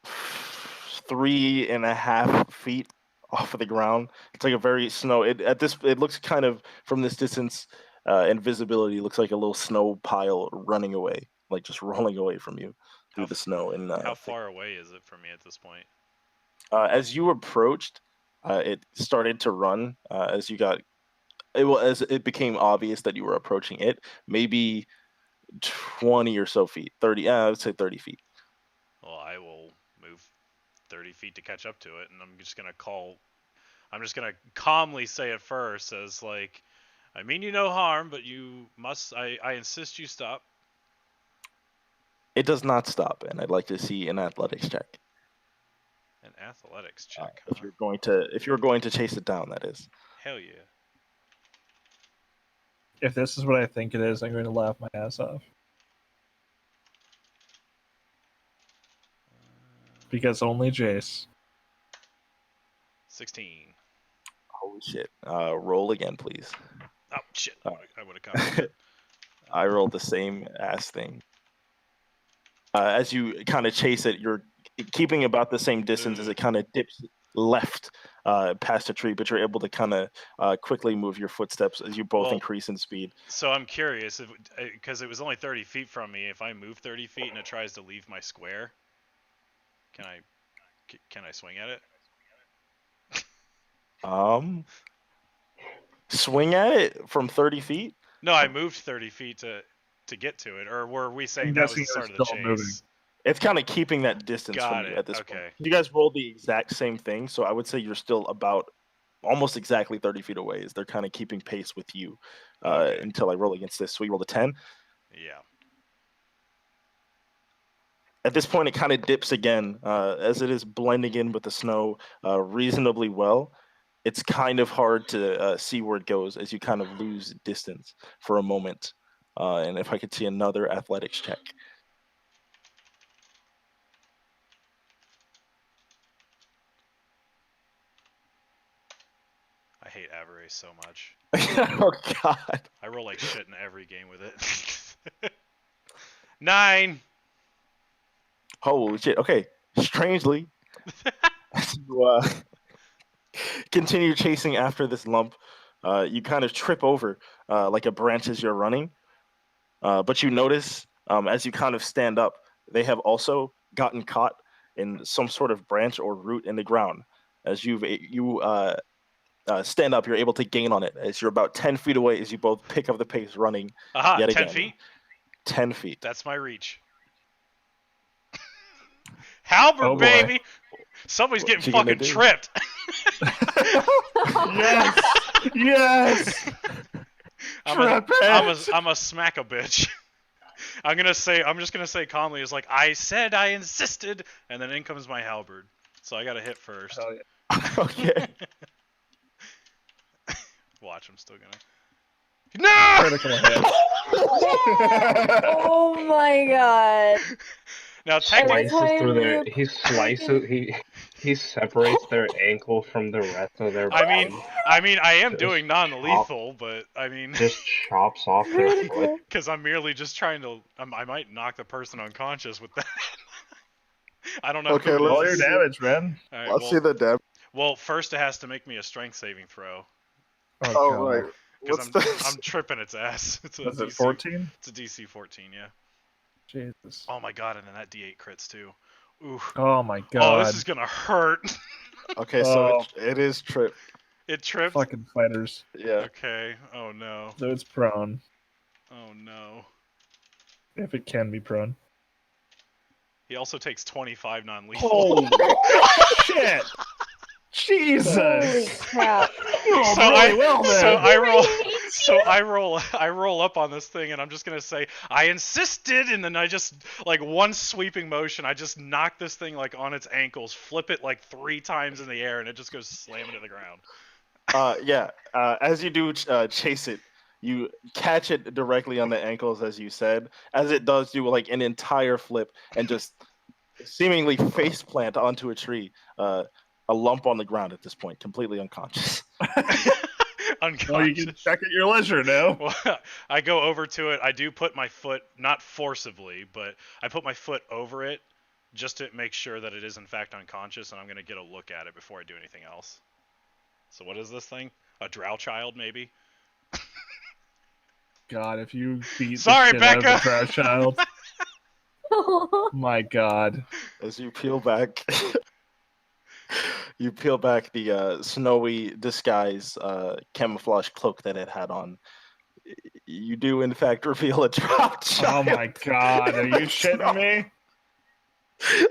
3.5 feet off of the ground. It's like a very snow. It looks kind of from this distance, invisibility looks like a little snow pile running away, like just rolling away from you through the snow. And How far away is it from me at this point? as you approached, it started to run. As you got, as it became obvious that you were approaching it, maybe 20 or so feet, 30. I would say 30 feet. Well, I will move 30 feet to catch up to it, and I'm just gonna calmly say it first as like, I mean you no harm, but you must. I insist you stop. It does not stop, and I'd like to see an athletics check. An athletics check. If you're going to chase it down, that is. Hell yeah. If this is what I think it is, I'm going to laugh my ass off. Because only Jace. 16. Holy shit! Roll again, please. Oh shit! I would have covered it. I rolled the same ass thing. As you kind of chase it, you're keeping about the same distance as it kind of dips left past a tree, but you're able to kind of quickly move your footsteps as you both increase in speed. So I'm curious, because it was only 30 feet from me. If I move 30 feet and it tries to leave my square, can I swing at it? Swing at it from 30 feet? No, I moved 30 feet to get to it, or were we saying that was the start of the chase? Moving. It's kind of keeping that distance from you at this point. You guys rolled the exact same thing, so I would say you're still about almost exactly 30 feet away. As they're kind of keeping pace with you until I roll against this. So we rolled a 10. Yeah. At this point, it kind of dips again as it is blending in with the snow reasonably well. It's kind of hard to see where it goes as you kind of lose distance for a moment. And if I could see another athletics check. I hate Avarice so much. Oh god. I roll like shit in every game with it. 9. Holy shit. Okay. Strangely, you continue chasing after this lump. You kind of trip over like a branch as you're running. But you notice as you kind of stand up, they have also gotten caught in some sort of branch or root in the ground. As you stand up, you're able to gain on it. As you're about 10 feet away, as you both pick up the pace running. Aha, yet 10 again. feet? 10 feet. That's my reach. Halberd, baby! Somebody's getting fucking tripped. Yes! Yes! I'm a smack a bitch. I'm just gonna say calmly, it's like, I said I insisted, and then in comes my halberd. So I gotta hit first. Oh, yeah. Okay. Watch, I'm still gonna. No! Critical hit. Oh my god. Now technically, Slices through their, he separates their ankle from the rest of their body. I mean, I am Just doing non-lethal, but I mean, just chops off their foot. because I'm merely just trying to. I might knock the person unconscious with that. I don't know. Okay, who it Roll is. your damage, man. All right, Let's see the damage. Well, first it has to make me a strength saving throw Oh, God. right. because What's I'm tripping its ass. It's a Was it DC 14? It's a DC 14, yeah. Jesus. Oh my god, and then that D8 crits too. Ooh. Oh my god. Oh, this is gonna hurt. Okay, so it is trip. It tripped. Fucking fighters. Yeah. Okay. Oh no. So it's prone. Oh no. If it can be prone. He also takes 25 non-lethal. Holy shit! Jesus! Holy crap. Oh, really well, then. So I roll up on this thing, and I'm just gonna say I insisted, and then I just like one sweeping motion, I just knock this thing like on its ankles, flip it like 3 times in the air, and it just goes slamming to the ground. As you do chase it, you catch it directly on the ankles, as you said. As it does do like an entire flip and just seemingly face plant onto a tree. A lump on the ground at this point, completely unconscious. unconscious. Well, you can check at your leisure now. Well, I go over to it. I do put my foot, not forcibly, but I put my foot over it just to make sure that it is in fact unconscious, and I'm going to get a look at it before I do anything else. So what is this thing? A drow child, maybe? God, if you beat Sorry, the shit out of Becca! a drow child. My God. As you peel back, you peel back the snowy disguise camouflage cloak that it had on. You do, in fact, reveal a drow child. Oh my God, are you shitting me?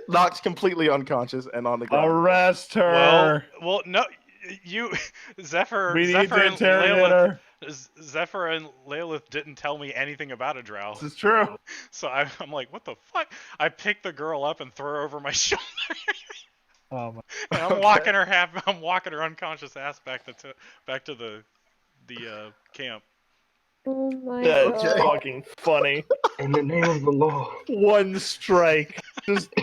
Knocked completely unconscious and on the ground. Arrest her. Well, no, you, Zephyr, We need Zephyr to and interrogate Leolith, her. Zephyr and Leolith didn't tell me anything about a drow, This is true. so I'm like, what the fuck? I pick the girl up and throw her over my shoulder, Oh my. and I'm walking her unconscious ass back to the camp. Oh my That's god. fucking funny. In the name of the law. One strike. Just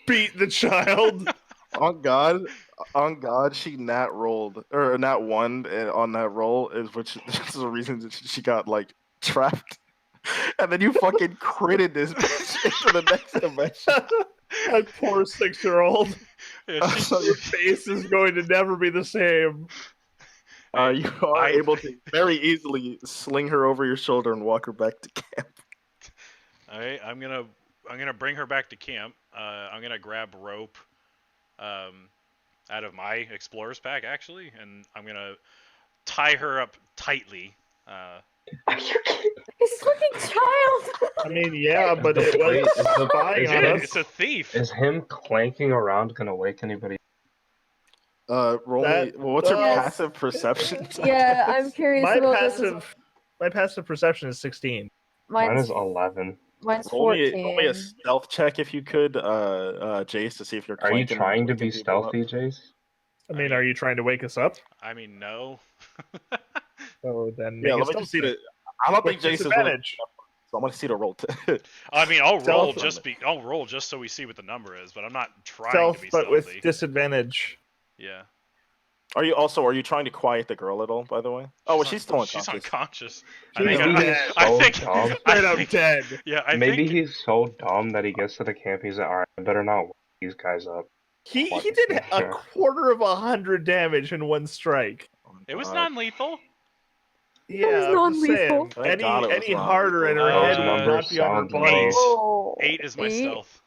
beat the child. On God, she nat rolled or nat one on that roll, which is the reason that she got like trapped. And then you fucking critted this bitch into the next dimension. That poor 6-year-old. Yeah, Your face is going to never be the same. You are able to very easily sling her over your shoulder and walk her back to camp. Alright, I'm gonna bring her back to camp. I'm gonna grab rope out of my explorer's pack actually, and I'm gonna tie her up tightly. This fucking child. I mean, yeah, but it Wait, was is the- spying is on it- us. It's a thief. Is him clanking around gonna wake anybody? Roll me. That- Well, what's your Yes. passive perception? Yeah, I'm curious My about this. passive perception is 16. Mine Mine's is 11. mine's Roll 14. me a stealth check if you could, Jace, to see if you're. Are you clanking trying to be waking people up. stealthy, Jace? I mean, are you trying to wake us up? I mean, no. So then Yeah, make a let me just see stealth the. I don't check. think With Jace is really. disadvantage. So I'm gonna see the roll. I mean, I'll roll Stealth. I'll roll just so we see what the number is, but I'm not trying Stealth, to be but stealthy. with disadvantage. Yeah. Are you trying to quiet the girl at all? By the way. Oh, well, she's still unconscious. She's unconscious. She's dead. I think. dumb. I Straight up think- dead. Yeah, I Maybe think. he's so dumb that he gets to the camp, he's like, alright, I better not wake these guys up. He did a quarter of 100 damage in one strike. Oh my It was God. non-lethal. Yeah, was I'm just saying. non-lethal. Thank God it was Any harder in her non-lethal. head Those would numbers not be on her sound body. nice. Oh, 8 is my eight? stealth.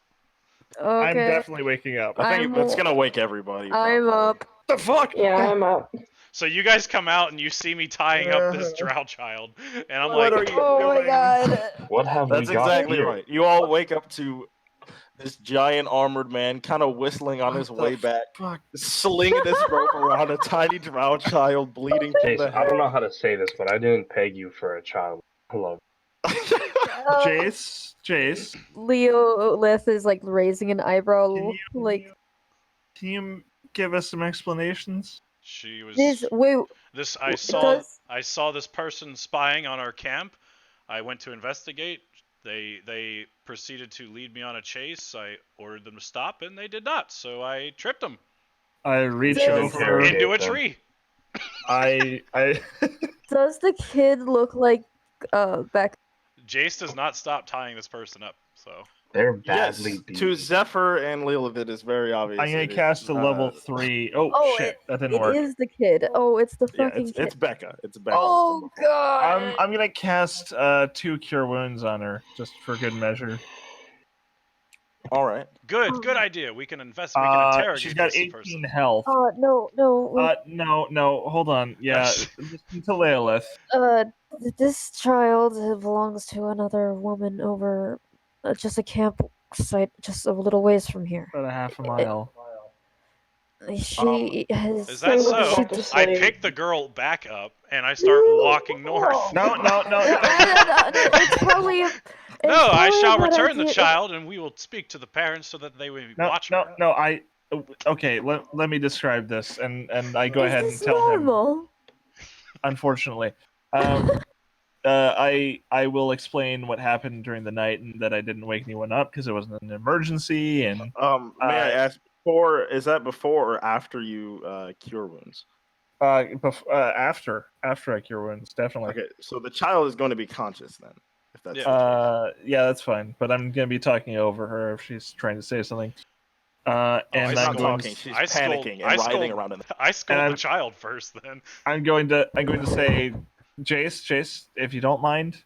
I'm Okay. definitely waking up. I think I'm- that's gonna wake everybody. I'm probably. up. the fuck? Yeah, I'm up. So you guys come out and you see me tying up this drow child, and I'm What like, are you Oh my doing? god. What have That's we got exactly here? right. You all wake up to this giant armored man, kind of whistling on his What the way back, Fuck. slinging this rope around a tiny drow child, bleeding from Jace, the I don't head. know how to say this, but I didn't peg you for a child. Hello. Jace, Leo Lith is like raising an eyebrow, Can you- like can you give us some explanations? she was. this. Wait, This I it saw. does- I saw this person spying on our camp. I went to investigate. They proceeded to lead me on a chase. I ordered them to stop, and they did not. So I tripped them I reach Jace. over. Interrogate into a them. tree. I does the kid look like Beck? Jace does not stop tying this person up. So They're Yes, badly beat. to Zephyr and Lilith, it is very obvious. I'm gonna it is, cast a level 3. Oh, Oh, shit, that didn't It work. is the kid. Oh, it's the Yeah, fucking it's kid. Becca. It's Becca. Oh god. I'm gonna cast 2 cure wounds on her just for good measure. All right. good idea. We can invest. We can interrogate She's got this 18 person. health. No. Wait. No, hold on. Yeah, listen to Leolith. This child belongs to another woman over just a campsite just a little ways from here. About a half a mile. She has. Is that so? Back to I sleep. pick the girl back up and I start walking north. No. It's probably. It's No, I probably a shall good return the idea- child, and we will speak to the parents so that they will watch her. Okay, let me describe this, and I go Is ahead and this tell him. normal? Unfortunately, I will explain what happened during the night and that I didn't wake anyone up because it wasn't an emergency. And May I ask, is that before or after you cure wounds? After I cure wounds, definitely. Okay, so the child is going to be conscious then, if that's Yeah. the case. Yeah, that's fine. But I'm gonna be talking over her if she's trying to say something. And I She's not I'm going. talking. She's I scold- panicking I and writhing scold- around in the. I scold And the I'm- child first, then. I'm going to say, Jace, if you don't mind,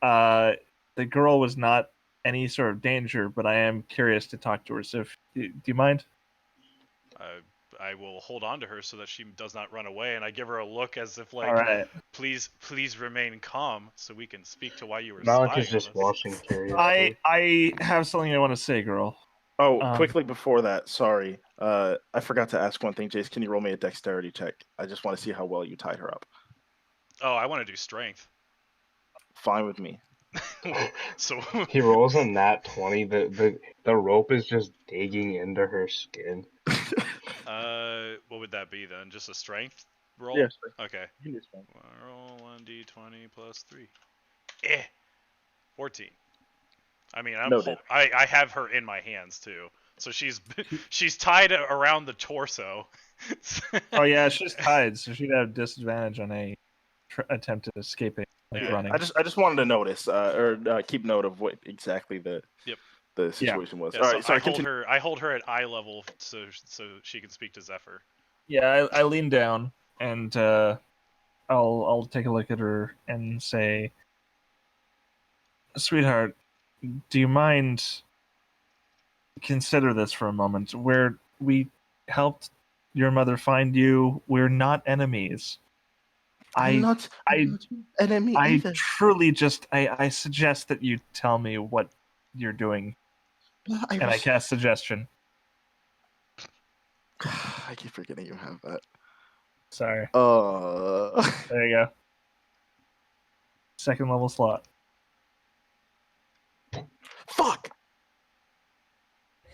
the girl was not any sort of danger, but I am curious to talk to her. So, do you mind? I will hold on to her so that she does not run away, and I give her a look as if like, All right. please remain calm so we can speak to why you were Malik spying is just on us. watching curiously. I have something I want to say, girl. Oh, Um, quickly before that, sorry. I forgot to ask one thing, Jace. Can you roll me a dexterity check? I just want to see how well you tied her up. Oh, I want to do strength. Fine with me. So He rolls a nat 20. The rope is just digging into her skin. what would that be then? Just a strength roll? Yes. Okay. You can do fine. Roll 1d20 plus 3. 14. I mean, Noted. I have her in my hands too. So she's tied around the torso. Oh yeah, she's tied, so she'd have disadvantage on a attempt at escaping, like Yeah. running. I just wanted to notice or keep note of what exactly the situation was. Yeah, All so right, so I hold her at eye level so she can speak to Zephyr. Yeah, I lean down and I'll take a look at her and say, "Sweetheart, do you mind? Consider this for a moment. Where we helped your mother find you, we're not enemies. I'm not enemy I either. truly just I suggest that you tell me what you're doing, and I cast suggestion. I keep forgetting you have that. Sorry. Uh, There you go. Second level slot. fuck.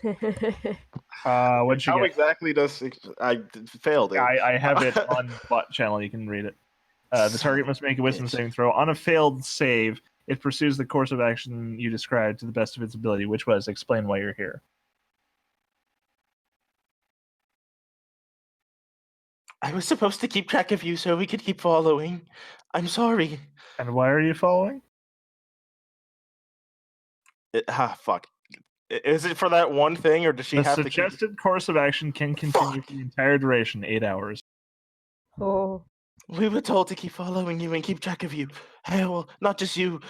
What'd you How get? exactly does I failed it? I have it on bot channel. You can read it. The target must make a wisdom saving throw. On a failed save, it pursues the course of action you described to the best of its ability, which was explain why you're here. I was supposed to keep track of you so we could keep following. I'm sorry. And why are you following? Fuck. Is it for that one thing, or does she The have to keep... suggested course of action can continue for the entire duration, 8 hours. Oh. We were told to keep following you and keep track of you. Hey, well, not just you,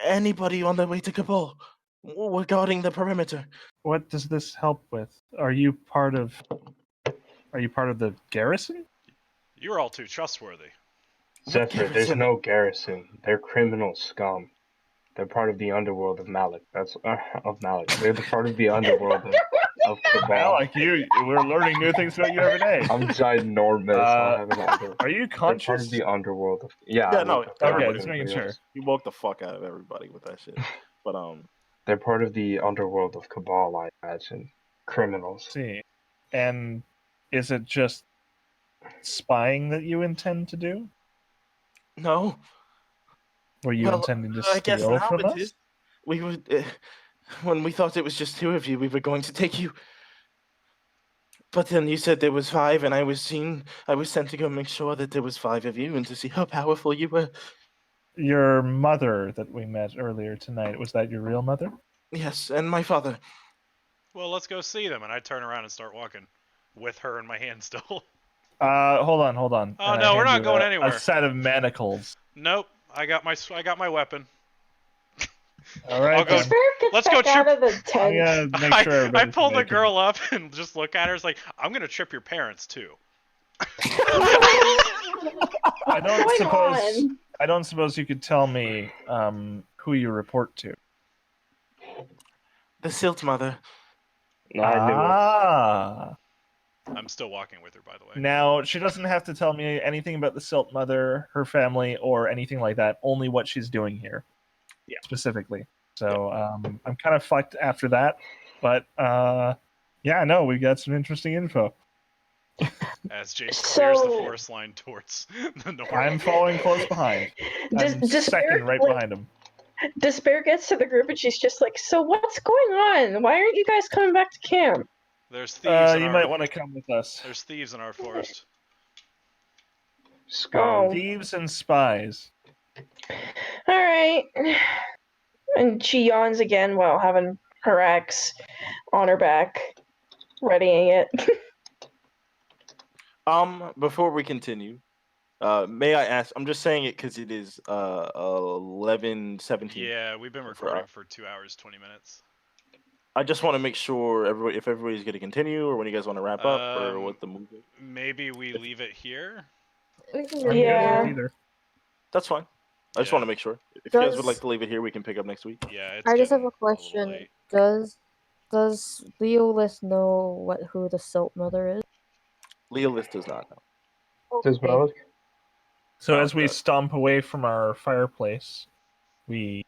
anybody on their way to Kabul. We're guarding the perimeter. What does this help with? Are you part of the garrison? You're all too trustworthy. Zephyr, there's Garrison? no garrison. They're criminal scum. They're part of the underworld of Malik. That's of Malik. They're the part of the underworld of Cabal. Well, like we're learning new things about you every day. I'm ginormous. I have an under. Are you They're part conscious? of the underworld of yeah. Yeah, I no, woke up okay, everybody just making else. sure. You woke the fuck out of everybody with that shit. But They're part of the underworld of Cabal, I imagine. Criminals. See, and is it just spying that you intend to do? no. Were you Well, intending to I guess steal now from it us? is. We would, when we thought it was just 2 of you, we were going to take you. But then you said there was 5, and I was sent to go make sure that there was 5 of you and to see how powerful you were. Your mother that we met earlier tonight, was that your real mother? Yes, and my father. Well, let's go see them. And I turn around and start walking with her in my hand still. Hold on. Oh, And I no, we're hand not you going a anywhere. set of manacles. Nope. I got my weapon. All right. I'll go- then. Spirit gets Let's go back out trip- of the I'm tent. gonna make sure I everybody's pull the naked. girl up and just look at her. It's like, I'm gonna trip your parents too. I don't suppose you could tell me who you report to. The Silt Mother. No, I knew it. Ah. I'm still walking with her, by the way. Now, she doesn't have to tell me anything about the Silt Mother, her family, or anything like that. Only what she's doing here. Yeah. Specifically. So, I'm kind of fucked after that. But, yeah, no, we got some interesting info. As Jace clears the So- forest line towards the north. I'm following close behind. I'm second right behind him. Despair gets to the group and she's just like, so what's going on? Why aren't you guys coming back to camp? There's thieves in You our might want to come with us. There's thieves in our forest. Scum. Thieves and spies. All right. And she yawns again while having her axe on her back, readying it. Before we continue, may I ask? I'm just saying it because it is 11:17. Yeah, we've been recording for 2 hours 20 minutes. I just want to make sure if everybody's going to continue, or when you guys want to wrap up, or what the movie. Maybe we leave it here. We can I'm do good Yeah. with either. That's fine. I just Yeah. want to make sure. If you guys would like Does- to leave it here, we can pick up next week. Yeah, it's I just have getting a question. late. Does Leolith know who the Silt Mother is? Leolith does not know. Does Okay. Malik? So Oh, as we okay. stomp away from our fireplace, we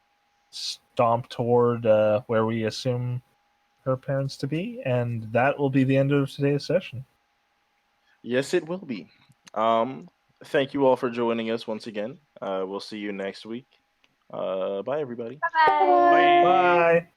stomp toward where we assume her parents to be, and that will be the end of today's session. Yes, it will be. Thank you all for joining us once again. We'll see you next week. Bye, everybody. Bye. Bye.